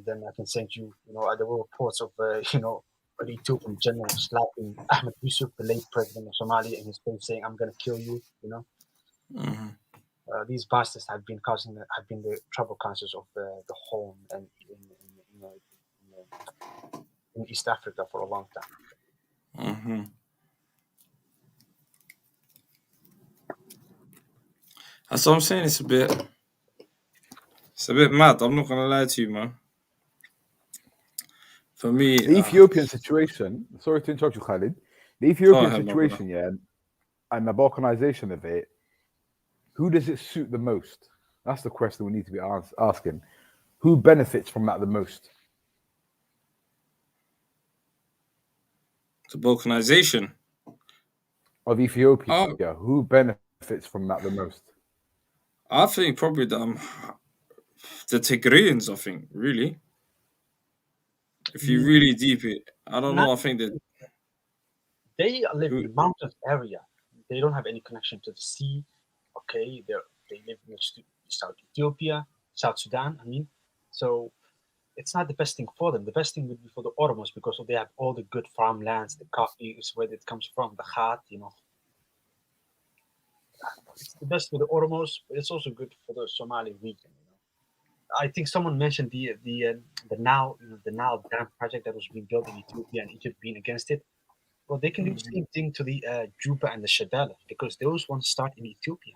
Then I can send you, you know, there were reports of, you know, the Ethiopian general slapping Ahmed Yusuf, the late president of Somalia, in his face saying, "I'm going to kill you," you know. These bastards have been the trouble causes of the Horn and in East Africa for a long time. That's what I'm saying. It's a bit mad. I'm not gonna lie to you, man. For me, the Ethiopian situation. Sorry to interrupt you, Khalid. The Ethiopian situation, yeah, and the balkanization of it. Who does it suit the most? That's the question we need to be asking. Who benefits from that the most? The balkanization of Ethiopia. Who benefits from that the most? I think probably the Tigrayans, I think, really. If you really deep it, I don't know. I think that they live in mountainous area. They don't have any connection to the sea. Okay, they live next to South Ethiopia, South Sudan. I mean, so it's not the best thing for them. The best thing would be for the Oromos because they have all the good farmlands. The coffee is where it comes from. The khat, you know. It's the best for the Oromos, but it's also good for the Somali region. You know, I think someone mentioned the Nile dam project that was being built in Ethiopia and Egypt being against it. Well, they can do the same thing to the Juba and the Shabelle because those ones start in Ethiopia,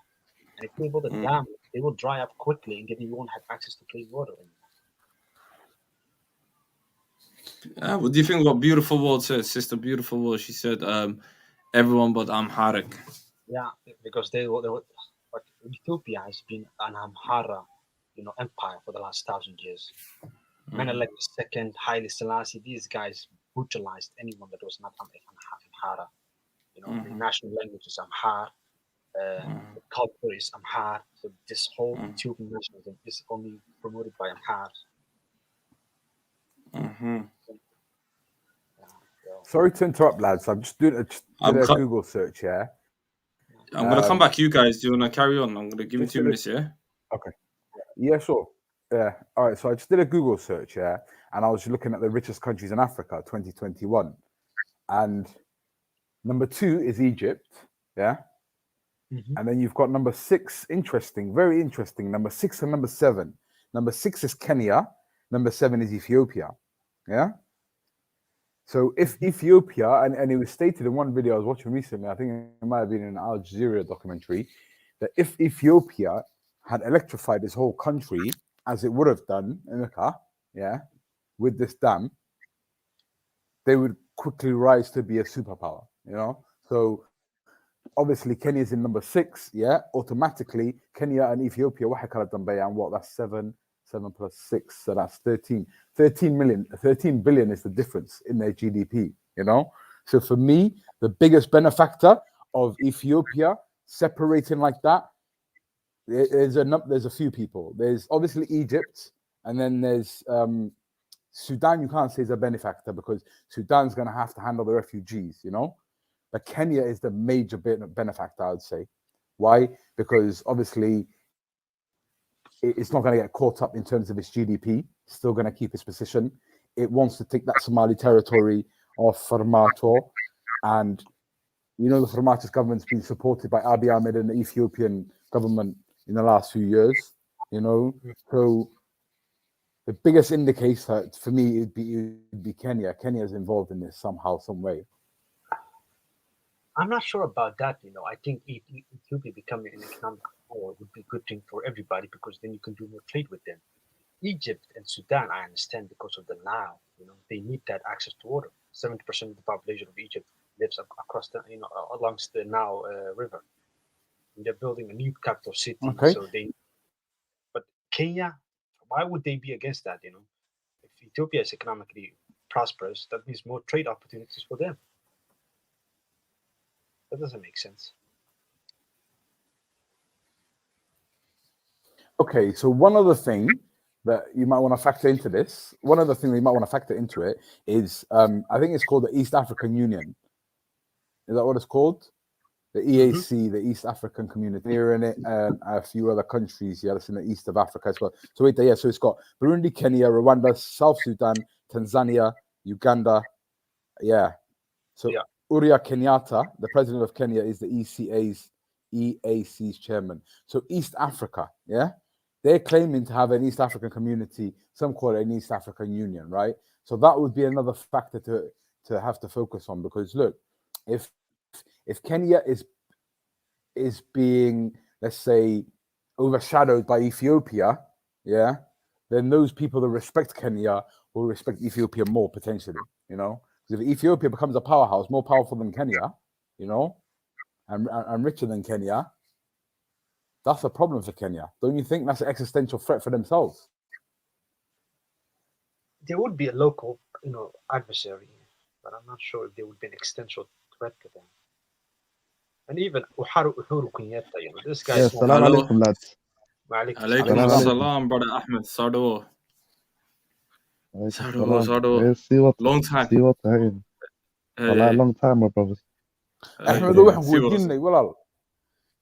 and if they build a dam, they will dry up quickly, and then you won't have access to clean water anymore. What do you think what Beautiful World said? Sister Beautiful World, she said, everyone but Amharic. Yeah, because they were Ethiopia has been an Amhara, you know, empire for the last 1,000 years. Menelik II, Haile Selassie, these guys brutalized anyone that was not Amhara. You know, the national language is Amhar, the culture is Amhar. So this whole Ethiopian nationalism is only promoted by Amhars. Sorry to interrupt, lads. I'm just doing a Google search here. I'm gonna come back. You guys, do you wanna carry on? I'm gonna give you 2 minutes. Yeah. Okay. Yeah, sure. Yeah. All right. So I just did a Google search, yeah, and I was looking at the richest countries in Africa, 2021, and number 2 is Egypt, yeah, and then you've got number 6. Interesting, very interesting. Number 6 and number 7. Number 6 is Kenya. Number 7 is Ethiopia. Yeah. So if Ethiopia, and it was stated in one video I was watching recently, I think it might have been an Al Jazeera documentary, that if Ethiopia had electrified this whole country as it would have done in the car, yeah, with this dam, they would quickly rise to be a superpower, you know? So obviously Kenya's in number 6, yeah, automatically Kenya and Ethiopia, and what, that's 7 plus 6, so that's 13 billion is the difference in their GDP, you know? So for me, the biggest benefactor of Ethiopia separating like that there's a few people. There's obviously Egypt, and then there's Sudan. You can't say is a benefactor because Sudan's going to have to handle the refugees, you know. But Kenya is the major benefactor, I would say. Why? Because obviously it's not going to get caught up in terms of its GDP. It's still going to keep its position. It wants to take that Somali territory of Farmato, and you know the Farmato's government's been supported by Abiy Ahmed and the Ethiopian government in the last few years. You know, so the biggest indicator for me would be Kenya. Kenya is involved in this somehow, some way. I'm not sure about that. You know, I think Ethiopia becoming an economic power would be a good thing for everybody because then you can do more trade with them. Egypt and Sudan, I understand because of the Nile. You know, they need that access to water. 70% of the population of Egypt lives across the, you know, along the Nile River. And they're building a new capital city. Okay. So but Kenya, why would they be against that? You know, if Ethiopia is economically prosperous, that means more trade opportunities for them. That doesn't make sense. Okay, so one other thing that you might want to factor into this, is I think it's called the East African Union. Is that what it's called? The EAC, the East African Community. They're in it, and a few other countries, that's in the east of Africa as well. So wait, so it's got Burundi, Kenya, Rwanda, South Sudan, Tanzania, Uganda. So Uhuru Kenyatta, the president of Kenya, is the EAC's chairman. So East Africa, they're claiming to have an East African community. Some call it an East African Union, right? So that would be another factor to have to focus on, because look, if Kenya is being, let's say, overshadowed by Ethiopia, then those people that respect Kenya will respect Ethiopia more potentially, you know. Because if Ethiopia becomes a powerhouse, more powerful than Kenya, you know, and richer than Kenya, that's a problem for Kenya. Don't you think that's an existential threat for themselves? There would be a local, you know, adversary, but I'm not sure if there would be an existential threat to them. And even Uhuru Kenyatta, you know, this guy. Yes, salam alaikum, lads. Alaikum salam, brother Ahmed. Sardo. Long time. See what time. Long time, my brothers. Ahmed,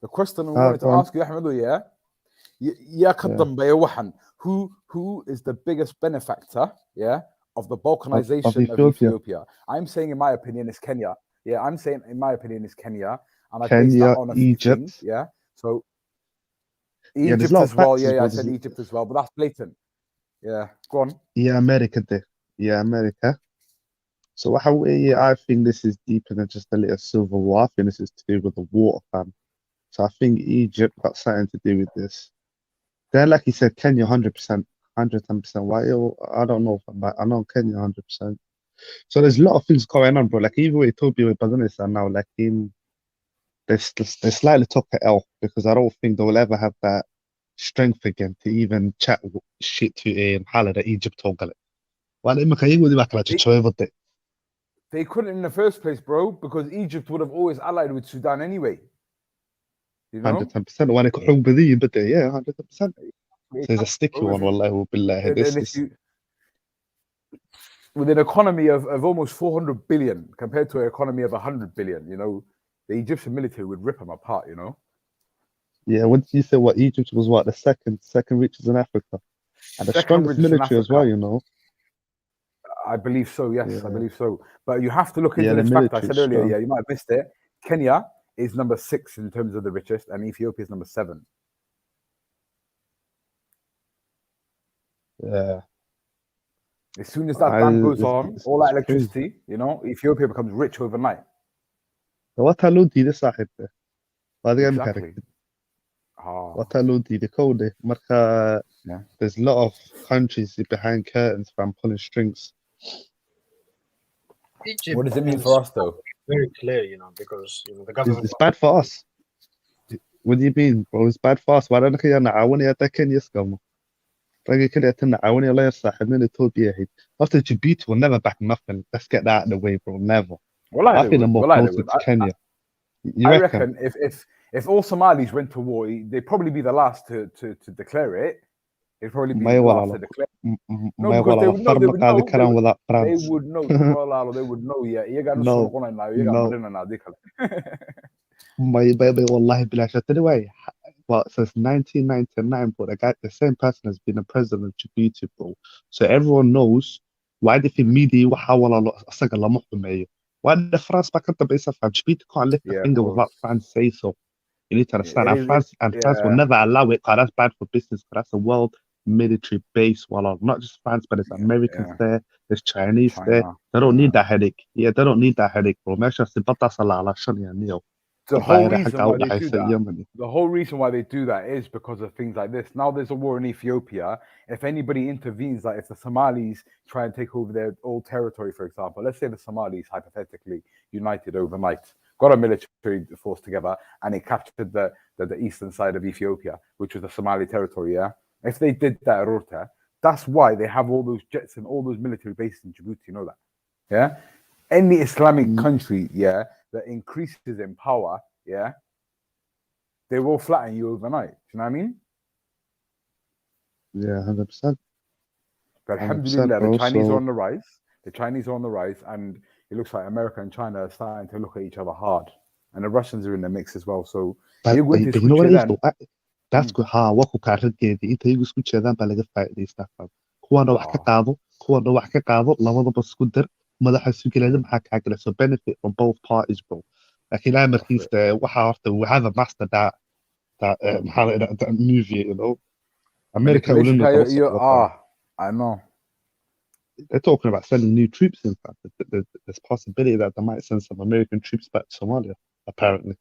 the question I wanted to ask you, Ahmed, who is the biggest benefactor, of the balkanization of Ethiopia? I'm saying, in my opinion, it's Kenya. I'm saying, in my opinion, it's Kenya, and I base that on a few things. So Egypt as well. I said Egypt as well, but that's blatant. Go on. America. America. So I think this is deeper than just a little civil war. I think this is to do with the water, fam. So I think Egypt got something to do with this. Then, like you said, Kenya 100%, 110%. Why? I don't know if I'm right. I know Kenya 100%. So there's a lot of things going on, bro. Like even with Ethiopia, with Balkanized now, like they slightly took the L, because I don't think they'll ever have that strength again to even chat shit to Hala Egypt or Galit. They couldn't in the first place, bro, because Egypt would have always allied with Sudan anyway. You know? 110%. When it could be 100%. So there's a sticky one, wallahi billah. With an economy of almost 400 billion compared to an economy of 100 billion, you know, the Egyptian military would rip them apart, you know. Yeah, once you say what Egypt was the second richest in Africa, and the strongest military as well, you know. I believe so. Yes, I believe so. But you have to look into this fact I said earlier. You might have missed it. Kenya is number 6 in terms of the richest, and Ethiopia is number 7. Yeah. As soon as that dam goes on, all that electricity, you know, Ethiopia becomes rich overnight. Exactly. There's a lot of countries behind curtains from pulling strings. Egypt, what does it mean for us, though? Very clear, you know, because you know the government. It's bad for us. What do you mean, bro? It's bad for us. Why don't you نعاون Kenya scum? After Djibouti will never back nothing. Let's get that out of the way, bro. Never. I think I'm more closer to Kenya. I reckon if if all Somalis went to war, they'd probably be the last to declare it. It'd probably be May the wala last to lo. declare. No, May because they wala would know. far They ma would qaadi know. karaan without They France. would know. They would know. Yeah, iyagaa nusoo No, noqonayna, iyagaa no. marinayna hadii kale. May wallahi bilash. Anyway, well, since 1999, but the same person has been a president of Djibouti, bro. So everyone knows why the media waxa wala lo asaga lama xumeeyo. Why the France back at the base of Djibouti can't lift a Yeah, of finger without course. France say so. You need to understand. It is. France will Yeah. never allow it because that's bad for business. Because that's a world military base. Well, not just France, but there's Americans there, there's Chinese there. China. They don't need that headache. Yeah, they don't need that headache, bro. Make sure The whole reason why they do that. The whole reason why they do that is because of things like this. Now there's a war in Ethiopia. If anybody intervenes, like if the Somalis try and take over their old territory, for example, let's say the Somalis hypothetically united overnight, got a military force together, and it captured the eastern side of Ethiopia, which was the Somali territory. Yeah, if they did that at Rota, that's why they have all those jets and all those military bases in Djibouti. You know that? Yeah, any Islamic country, yeah, that increases in power, yeah, they will flatten you overnight. Do you know what I mean? Yeah, 100%. But 100%, alhamdulillah, bro, the Chinese so- are on the rise. The Chinese are on the rise, and it looks like America and China are starting to look at each other hard. And the Russians are in the mix as well. So But you're going to you know what it is, then. though? That's good. Waa ku kaararkeedii inta iyagu isku jeedaan baa laga faa'iidaystaa fam. Kuwana wax ka qaado, kuwana wax ka qaado, labadaba isku dir, madaxa isu gelaya maxaa kaa gala. So benefit from both parties, bro. Laakiin ilaahay markiista waxaa horta we have a master that maxaa la idhaha that movie, you know. America will Manipulation, daba socda. I know. They're talking about sending new troops in fact. There's possibility that they might send some American troops back to Somalia, apparently.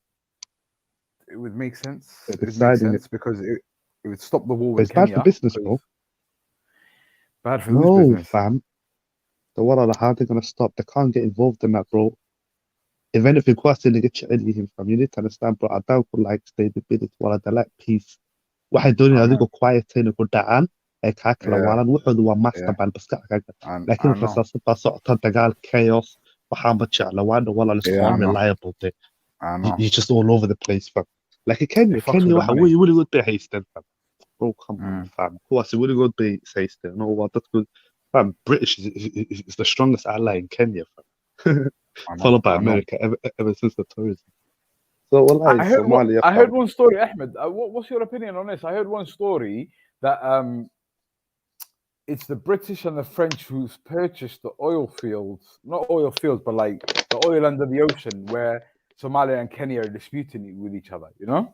It would make sense. They're It would make deciding sense because it would stop the war But with it's bad Kenya. for business, because- bro. Bad for whose No, business? fam. So what are how they're gonna stop? They can't get involved in that, bro. If anything, quite they get him from. You need to understand, bro. I don't like stability. Well, they like peace. waxay doonayaan adigoo quiet inay ku dhacaan ay kaa kala waalaan wuxoodu waa master baan baska kaga laakiin rasaasad baa socota dagaal chaos waxaanba jecla waana walaal is unreliable de you just all over the place fam laakiin Kenya waxa weeye weligood bay haysteen fam bro come on fam kuwaasi weligood bay haysteen oo waa dadku fam British is the strongest ally in Kenya fam followed by America ever since the tourism. So I heard one story, Ahmed. What's your opinion on this? I heard one story that it's the British and the French who's purchased the oil fields, not oil fields, but like the oil under the ocean where Somalia and Kenya are disputing with each other. You know,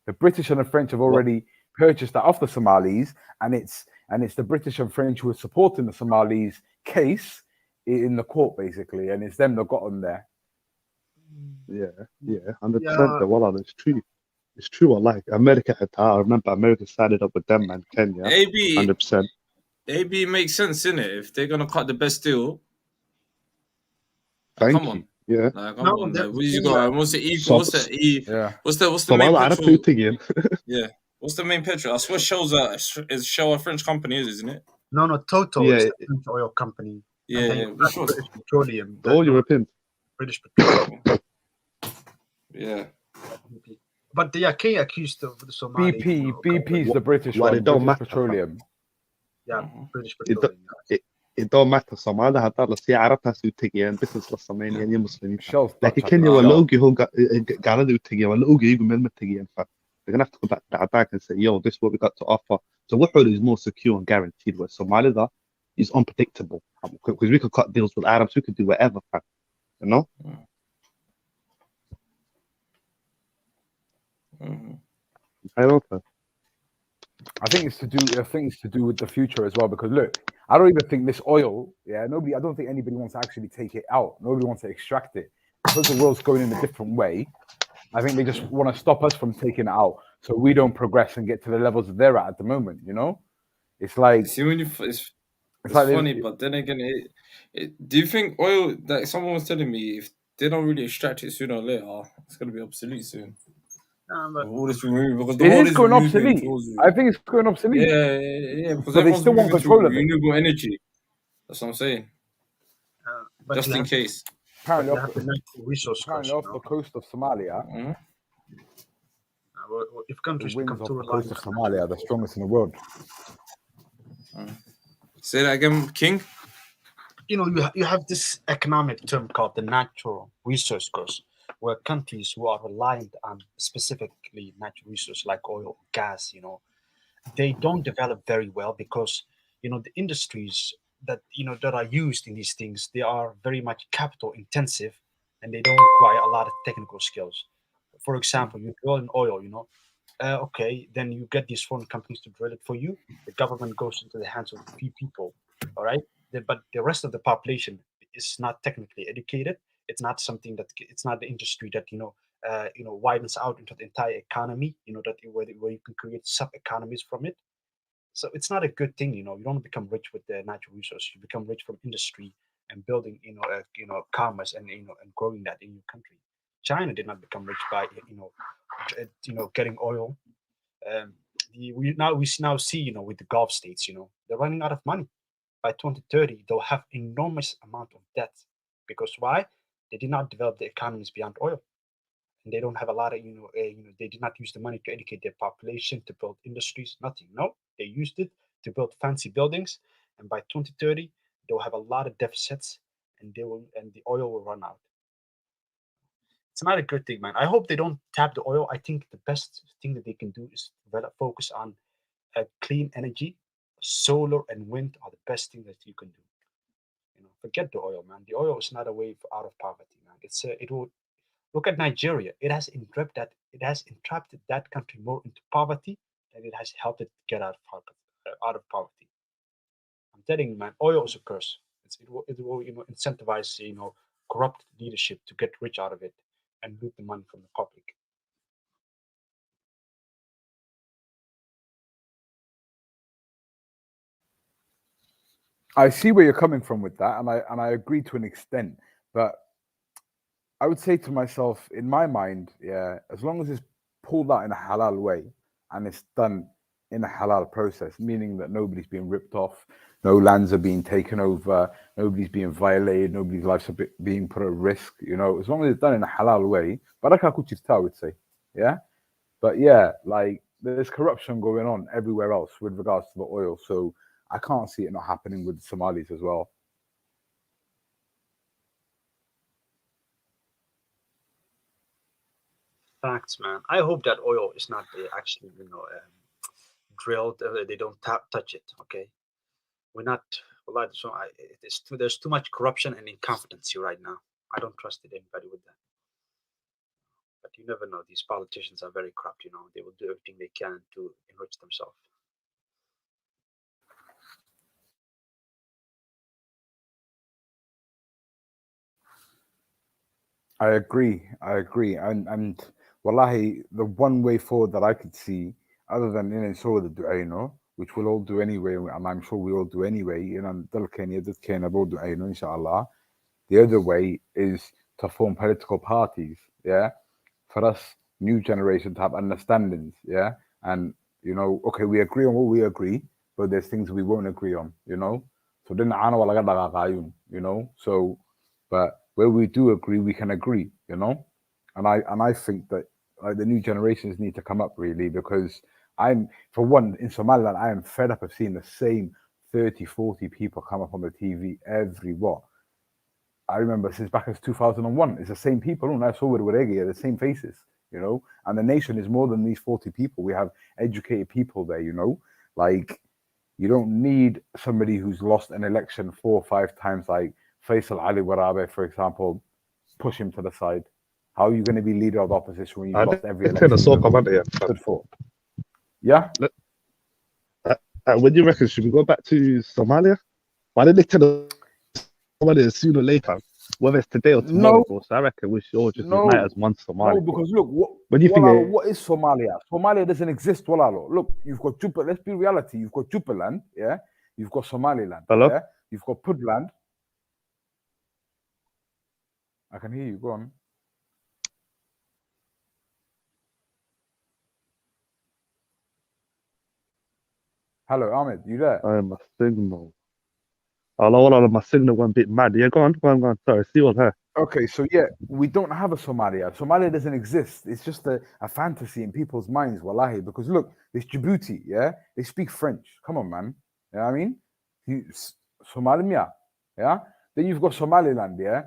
the British and the French have already purchased that off the Somalis, and it's the British and French who are supporting the Somalis' case in the court, basically, and it's them that got them there. Yeah, 100%. Well, it's true. It's true. I like America. I remember America sided up with them and Kenya. 100%. AB makes sense, innit? If they're gonna cut the best deal. Thank come you. on. Yeah. Like, come on. Like, what you got? What's the equal? What's the E? Yeah. What's the main petrol? Yeah. What's the main petrol? I swear Shell's Shell a French company, isn't it? No, Total Yeah. is the French oil company. Yeah. British Petroleum. All European. British Petroleum. Yeah. But they are accused of the Somali. BP is the British one. It don't matter. Petroleum. Yeah, British Petroleum. It don't matter. Somalia haddaa la sii carabtaas u tegayaan business la sameynayaan iyo muslimiinta laakiin Kenya waa la ogyahay gaalada u tegayaan waa la ogyahay iyagu meel ma tegayaan fa they're gonna have to go back to the attack and say yo this is what we got to offer so what is more secure and guaranteed where Somalia is unpredictable because we could cut deals with Arabs we could do whatever you know I don't know. I think it's to do with the future as well. Because look, I don't even think this oil. I don't think anybody wants to actually take it out. Nobody wants to extract it because the world's going in a different way. I think they just want to stop us from taking it out, so we don't progress and get to the levels that they're at the moment. You know, it's like see when it's funny, but then again, do you think oil? Like someone was telling me, if they don't really extract it sooner or later, it's gonna be obsolete soon. All this because the it is going obsolete. I think it's going obsolete. Yeah. Because but they still want control of it. Renewable energy. That's what I'm saying. Just in case. Apparently, off the coast of Somalia, If The countries become winds too off the coast reliant of on Somalia are the strongest in the world. Say that again, King. you have this economic term called the natural resource curse, where countries who are reliant on specifically natural resources like oil, gas, they don't develop very well because the industries that are used in these things, they are very much capital intensive, and they don't require a lot of technical skills. For example, you drill in oil, okay, then you get these foreign companies to drill it for you. The government goes into the hands of a few people, all right? But the rest of the population is not technically educated. It's not the industry that widens out into the entire economy. That where you can create sub economies from it. So it's not a good thing. You don't become rich with the natural resource. You become rich from industry and building commerce and and growing that in your country. China did not become rich by getting oil. um, we now see with the Gulf states, they're running out of money. By 2030 they'll have enormous amount of debt, because why? They did not develop the economies beyond oil, and they don't have a lot of they did not use the money to educate their population, to build industries, nothing. No, they used it to build fancy buildings, and by 2030 they'll have a lot of deficits, and the oil will run out. It's not a good thing, man. I hope they don't tap the oil. I think the best thing that they can do is focus on clean energy. Solar and wind are the best thing that you can do. Forget the oil, man. The oil is not a way out of poverty, man. It will look at Nigeria. It has entrapped that country more into poverty than it has helped it get out of poverty. I'm telling you, man. Oil is a curse. It will incentivize corrupt leadership to get rich out of it and loot the money from the public. I see where you're coming from with that, and I agree to an extent. But I would say to myself, in my mind, yeah, as long as it's pulled out in a halal way and it's done in a halal process, meaning that nobody's being ripped off, no lands are being taken over, nobody's being violated, nobody's lives are being put at risk. As long as it's done in a halal way, baraka kuchista, I would say, yeah. But yeah, like there's corruption going on everywhere else with regards to the oil, so I can't see it not happening with the Somalis as well. Facts, man. I hope that oil is not actually, drilled. They don't touch it. Okay, we're not. Well, there's too much corruption and incompetency right now. I don't trust anybody with that. But you never know. These politicians are very corrupt. They will do everything they can to enrich themselves. I agree. And wallahi, the one way forward that I could see, other than in the dua, which we'll all do anyway, and I'm sure we all do anyway, inshallah. The other way is to form political parties, yeah, for us new generation to have understandings, yeah, and okay, we agree on what we agree, but there's things we won't agree on, So then so but where we do agree, we can agree, and I think that the new generations need to come up really, because for one, in Somaliland, I am fed up of seeing the same 30, 40 people come up on the TV I remember since back as 2001, it's the same people, the same faces, and the nation is more than these 40 people. We have educated people there, like you don't need somebody who's lost an election 4 or 5 times, like Faisal Ali Warabe, for example, push him to the side. How are you going to be leader of the opposition when you've lost every election you stood for? Yeah? When do you reckon, should we go back to Somalia? Why did they tell us Somalia sooner or later? Whether it's today or tomorrow, bro. So I reckon we should all just unite as one Somali. No, because look, What do you think? What is Somalia? Somalia doesn't exist, Walalo. Look, you've got Jubaland. Let's be reality. You've got Jubaland, yeah? You've got Somaliland, Hello? yeah? You've got Puntland. I can hear you. Go on. Hello, Ahmed. You there? My signal. Oh, my signal went a bit mad. Yeah, go on. Sorry, see what's here. Okay, so yeah, we don't have a Somalia. Somalia doesn't exist. It's just a fantasy in people's minds, wallahi. Because look, there's Djibouti, yeah? They speak French. Come on, man. You know what I mean? Somalia, yeah? Then you've got Somaliland, yeah?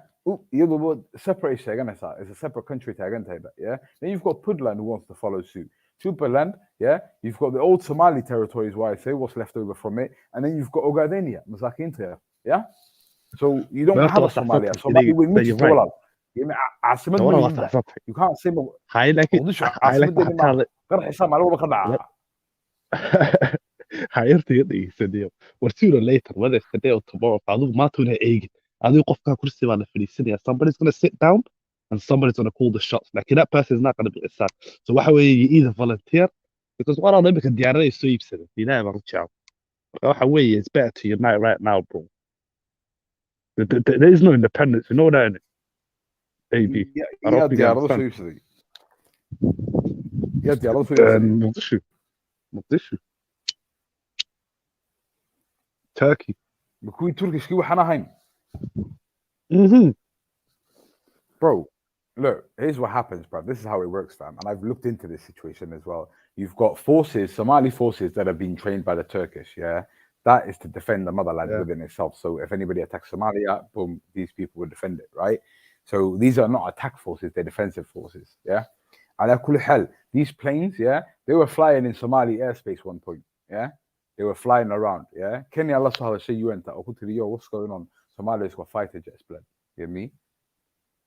Separate it's a separate country, yeah? Then you've got Puntland who wants to follow suit. Jubaland, yeah? You've got the old Somali territories, why I say, what's left over from it. And then you've got Ogaden, Masakinta, yeah? So you don't have a Somalia. Somali will meet you right. عاصمة والله ما ما يهمنا. استحسنت You can't say هاي لكن موضوعش هاي عاصمة لك دي ما حتى قرح حسام على ولا خدع. hayırtı iibsanayo war sooner or later whether it's today or tomorrow adigu maanta una eegin adigu qofkaa kursi baa la fadhiisanaya somebody's gonna sit down and somebody's gonna call the shots like that person is not gonna be a sad so waxa weeye you either volunteer because what are imika diyaarada soo iibsaday ilaahay baan u jecel marka waxa weeye it's better to unite right now bro there is no independence you know that AB I don't think you diyaarado soo understand iibsaday diyaarado soo iibsaday Mogadishu Turkey ma kuwii Turkishkii waxaan ahayn. Bro, look, here's what happens, bro. This is how it works, fam. And I've looked into this situation as well. You've got forces, Somali forces that have been trained by the Turkish, yeah? That is to defend the motherland within itself. So if anybody attacks Somalia, boom, these people would defend it, right? So these are not attack forces, they're defensive forces, yeah? And these planes, yeah, they were flying in Somali airspace one point, yeah? They were flying around, yeah? Kenya, Allah saw the you enter. Yo, what's going on? Somalia's got fighter jets, blood. You get me?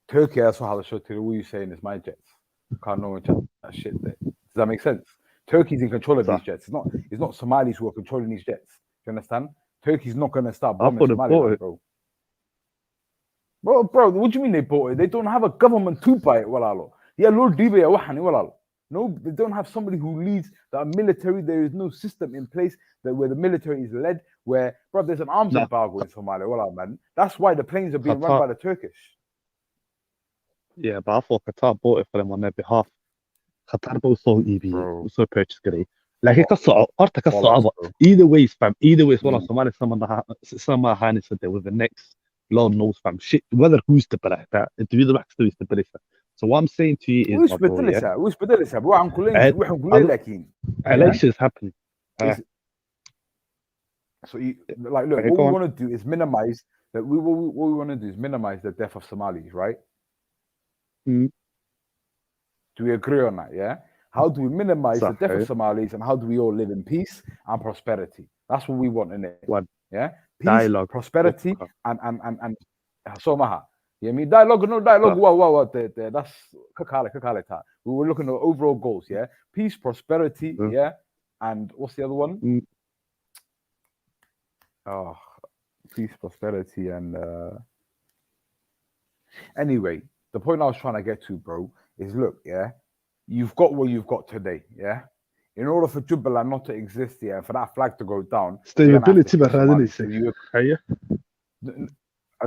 Turkey, that's how the show to what you saying is my jets. Can't know that shit there. Does that make sense? Turkey's in control of these jets. It's not Somalis who are controlling these jets. Do you understand? Turkey's not gonna start bombing Somalia, bro. Bro, what do you mean they bought it? They don't have a government to buy it, walalo. Yeah, Lord Dibe wahani walalo. No, they don't have somebody who leads the military. There is no system in place where the military is led. Where, bro, there's an arms embargo in Somalia. Walalo, man. That's why the planes are being run by the Turkish. Yeah, but I thought Qatar bought it for them on their behalf. Qatar also also purchased it. Like it either way, fam. Either way, it's one of Somali some harness there with the next Lord knows fam. Shit, whether who's the better that individual back to the better. So what I'm saying to you is, elections happening. So, like, look, what we want to do is minimize that. What we want to do is minimize the death of Somalis, right? Do we agree on that? Yeah. How do we minimize the death of Somalis and how do we all live in peace and prosperity? That's what we want in it. Yeah. Peace, dialogue, prosperity, and somaha. You mean dialogue? No dialogue. Wow. That's kakale. We were looking at overall goals. Yeah. Peace, prosperity. Yeah. And what's the other one? Oh, peace, prosperity, and anyway. The point I was trying to get to, bro, is look, yeah, you've got what you've got today, yeah. In order for Jubaland not to exist, yeah, for that flag to go down, sustainability, and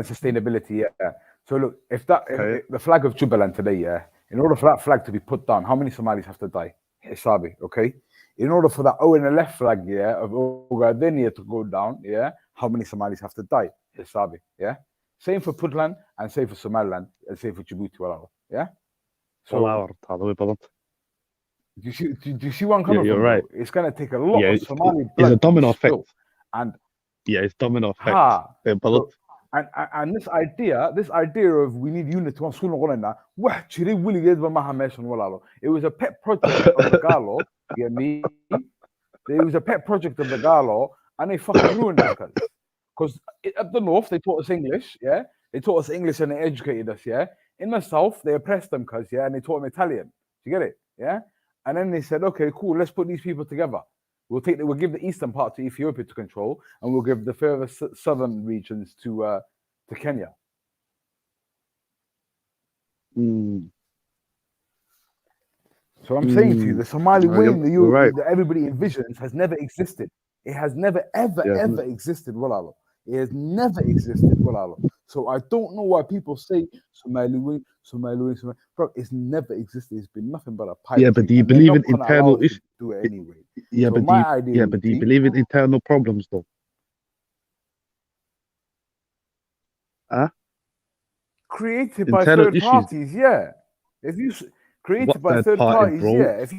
sustainability, yeah. So look, if the flag of Jubaland today, yeah, in order for that flag to be put down, how many Somalis have to die? Hisabi, okay. In order for that ONLF flag, yeah, of Ogaden to go down, yeah, how many Somalis have to die? Hisabi, yeah. Same for Puntland and same for Somaliland and same for Djibouti, yeah. So do you see where I'm coming from? You're right. It's gonna take a lot of Somali blood. It's a domino effect. And it's domino effect. And this idea of we need unity, it was a pet project of the Galo. You get me? It was a pet project of the Galo, and they fucking ruined us, because at the north they taught us English, yeah. They taught us English and they educated us, yeah. In the south they oppressed them, and they taught them Italian. Do you get it? Yeah. And then they said, okay, cool, let's put these people together. We'll give the eastern part to Ethiopia to control, and we'll give the further southern regions to Kenya. So I'm saying to you, the Somali way that everybody envisions has never existed. It has never, ever existed, Walalo. It has never existed, Walalo. So I don't know why people say Somali wing. Bro, it's never existed. It's been nothing but a pipe. Yeah, but do you believe in internal issues? Do it anyway. Yeah, so but do you believe in internal problems though? Created by internal third issues. parties, yeah. If you created What by third third party, parties, bro? yeah. If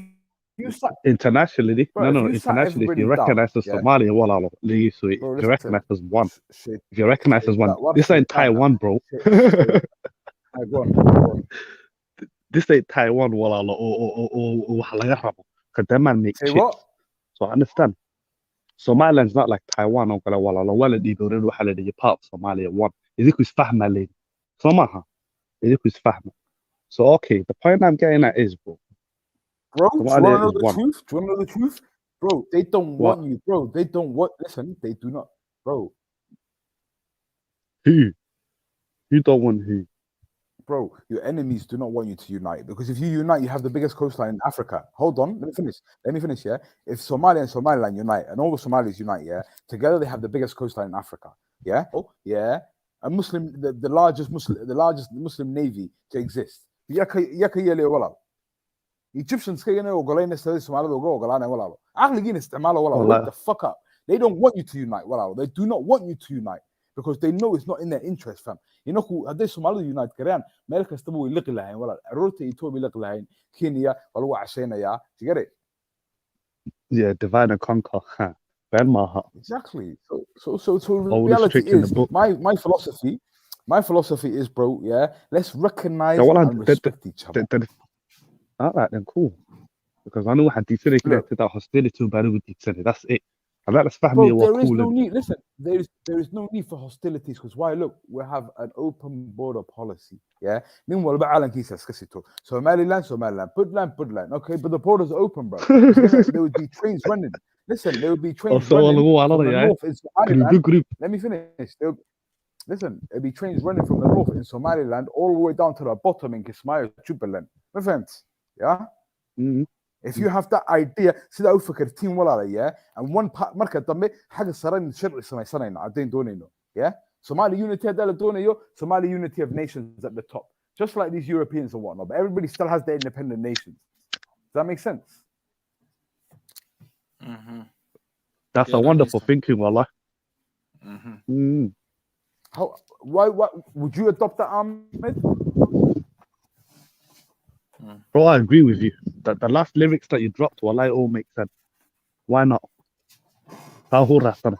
you sat, Internationally, bro, if you sat internationally, if everybody you down, recognize as yeah, Somalia, well, if bro, you listen, recognize as one, shit, if you recognize as one, what this ain't Taiwan, bro. go on. This ain't Taiwan, well, or waxa laga rabo. 'Cause them man make Say chips. what? So I understand. Somaliland's not like Taiwan or kale walaalo waa la dhiibay oran waxa la dhigay part of Somalia one. Idinku isfahma leyn. So maaha. Idinku isfahma. So okay, the point I'm getting at is, bro. Bro, do you want to Somalia know is the one. truth? Do you want to know the truth? Bro, they don't What? want you. Bro, they don't want. Listen, they do not. Bro, Who? Who don't want who? bro, your enemies do not want you to unite because if you unite, you have the biggest coastline in Africa. Hold on, let me finish. Yeah, if Somalia and Somaliland unite and all the Somalis unite, yeah, together they have the biggest coastline in Africa. Yeah, yeah, a Muslim, the largest Muslim navy to exist. Egyptians كانوا يقولون استوى الصومال وقولنا ولا عقلين استعماله ولا wake the fuck up. They don't want you to unite ولا they do not want you to unite because they know it's not in their interest fam. You know who هذي الصومال unite كريان مالك استبوا يلقي لهين ولا رورتي يتوب يلقي لهين كينيا ولا عشان يا you get it? Yeah, divide and conquer. Huh. Exactly. So reality is my philosophy is, bro, yeah, let's recognize and respect each other. All right, then cool. Because I know what حديثنا كده that hostility وبعدين وديتسني. That's it. And that's family. Bro, there is no need. Listen, there is no need for hostilities because why? Look, we have an open border policy. Yeah. Meanwhile, Somaliland, Puntland. Okay, but the borders are open, bro. There would be trains running. Listen, there would be trains running from the north in Somaliland. Let me finish. Listen, there'll be trains running from the north in Somaliland all the way down to the bottom in Kismayo, Jubaland. My friends, yeah. If you have that idea, sida u fikirtiin walaalayaa, and one part marka dambe xaga saran sharci samaysanayna cadeen doonayno, yeah. Somali unity hadda la doonayo, Somali unity of nations at the top, just like these Europeans and whatnot, but everybody still has their independent nations. Does that make sense? That's a wonderful thinking, wallah. How? Why would you adopt that, Ahmed? Bro, I agree with you. That the last lyrics that you dropped, wallah, all make sense. Why not? Then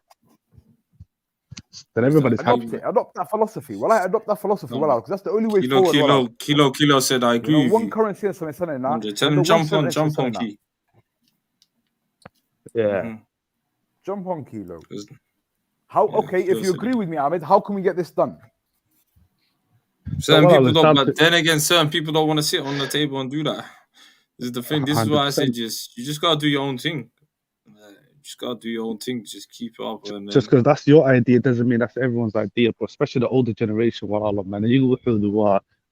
everybody's happy. Adopt that philosophy. Well, I adopt that philosophy. Well, because that's the only way forward. Kilo said I agree with one you. currency and something now. Tell him jump on Key. Yeah. Jump on Kilo. How? Okay, if you agree with me, Ahmed, how can we get this done? Certain people don't, but then again, certain people don't want to sit on the table and do that. This is the thing. This is why I say you just gotta do your own thing. You just gotta do your own thing. Just keep up. Just because that's your idea doesn't mean that's everyone's idea, but especially the older generation. Well, man,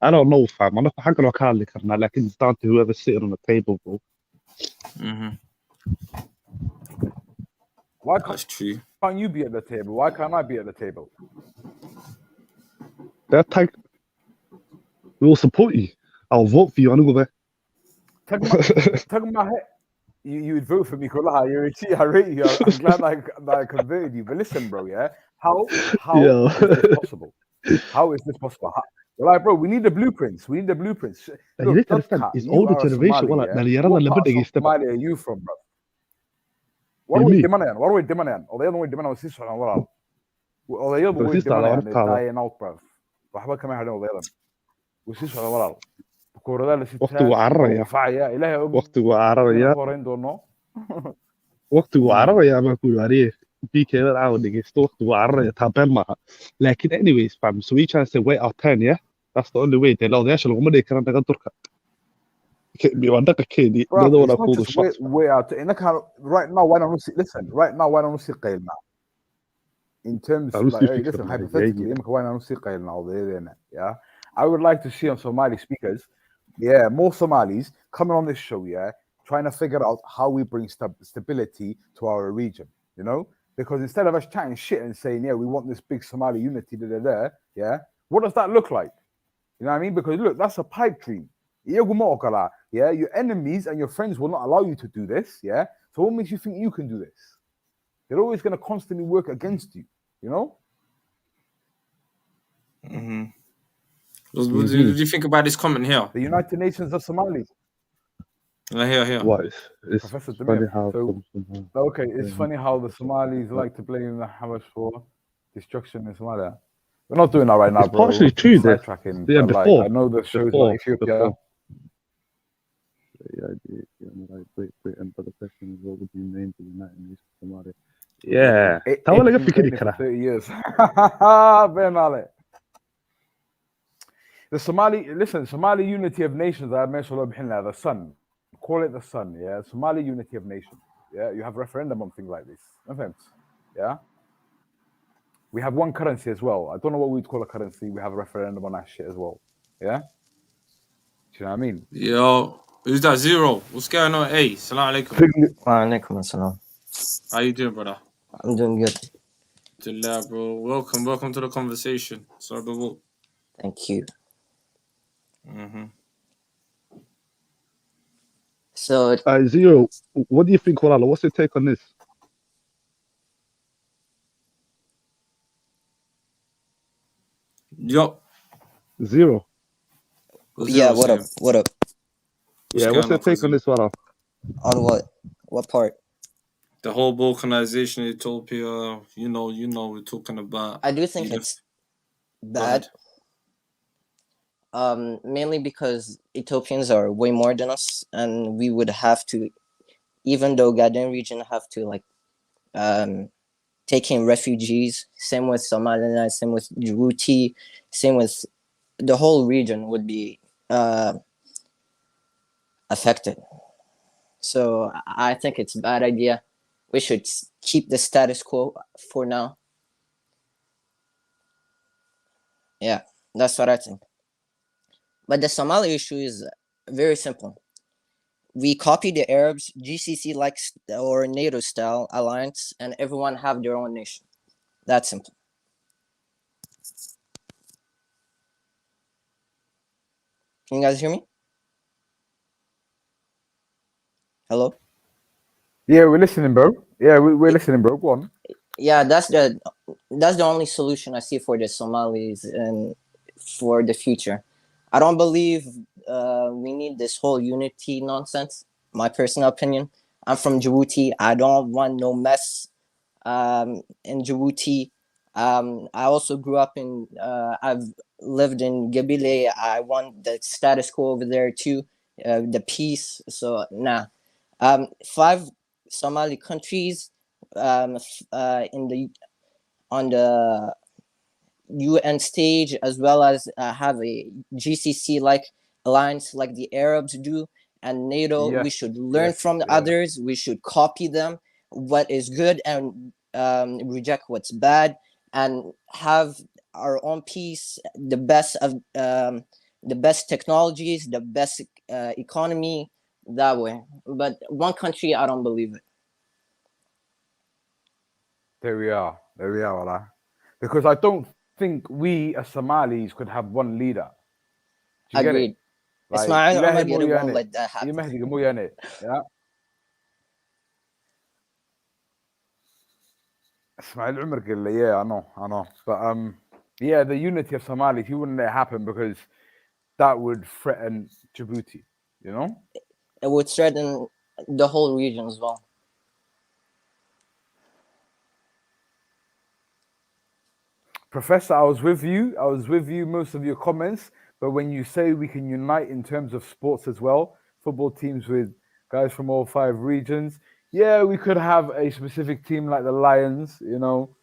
I don't know, fam. I'm not going to like it's down to whoever's sitting on the table, bro. Why can't you be at the table? Why can't I be at the table? That time, we will support you. I'll vote for you. I'm going to go my head. You would vote for me, Kulaha. You're a cheat. I rate you. I'm glad that I converted you. But listen, bro, yeah? How is this possible? How is this possible? Like, bro, we need the blueprints. Look, it's older generation. What part of Somalia are you from, bro? What are we demanding? Odayadu way dhimanayaan sii socdaan walaal. Odayadu way dhimanayaan dying out, bro. Waxba kama hadhin odayadan. Way sii socdaan walaal. Bukuurada la sitaa. Waqtigu cararaya. Ilaahay og. Waqtigu cararaya. Horeyn doono. Waqtigu cararaya ma ku yari. BK caawa dhageysto waqtigu cararaya taabeen maaha. Laakiin anyways, fam, so we try to say wait our turn, yeah? That's the only way. They odayaasha laguma dhigi karaan daga durka. Right now, why don't we see? Listen, right now, why don't we see Qail now? In terms, listen, hypothetically, why don't we see Qail now? Yeah, I would like to see on Somali speakers, more Somalis coming on this show, trying to figure out how we bring stability to our region, you know? Because instead of us chatting shit and saying, we want this big Somali unity, what does that look like? You know what I mean? Because look, that's a pipe dream. Your enemies and your friends will not allow you to do this, So what makes you think you can do this? They're always going to constantly work against you, you know? What do you think about this comment here? The United Nations of Somalis. Here. What? It's Professor funny Demir. how. So, okay, it's funny how the Somalis like to blame the Hamas for destruction in Somalia. We're not doing that right now, It's bro. partially We're true. sidetracking. Yeah, but before. like, I know the shows about Ethiopia. Britain, but the question is, what would you name the United Nations of Somalia? Yeah. It's been training for 30 years. Ben Ali. The Somali Unity of Nations, the sun. Call it the sun, yeah? Somali Unity of Nations. Yeah, you have referendum on things like this. Yeah? We have one currency as well. I don't know what we'd call a currency. We have a referendum on that shit as well. Yeah? Do you know what I mean? Yo, who's that? Zero. What's going on? Hey, salam alaikum. Walaikum assalam. How you doing, brother? I'm doing good. Alhamdulillah, bro. Welcome to the conversation. Thank you. Mm-hmm. So, Zero, what do you think, Walala? What's your take on this? Yo. Zero. Yeah, what up? What up? Yeah, what's your take on this, Walala? On what? What part? The whole balkanization, Ethiopia, you know, we're talking about. I do think it's bad. Mainly because Ethiopians are way more than us, and we would have to, even though Gaden region have to like take in refugees. Same with Somalia, same with Djibouti, same with the whole region would be affected. So I think it's a bad idea. We should keep the status quo for now. Yeah, that's what I think. But the Somali issue is very simple. We copy the Arabs, GCC likes or NATO style alliance, and everyone have their own nation. That's simple. Can you guys hear me? Hello? Yeah, we're listening, bro. Yeah, we're listening, bro. Go on. Yeah, that's the only solution I see for the Somalis and for the future. I don't believe we need this whole unity nonsense. My personal opinion. I'm from Djibouti. I don't want no mess in Djibouti. I also grew up in. I've lived in Gabile. I want the status quo over there too, the peace. So nah. 5 Somali countries on the UN stage, as well as have a GCC like alliance like the Arabs do, and NATO. Yes, we should learn from the others. We should copy them, what is good, and reject what's bad, and have our own peace, the best of the best technologies, the best economy that way. But one country, I don't believe it. There we are, Wallah. Because I don't think we as Somalis could have one leader. Do you get Agreed. it? Like, Ismail Omar won't let that happen. Yeah. Ismail Umar, yeah, I know. But yeah, the unity of Somalis, he wouldn't let it happen because that would threaten Djibouti, you know? It would threaten the whole region as well. Professor, I was with you most of your comments, but when you say we can unite in terms of sports as well, football teams with guys from all 5 regions, yeah, we could have a specific team like the Lions, you know,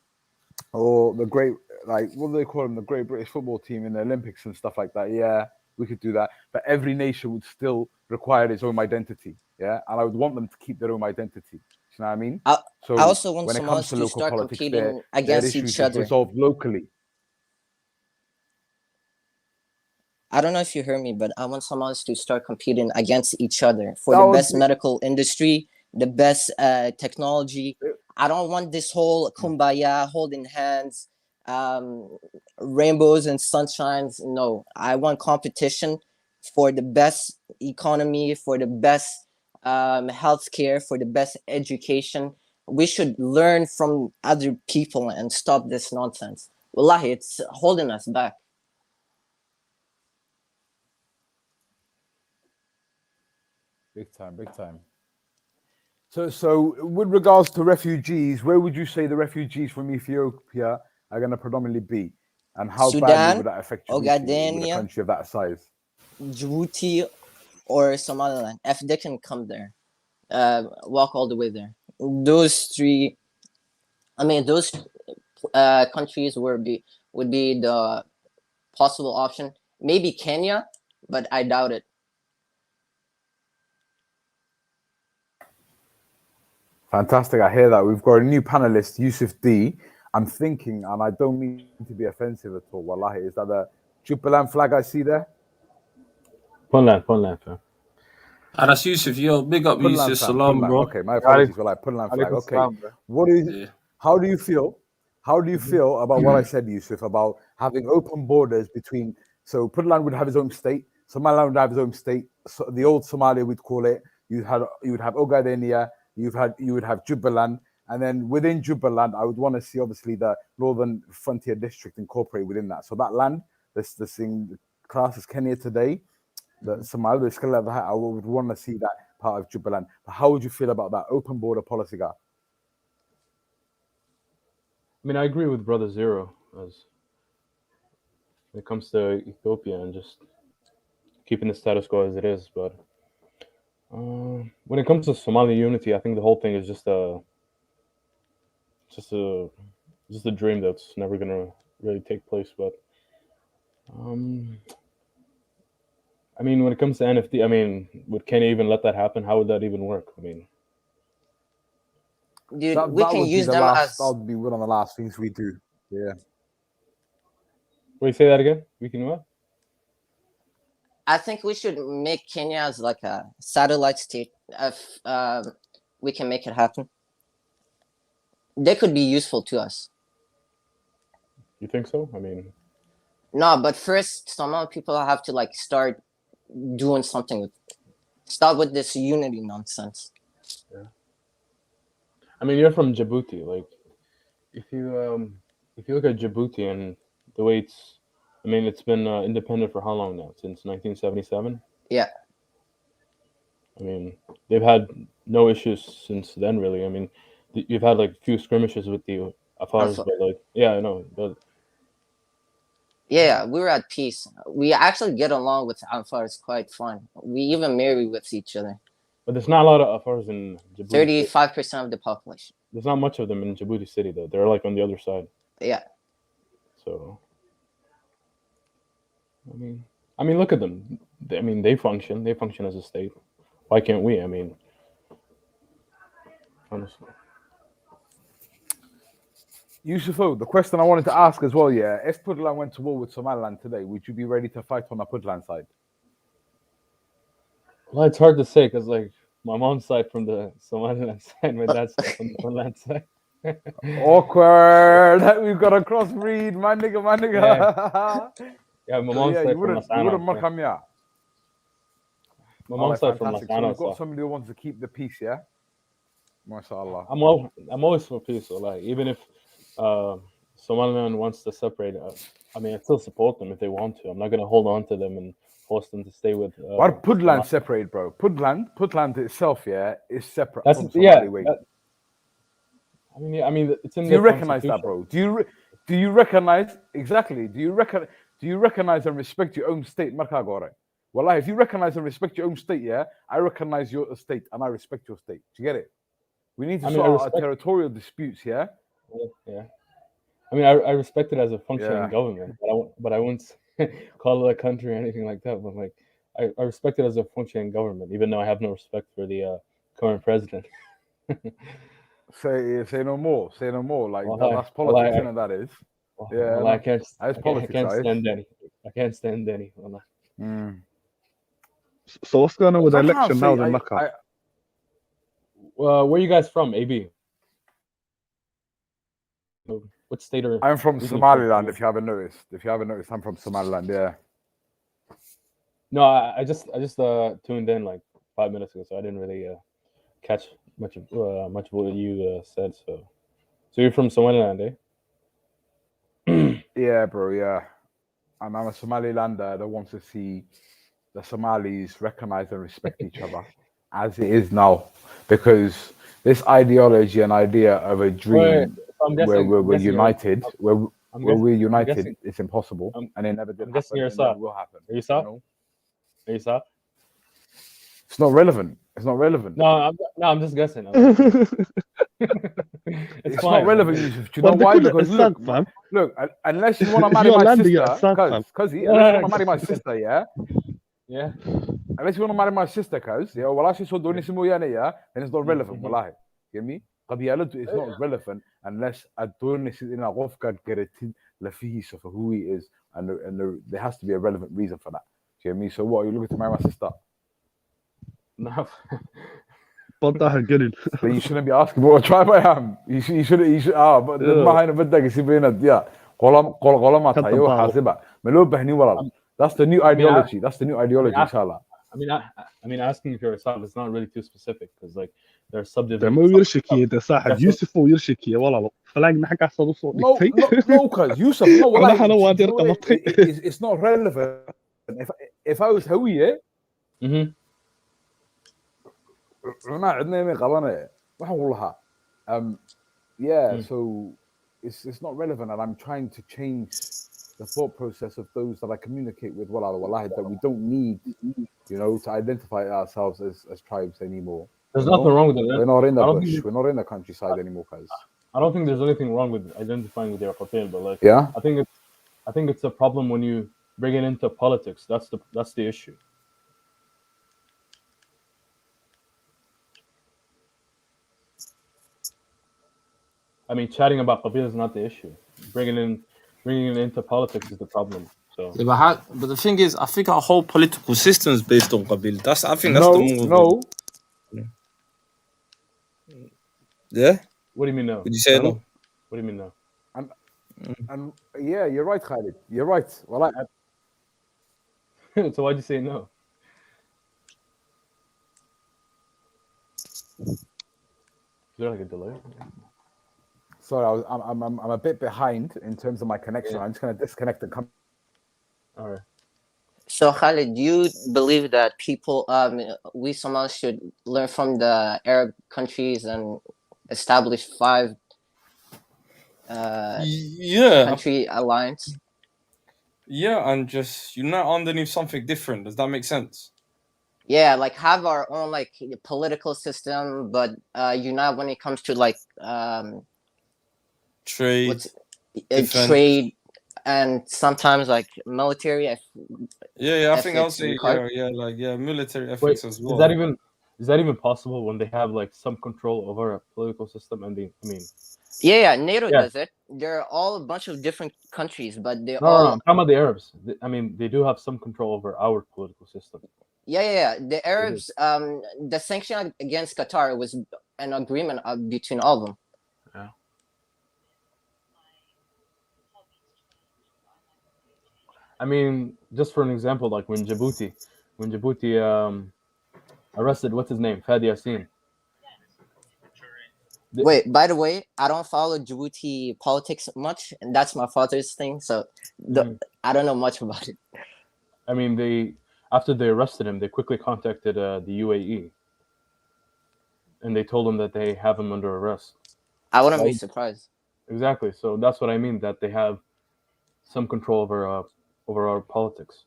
or the great, like, what do they call them? The Great British Football Team in the Olympics and stuff like that. Yeah, we could do that. But every nation would still require its own identity. Yeah, and I would want them to keep their own identity. You know what I mean? I also want when it comes to local start politics, competing their against issues each other. resolved locally. I don't know if you heard me, but I want Somalis to start competing against each other for the best medical industry, the best technology. I don't want this whole kumbaya, holding hands, rainbows and sunshines. No, I want competition for the best economy, for the best healthcare, for the best education. We should learn from other people and stop this nonsense. Wallahi, it's holding us back. Big time, big time. So with regards to refugees, where would you say the refugees from Ethiopia are going to predominantly be, and how badly Sudan, would that affect Djibouti with a Ogaden, country of that size? Djibouti, or Somaliland, if they can come there, walk all the way there. Those three, I mean, those countries would be the possible option. Maybe Kenya, but I doubt it. Fantastic. I hear that. We've got a new panelist, Yusuf D. I'm thinking, and I don't mean to be offensive at all, wallahi, is that the Jubaland flag I see there? Puntland, fam. That's Yusuf. Yo, big up Puntland Yusuf. fam, Salam, Puntland. bro. Okay, my apologies. Well, like Puntland flag. Alaikum Okay. salam, bro. What is? Yeah. How do you feel? How do you feel about what I said, Yusuf, about having open borders between? So Puntland would have his own state. Somaliland would have his own state. So the old Somalia, we'd call it. You would have Ogadenia. You would have Jubaland, and then within Jubaland, I would want to see obviously the Northern Frontier District incorporated within that. So that land, this thing class is Kenya today, the Somali, I would want to see that part of Jubaland. But how would you feel about that open border policy, guy? I mean, I agree with Brother Zero as when it comes to Ethiopia and just keeping the status quo as it is. But when it comes to Somali unity, I think the whole thing is just a dream that's never gonna really take place. But I mean, when it comes to NFT, I mean, would Kenya even let that happen? How would that even work? I mean, dude, we can use them as. That would be one of the last things we do. Yeah. Wait, say that again. We can what? I think we should make Kenya as like a satellite state. If we can make it happen, they could be useful to us. You think so? I mean, no, but first, some people have to like start doing something with. Start with this unity nonsense. Yeah. I mean, you're from Djibouti. Like, if you look at Djibouti and the way it's, I mean, it's been independent for how long now? Since 1977. Yeah. I mean, they've had no issues since then, really. I mean, you've had like a few skirmishes with the Afars, but like, yeah, I know, but. Yeah, we were at peace. We actually get along with Afars. It's quite fun. We even marry with each other. But there's not a lot of Afars in Djibouti. 35% of the population. There's not much of them in Djibouti city, though. They're like on the other side. Yeah. So, I mean, look at them. I mean, they function. They function as a state. Why can't we? I mean, honestly. Yusufo, the question I wanted to ask as well, yeah, if Puntland went to war with Somaliland today, would you be ready to fight on the Puntland side? Well, it's hard to say because, like, my mom's side from the Somaliland side, my dad's side from the Puntland side. Awkward. We've got a crossbreed, my nigga. Yeah, my mom's side from Masano. You wouldn't muck on me out. My mom's side from Masano. So you've got somebody who wants to keep the peace, yeah? MashaAllah. I'm always for peace. So, like, even if Somaliland wants to separate, I mean, I still support them if they want to. I'm not gonna hold on to them and force them to stay with. Why Puntland separate, bro? Puntland itself, yeah, is separate from Somali. I mean, it's in. Do you recognize that, bro? Do you recognize exactly? Do you recognize and respect your own state, Markagore? Well, if you recognize and respect your own state, yeah, I recognize your state and I respect your state. Do you get it? We need to sort out our territorial disputes, yeah. Yeah. I mean, I respect it as a functioning government, but I wouldn't call it a country or anything like that. But like, I respect it as a functioning government, even though I have no respect for the current president. Say no more. Say no more. Like that's politics, and that is. Yeah, I can't stand Denny. I can't stand Denny. So what's going on with the election now, then, Mecca? Where are you guys from, AB? What state are? I'm from Somaliland. If you haven't noticed, I'm from Somaliland. Yeah. No, I just tuned in like 5 minutes ago, so I didn't really catch much of what you said. So you're from Somaliland, eh? Yeah, bro. Yeah, and I'm a Somalilander that wants to see the Somalis recognize and respect each other, as it is now, because this ideology and idea of a dream where we're united, where we're united, it's impossible, and it never did happen, and never will happen. Are you soft? Are you soft? It's not relevant. It's not relevant. No, I'm just guessing. It's not relevant, Yusuf. Do you know why? Because look, unless you want to marry my sister, unless you want to marry my sister, yeah. Yeah. Unless you want to marry my sister, yeah, well, actually, so don't yeah, then it's not relevant, wallahi. Get me? It's not relevant unless I don't in a rough cut get it for who he is, and there has to be a relevant reason for that. Do you get me? So what, are you looking to marry my sister? No. Then you shouldn't be asking what tribe I am. You should but ما هنا بدك يسيبينا يا قلما تايو حاسبة ملو بهني ولا. That's the new ideology. That's the new ideology, inshallah. I mean, asking if you're a Saab is not really too specific, because like there are subdivisions. مو يرشكي ده صاحب يوسف ويرشكي والله فلاقي نحكي على صوت no cuz Yusuf no والله it's not relevant. If I was هوية ما عندنا يمين قبنا ما حقولها yeah so it's not relevant, and I'm trying to change the thought process of those that I communicate with wallahi, that we don't need, you know, to identify ourselves as tribes anymore. There's nothing wrong with it. We're not in the bush. We're not in the countryside anymore, guys. I don't think there's anything wrong with identifying with your qatil, but like yeah, I think it's a problem when you bring it into politics. That's the issue. I mean, chatting about qabil is not the issue. Bringing it into politics is the problem. So, yeah, but the thing is, I think our whole political system is based on qabil. I think that's no. Yeah. What do you mean no? Did you say no? What do you mean no? And yeah, you're right, Khalid. You're right. Well, so why'd you say no? Is there like a delay? Sorry, I'm a bit behind in terms of my connection. Yeah. I'm just gonna disconnect and come. All right. So Khalid, do you believe that people, we Somalis should learn from the Arab countries and establish 5 country alliance? Yeah, and just unite underneath something different. Does that make sense? Yeah, like have our own like political system, but unite when it comes to like trade, trade, and sometimes like military. Yeah, I think I'll say military ethics as well. Is that even possible when they have like some control over a political system? And yeah, NATO does it. They're all a bunch of different countries, but they all. No, I'm talking about the Arabs. I mean, they do have some control over our political system. Yeah. The Arabs, the sanction against Qatar was an agreement between all of them. Yeah. I mean, just for an example, like when Djibouti arrested what's his name, Fadi Yassin. Wait, by the way, I don't follow Djibouti politics much, and that's my father's thing, so I don't know much about it. I mean, after they arrested him, they quickly contacted the UAE, and they told him that they have him under arrest. I wouldn't be surprised. Exactly. So that's what I mean, that they have some control over our politics.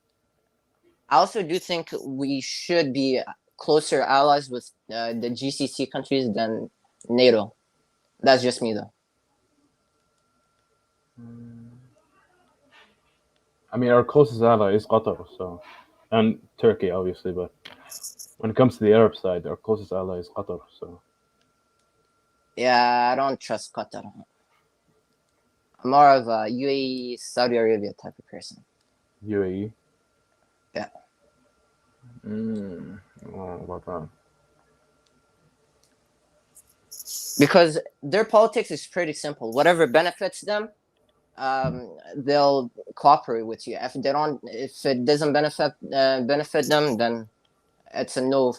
I also do think we should be closer allies with the GCC countries than NATO. That's just me, though. I mean, our closest ally is Qatar, so, and Turkey, obviously. But when it comes to the Arab side, our closest ally is Qatar. So. Yeah, I don't trust Qatar. I'm more of a UAE, Saudi Arabia type of person. UAE. Yeah. What about that? Because their politics is pretty simple. Whatever benefits them, they'll cooperate with you. If it doesn't benefit them, then it's a no.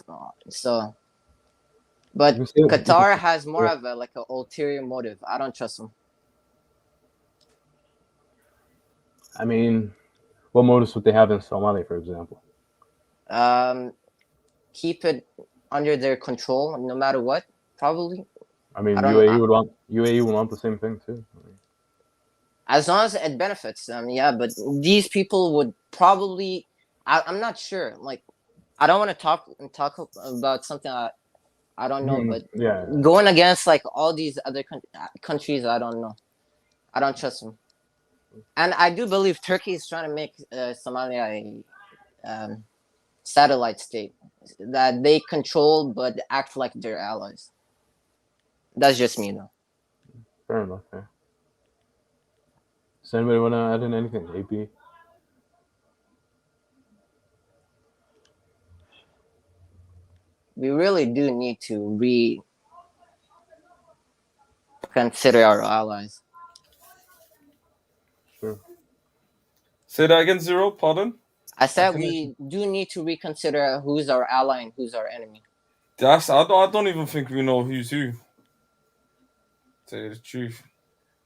So, but Qatar has more of an ulterior motive. I don't trust them. I mean, what motives would they have in Somalia, for example? Keep it under their control, no matter what. Probably. I mean, I don't. UAE would want the same thing too. As long as it benefits them, yeah. But these people would probably. I'm not sure. Like, I don't want to talk about something I don't know. But Yeah. going against like all these other countries, I don't know. I don't trust them. And I do believe Turkey is trying to make Somalia a satellite state that they control but act like their allies. That's just me, though. Fair enough. Yeah. Does anybody want to add in anything? AP? We really do need to reconsider our allies. Sure. Say that again, Zero. Pardon? I said we do need to reconsider who's our ally and who's our enemy. I don't even think we know who's who. To tell you the truth.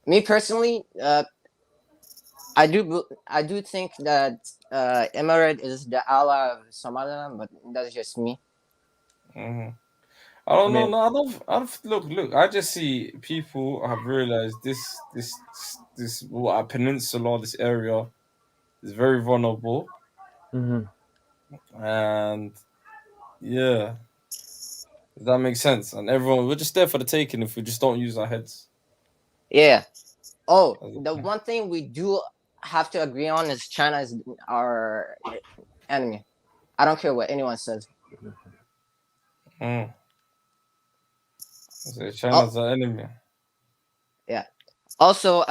Me personally, I do think that Emirate is the ally of Somaliland, but that's just me. Mm-hmm. I don't know. No, I don't. Look. I just see people have realized this what peninsula, this area, is very vulnerable. Mm-hmm. And yeah, does that make sense? And we're just there for the taking if we just don't use our heads. Yeah. Oh, the one thing we do have to agree on is China is our enemy. I don't care what anyone says. So China's our enemy. Yeah. Also,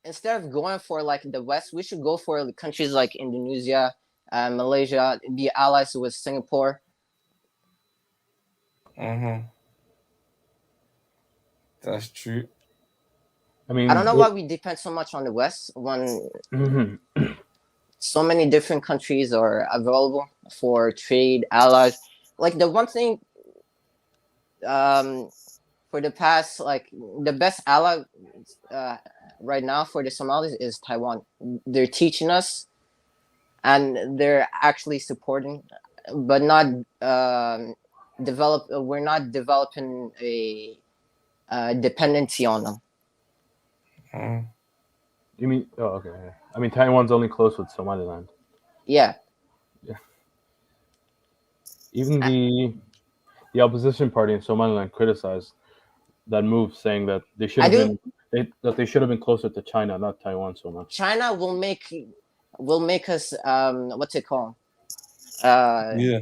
instead of going for like the West, we should go for countries like Indonesia, Malaysia, be allies with Singapore. That's true. I mean, I don't know why we depend so much on the West when so many different countries are available for trade, allies. Like the one thing, for the past, like the best ally right now for the Somalis is Taiwan. They're teaching us, and they're actually supporting, but not We're not developing a dependency on them. You mean? Oh, okay. I mean, Taiwan's only close with Somaliland. Yeah. Yeah. Even the opposition party in Somaliland criticized that move, saying that they should have been closer to China, not Taiwan so much. China will make us what's it called? Yeah.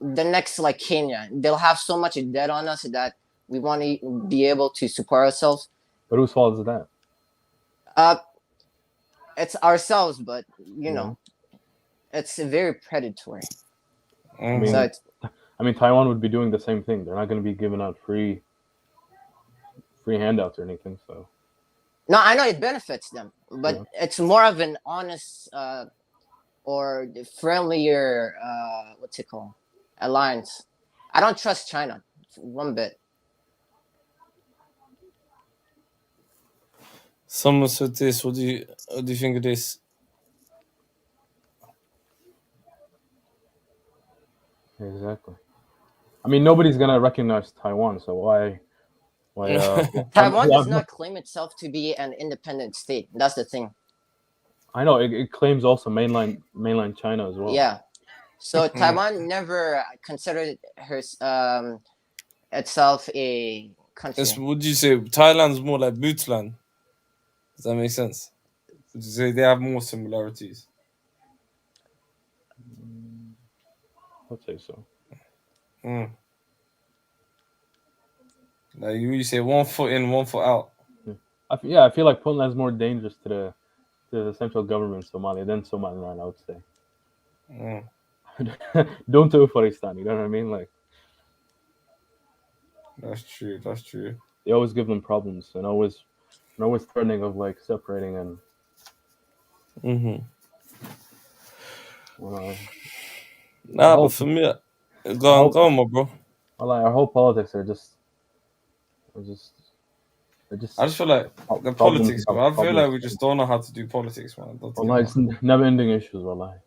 The next like Kenya. They'll have so much debt on us that we want to be able to support ourselves. But whose fault is that? It's ourselves, but you know, it's very predatory. I mean, Taiwan would be doing the same thing. They're not going to be giving out free handouts or anything. So. No, I know it benefits them, but it's more of an honest or friendlier what's it called, alliance. I don't trust China one bit. Someone said this. What do you think of this? Exactly. I mean, nobody's gonna recognize Taiwan, so why? Taiwan does not claim itself to be an independent state. That's the thing. I know it claims also mainland China as well. Yeah. So Taiwan never considered itself a country. Would you say Thailand's more like Bhutan? Does that make sense? Would you say they have more similarities? I'd say so. Like you say, 1 foot in, 1 foot out. I feel like Puntland is more dangerous to the central government in Somalia than Somaliland, I would say. Don't do it for Pakistan, you know what I mean? Like. That's true. They always give them problems and always threatening of like separating and. But for me, go on, my bro. Well, like our whole politics are just. I just feel like the politics, man. I feel like we just don't know how to do politics, man. Well, it's never-ending issues, wallahi.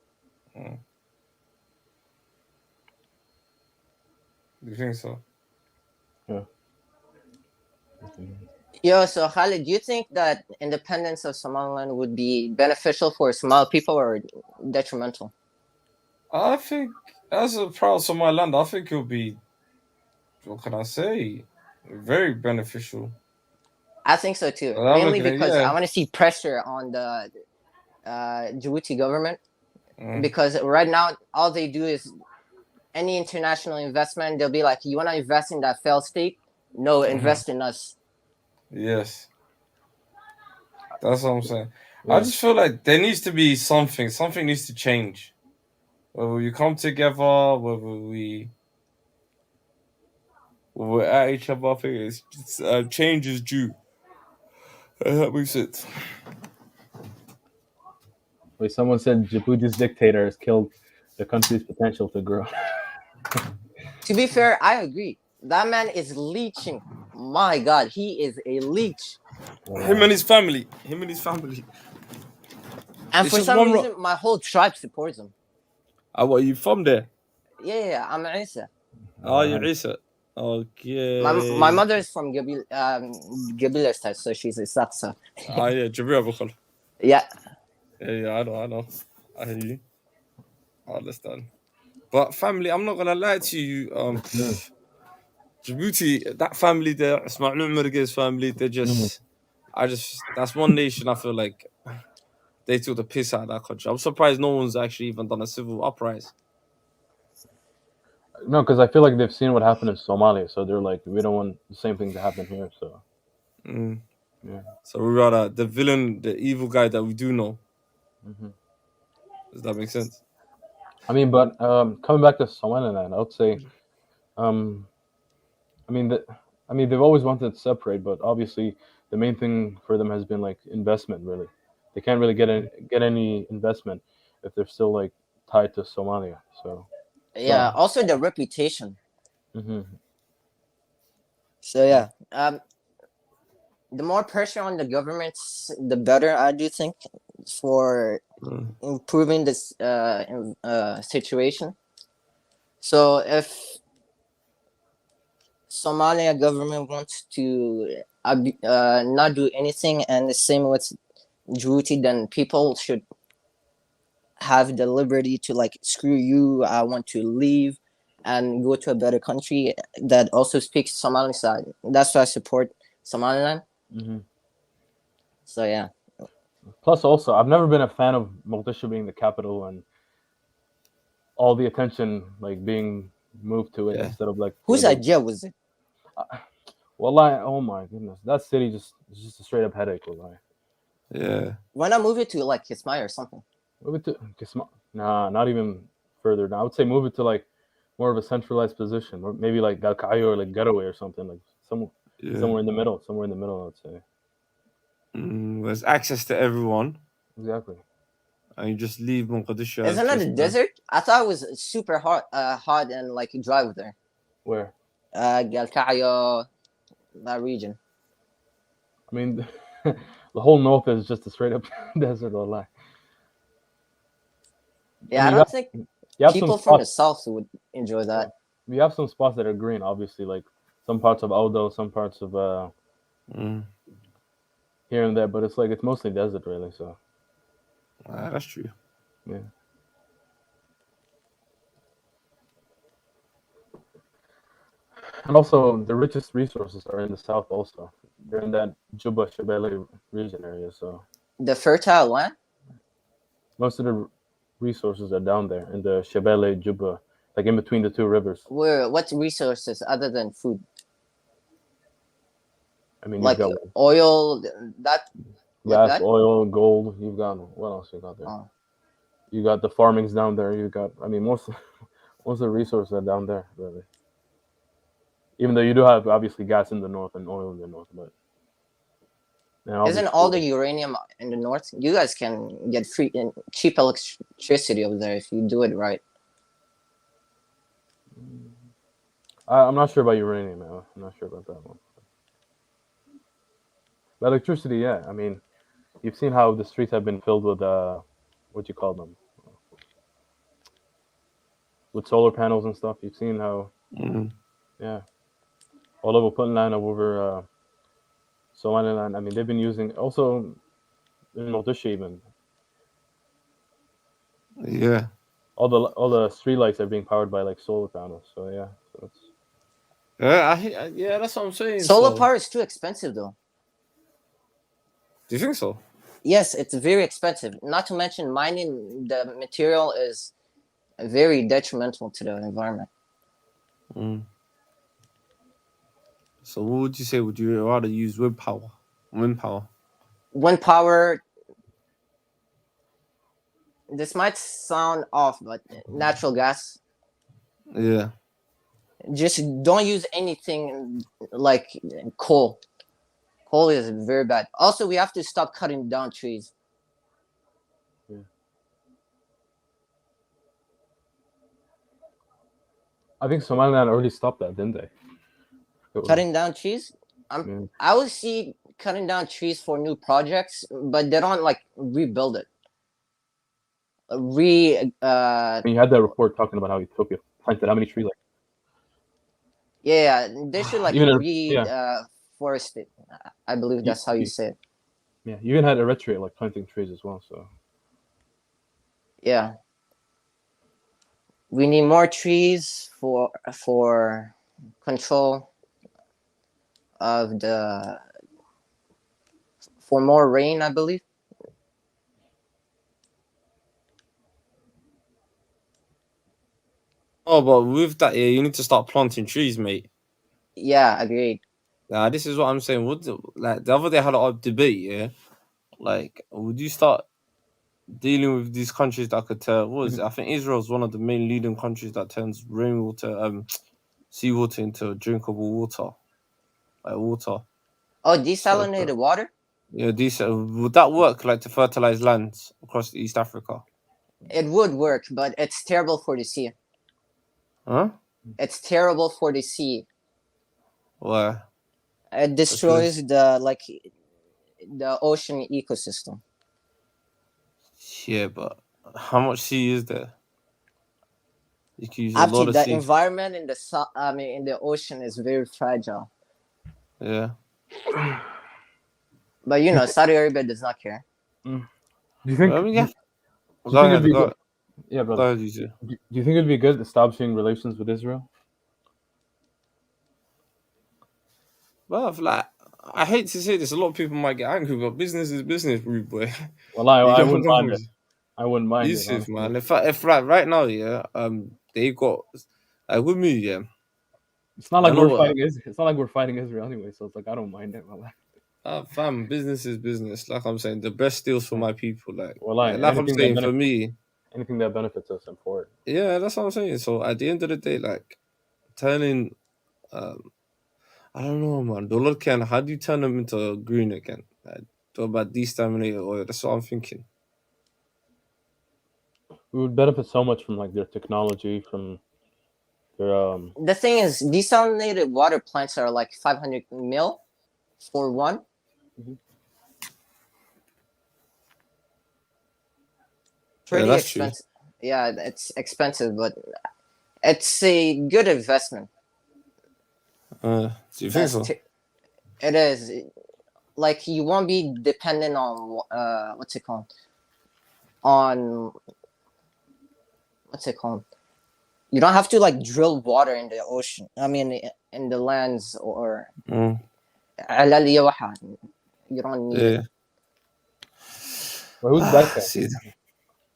Do you think so? Yeah. Yo, so Khalid, do you think that independence of Somaliland would be beneficial for Somali people or detrimental? I think as a proud Somaliland, I think it'll be, what can I say, very beneficial. I think so too. I'm Mainly looking at, because I yeah. want to see pressure on the Djibouti government, Mm. because right now all they do is any international investment, they'll be like, "You want to invest in that failed state? No, invest in us." Yes. That's what I'm saying. I Yeah. just feel like there needs to be something. Something needs to change. Whether we come together, whether we're at each other, I think it's change is due. That makes sense. Wait, someone said Djibouti's dictator has killed the country's potential to grow. To be fair, I agree. That man is leeching. My God, he is a leech. Him and his family. Him and his family. And It's for just some one reason, my whole tribe supports him. What, are you from there? Yeah, I'm Isa. Oh, you're Isa. Okay. My mother is from Gabila side, so she's a Saksa. Yeah, Jabril Bukhal. Yeah. Yeah, I know. I hear you. I understand. But family, I'm not gonna lie to you. Djibouti, that family there, Ismail Umar's family, they're just, that's one nation I feel like they took the piss out of that country. I'm surprised no one's actually even done a civil uprising. No, because I feel like they've seen what happened in Somalia, so they're like, we don't want the same thing to happen here. So, yeah. So we rather the villain, the evil guy that we do know. Does that make sense? I mean, but coming back to Somaliland, I would say, I mean, they've always wanted to separate, but obviously the main thing for them has been like investment. Really, they can't really get any investment if they're still like tied to Somalia. So Yeah. Also, the reputation. Mm-hmm. So yeah, the more pressure on the governments, the better. I do think for improving this situation. So if Somalia government wants to not do anything, and the same with Djibouti, then people should have the liberty to like, screw you, I want to leave and go to a better country that also speaks Somali side. That's why I support Somaliland. Mm-hmm. So yeah. Plus, also, I've never been a fan of Mogadishu being the capital and all the attention like being moved to it instead of like. Whose idea was it? Oh my goodness, that city is just a straight up headache. Wallahi. Yeah. Why not move it to like Kismayo or something? Move it to Kismayo. Nah, not even further. Now I would say move it to like more of a centralized position, or maybe like Galkayo or like Getaway or something, like somewhere in the middle. Somewhere in the middle, I would say. There's access to everyone. Exactly. And you just leave Mogadishu. Isn't that a desert? I thought it was super hot and like you drive there. Where? Galkayo, that region. I mean, the whole north is just a straight up desert. Wallahi. Yeah, I don't think people from the south would enjoy that. We have some spots that are green, obviously, like some parts of Audo, some parts of here and there, but it's mostly desert, really. So that's true. Yeah. And also, the richest resources are in the south. Also, they're in that Juba Shabelle region area. So the fertile land. Most of the resources are down there in the Shabelle Juba, like in between the two rivers. What resources other than food? I mean, like you've got oil, gas, oil, gold. You've got what else you got there? Oh. You got the farmings down there. You got, I mean, most of the resources are down there, really. Even though you do have obviously gas in the north and oil in the north, but isn't all the uranium in the north? You guys can get free and cheap electricity over there if you do it right. I'm not sure about uranium, man. I'm not sure about that one. But electricity, yeah. I mean, you've seen how the streets have been filled with what you call them, with solar panels and stuff. You've seen how Yeah. Although we're putting land over Somaliland, I mean, they've been using also in Mogadishu even. Yeah. All the street lights are being powered by like solar panels. So yeah, so it's Yeah, that's what I'm saying. Solar So, power is too expensive, though. do you think so? Yes, it's very expensive. Not to mention, mining the material is very detrimental to the environment. So, what would you say? Would you rather use wind power? Wind power. Wind power. This might sound off, but natural gas. Yeah. Just don't use anything like coal. Coal is very bad. Also, we have to stop cutting down trees. I think Somaliland already stopped that, didn't they? Cutting down trees. I would see cutting down trees for new projects, but they don't like rebuild it. You had that report talking about how Ethiopia planted how many trees? Like, yeah, they should like Even forest it. I believe that's how you say it. Yeah, you even had Eritrea like planting trees as well. So yeah, we need more trees for control of for more rain, I believe. Oh, but with that, yeah, you need to start planting trees, mate. Yeah, agreed. Nah, this is what I'm saying. Like the other day, I had a debate. Yeah, like would you start dealing with these countries that could turn? What is it? I think Israel is one of the main leading countries that turns rainwater, seawater into drinkable water, like water. Oh, desalinated water. Yeah, would that work like to fertilize lands across East Africa? It would work, but it's terrible for the sea. Huh? It's terrible for the sea. Why? It destroys the ocean ecosystem. Yeah, but how much sea is there? You can use a lot of The sea. environment in the ocean is very fragile. Yeah. But you know, Saudi Arabia does not care. Do you think? Well, yeah. Do you think it'd be Go good? Yeah, brother. Go ahead, you do you think it'd be good establishing relations with Israel? Well, like, I hate to say this, a lot of people might get angry, but business is business, rude boy. Well, I wouldn't mind it. I wouldn't mind Yusuf, it, man. If like right now, yeah, they got like with me, yeah. It's not like we're fighting Israel. It's not like we're fighting Israel anyway, so it's like I don't mind it. Fam, business is business. Like I'm saying, the best deals for my people. Like, well, like I'm saying, for me, anything that benefits us, I'm for it. Yeah, that's what I'm saying. So at the end of the day, like turning, I don't know, man. How do you turn them into green again? Like, talk about desaminated oil. That's what I'm thinking. We would benefit so much from like their technology, from their The thing is, desalinated water plants are like 500 mil for one. Pretty expensive. True. Yeah, it's expensive, but it's a good investment. Do you think so? It is. Like you won't be dependent on what's it called? You don't have to like drill water in the ocean. I mean, in the lands or. You don't need it. Well, who's back?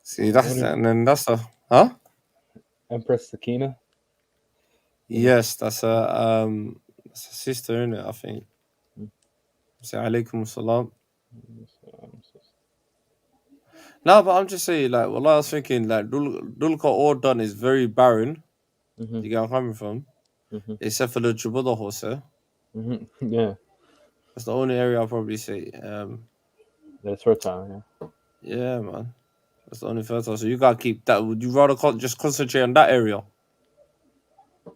See, that's huh? Empress Sakina. Yes, that's a sister, innit? I think. Say alaikum salam. No, but I'm just saying, like, what I was thinking, like, Dulka all done is very barren. You get where I'm coming from? Except for the Jubuda horse, Yeah. That's the only area I'll probably say. That's fertile, yeah. Yeah, man. That's the only fertile. So you gotta keep that. Would you rather just concentrate on that area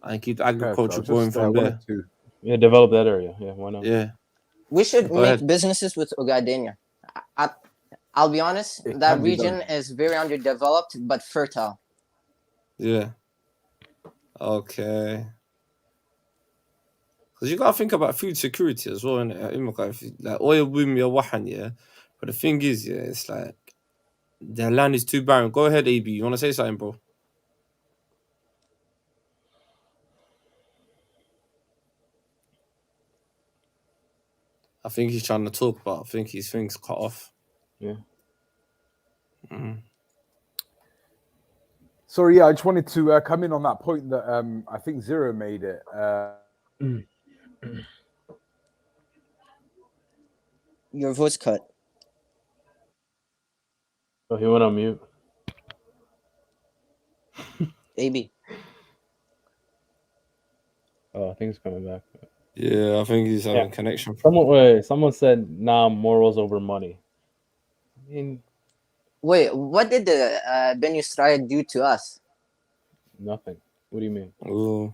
and keep the agriculture going from there? Yeah, develop that area. Yeah, why not? Yeah. We should make businesses with Ogadenyo. I'll be honest, that region is very underdeveloped but fertile. Yeah. Okay. Because you gotta think about food security as well, innit? Like oil boom, yeah. But the thing is, yeah, it's like the land is too barren. Go ahead, AB. You wanna say something, bro? I think he's trying to talk, but I think his thing's cut off. Yeah. Sorry, yeah, I just wanted to come in on that point that I think Zero made it. Your voice cut. Oh, he went on mute. AB. Oh, I think it's coming back. Yeah, I think he's having connection. Someone said, "Nah, morals over money." I mean, wait, what did the Ben Yusra do to us? Nothing. What do you mean? Oh,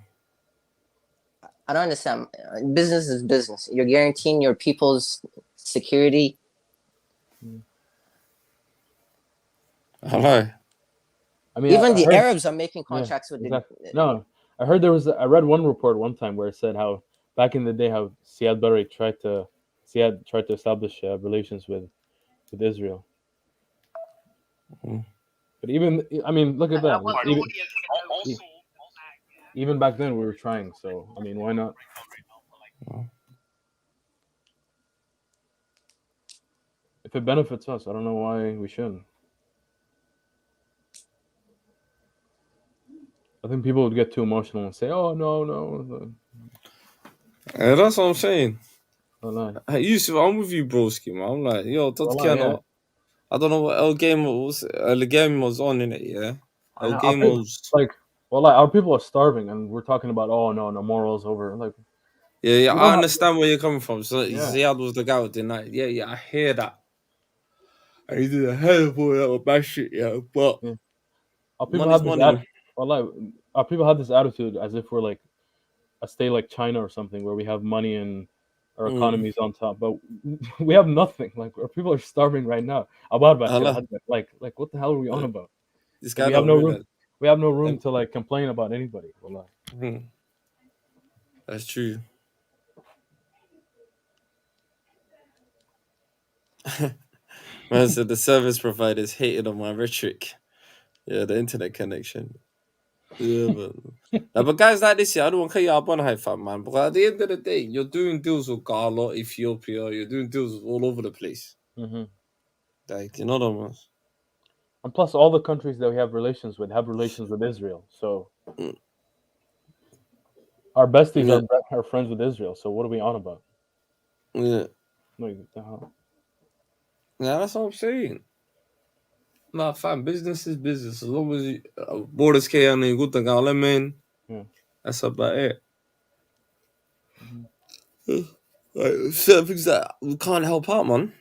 I don't understand. Business is business. You're guaranteeing your people's security. Hello. I mean, even I the heard, Arabs are making contracts with exactly. the. No, I heard I read one report one time where it said how back in the day how Siad Barre tried to establish relations with Israel. But even, I mean, look at that. Even back then we were trying. So I mean, why not? If it benefits us, I don't know why we shouldn't. I think people would get too emotional and say, "Oh no." Yeah, that's what I'm saying. Wallahi. Hey, Yusuf, I'm with you, broski, man. I'm like, yo, Wallahi, I don't know what El game was on in it, yeah. El game was like, well, like, our people are starving, and we're talking about, oh no, morals over, like. Yeah, I understand where you're coming from. So Yeah. Ziad was the guy with the night. Yeah, I hear that. And he did a hell of a lot of bad shit, yeah. But Our people money's have this money. our people have this attitude as if we're like a state like China or something, where we have money and our economy's on top, but we have nothing. Like, our people are starving right now. Like what the hell are we on about? This guy We have don't no know room. that. We have no room to like complain about anybody. Wallahi. That's true. Man said the service providers hated on my rhetoric. Yeah, the internet connection. Yeah, but guys like this, I don't want to cut you up on high fat, man. But at the end of the day, you're doing deals with Ghana, Ethiopia. You're doing deals with all over the place. Like, you know what I mean? And plus, all the countries that we have relations with have relations with Israel. So our besties are friends with Israel. So what are we on about? Yeah. Like, the hell? Yeah, that's what I'm saying. Nah, fam, business is business. As long as borders can't good thing, man. That's about it. Like, certain things that we can't help out, man.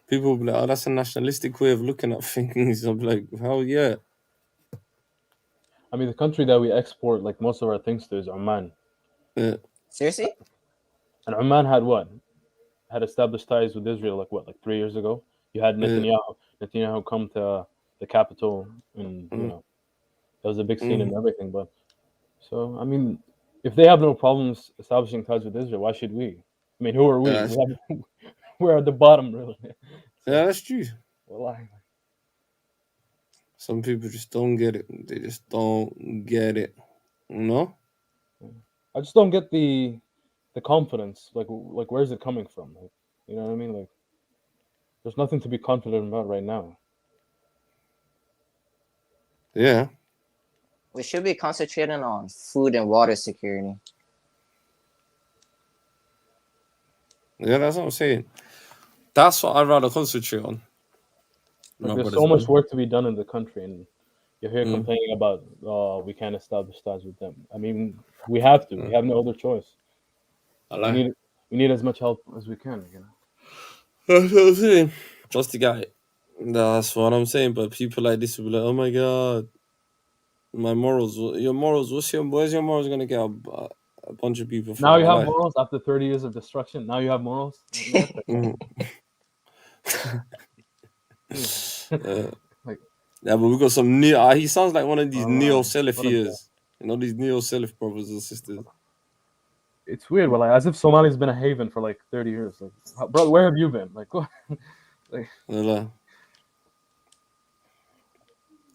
People will be like, oh, that's a nationalistic way of looking at things. I'm like, hell yeah. I mean, the country that we export like most of our things to is Oman. Yeah. Seriously? And Oman had established ties with Israel like 3 years ago. You had Netanyahu come to the capital, and you know, that was a big scene and everything. But so, I mean, if they have no problems establishing ties with Israel, why should we? I mean, who are we? We're at the bottom, really. So, yeah, that's true. Well, some people just don't get it. They just don't get it. You know? I just don't get the confidence. Like where's it coming from? Like, you know what I mean? Like, there's nothing to be confident about right now. Yeah. We should be concentrating on food and water security. Yeah, that's what I'm saying. That's what I'd rather concentrate on. Like, there's so much work to be done in the country, and you're here complaining about, we can't establish ties with them. I mean, we have to. We have no other choice. We need as much help as we can, you know. That's what I'm saying. Trust the guy. That's what I'm saying. But people like this will be like, oh my god, my morals. Your morals. Where's your morals gonna get a bunch of people from? Now you have morals after 30 years of destruction. Now you have morals. Yeah, but we got some neo. He sounds like one of these neo Salafiers. You know, these neo Salaf brothers and sisters. it's weird. Well, like, as if Somalia's been a haven for like 30 years. Like, bro, where have you been? Like, what? Like,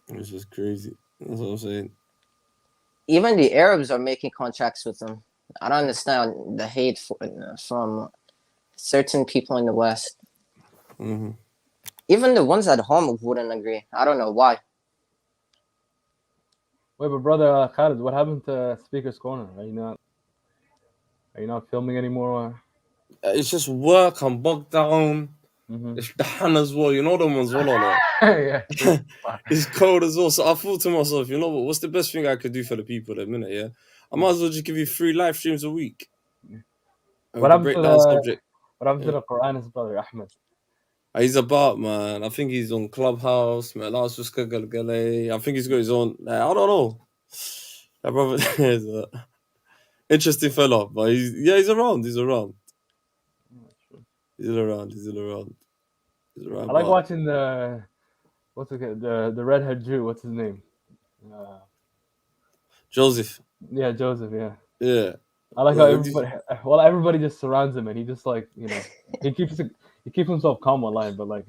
it's just crazy. That's what I'm saying. Even the Arabs are making contracts with them. I don't understand the hate from certain people in the West. Mm-hmm. Even the ones at home wouldn't agree. I don't know why. Wait, but brother Khalid, what happened to Speaker's Corner? Are you not filming anymore? It's just work. I'm bogged down. It's done as well. You know them ones, well, or not? Yeah. It's cold as well. So I thought to myself, you know what? What's the best thing I could do for the people at the minute? Yeah, I might as well just give you 3 live streams a week. And What happened to the subject. What happened to the Quranist brother Ahmed? He's about, man. I think he's on Clubhouse. Man, I think he's got his own. I don't know. That brother is a interesting fella, but he's around. He's around. I like watching the the redhead Jew. What's his name? Joseph. Yeah, Joseph. Yeah. Yeah. I like how everybody just surrounds him, and he just like he keeps himself calm online, but like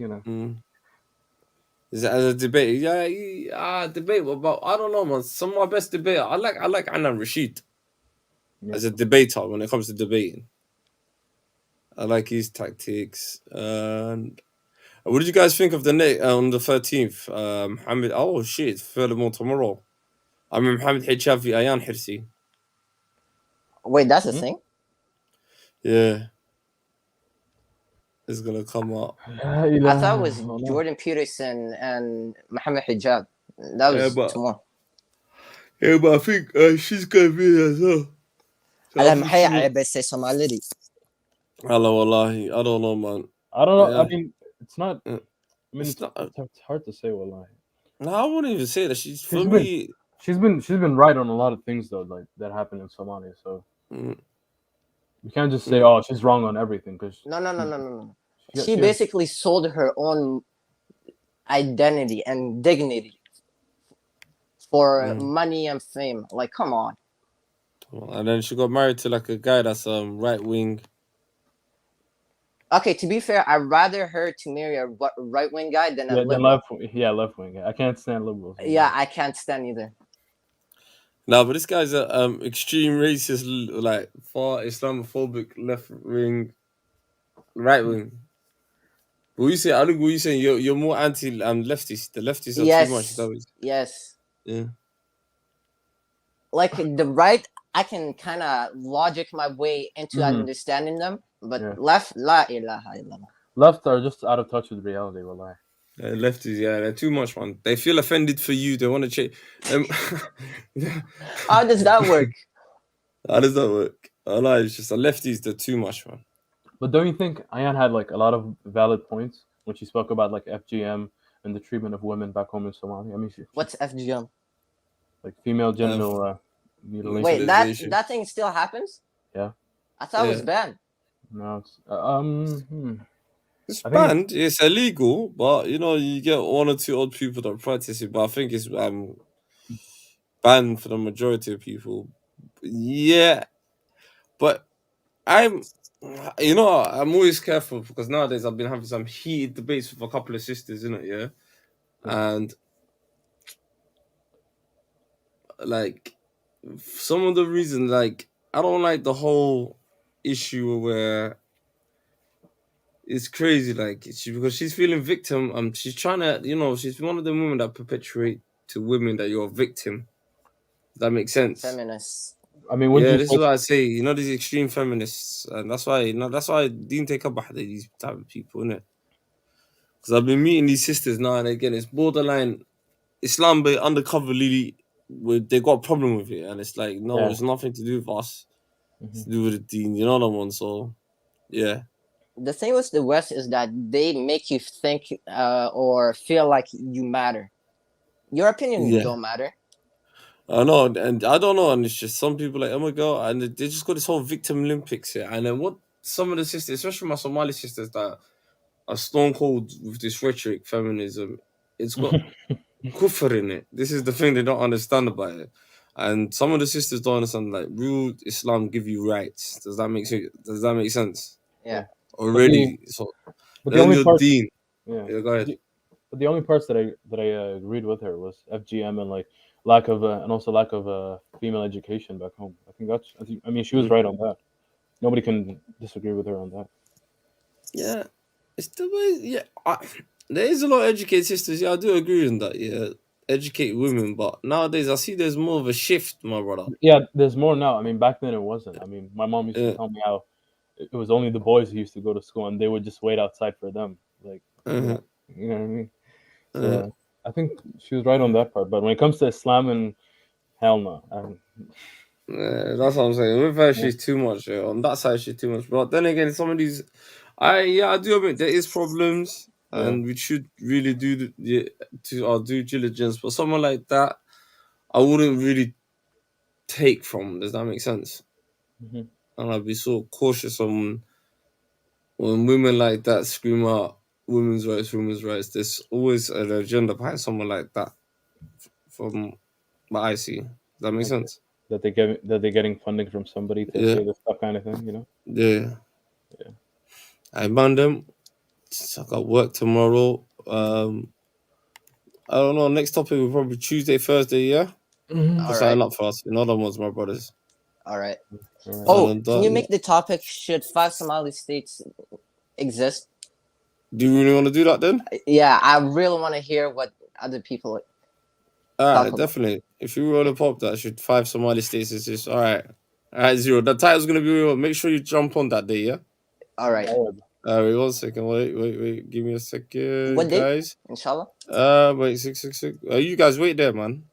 Is that as a debate? Yeah, debate about I don't know, man. Some of my best debate. I like Anna Rashid as a debater when it comes to debating. I like his tactics. And what did you guys think of the night on the 13th? Mohammed. Oh shit! Furthermore, tomorrow. I mean, Mohammed Hijab v Ayan Hirsi. Wait, that's a thing? Yeah. It's gonna come out. I thought it was Jordan Peterson and Mohammed Hijab. That was tomorrow. Yeah, but I think she's gonna be there as well. Hello, wallahi. I don't know, man. I don't know. Yeah. I mean, it's not. I mean, it's hard to say, wallahi. No, I wouldn't even say that. She's been right on a lot of things though, like that happened in Somalia. So you can't just say, "Oh, she's wrong on everything." Because no. She basically sold her own identity and dignity for money and fame. Like, come on. And then she got married to like a guy that's right wing. Okay, to be fair, I'd rather her to marry a right wing guy than a liberal. Left wing. I can't stand liberals. Yeah, I can't stand either. No, but this guy's a extreme racist, like far Islamophobic, left wing, right wing. But you say, I think what you saying, you're more anti leftist. The leftists are too much. Yes. Yeah. Like the right, I can kind of logic my way into understanding them, but left, la ilaha illallah. Left are just out of touch with reality, wallahi. Lefties, they're too much, man. They feel offended for you. They want to change. How does that work? Allah, it's just the lefties. They're too much, man. But don't you think Ayan had like a lot of valid points when she spoke about like FGM and the treatment of women back home in Somalia? I mean, what's FGM? Like female genital mutilation. Wait, that thing still happens? Yeah. I thought it was banned. No, it's banned. It's illegal, but you get 1 or 2 odd people that practice it. But I think it's banned for the majority of people. Yeah, but I'm always careful because nowadays I've been having some heated debates with a couple of sisters, innit? Yeah, and like some of the reason, like I don't like the whole issue where it's crazy, like because she's feeling victim. She's trying to, she's one of the women that perpetuate to women that you're a victim. Does that make sense? Feminists. I mean, this is what I say. These extreme feminists, and that's why I didn't take up these type of people, innit? Because I've been meeting these sisters now and again. It's borderline Islam, but undercover, really. They got a problem with it, and it's like, no, it's nothing to do with us. It's to do with the deen, you know what I mean? So, yeah. The thing with the West is that they make you think or feel like you matter. Your opinion don't matter. I know, and I don't know, and it's just some people like, oh my god, and they just got this whole victim Olympics here. And then what some of the sisters, especially my Somali sisters that are stone cold with this rhetoric, feminism, it's got kufr in it. This is the thing they don't understand about it. And some of the sisters don't understand, like, real Islam give you rights. Does that make sense? Yeah. Already, so But the learn only your part, deen. yeah. Yeah, go ahead. But the only parts that I agreed with her was FGM and like lack of and also lack of female education back home. I mean she was right on that. Nobody can disagree with her on that. Yeah, it's the way. Yeah, there is a lot of educated sisters. Yeah, I do agree on that. Yeah, educate women, but nowadays I see there's more of a shift, my brother. Yeah, there's more now. I mean, back then it wasn't. I mean, my mom used to Yeah. tell me how it was only the boys who used to go to school and they would just wait outside for them. Like, you know what I mean? So I think she was right on that part. But when it comes to Islam, and hell no. Yeah, that's what I'm saying. With her, she's too much. Yeah. On that side, she's too much. But then again, some of these, I do admit there is problems, and we should really do our due diligence. But someone like that, I wouldn't really take from. Does that make sense? Mhm. And I'd be so cautious on when women like that scream out women's rights. There's always an agenda behind someone like that. From what I see, does that make sense? That they're getting funding from somebody to say this stuff, kind of thing, you know? Yeah. I man them. I got work tomorrow. I don't know. Next topic will probably Tuesday, Thursday. Yeah. All Sign right. up for us. In other ones, my brothers. All right. And Oh, then can you make the topic? Should 5 Somali states exist? Do you really want to do that then? Yeah, I really want to hear what other people. Alright, definitely. If you want to pop that, should 5 Somali states is just alright. Alright, Zero. The title's gonna be. Make sure you jump on that day. Yeah. All right. Wait 1 second. Wait. Give me a second, What day? guys. Inshallah. Wait. 6. You guys wait there, man.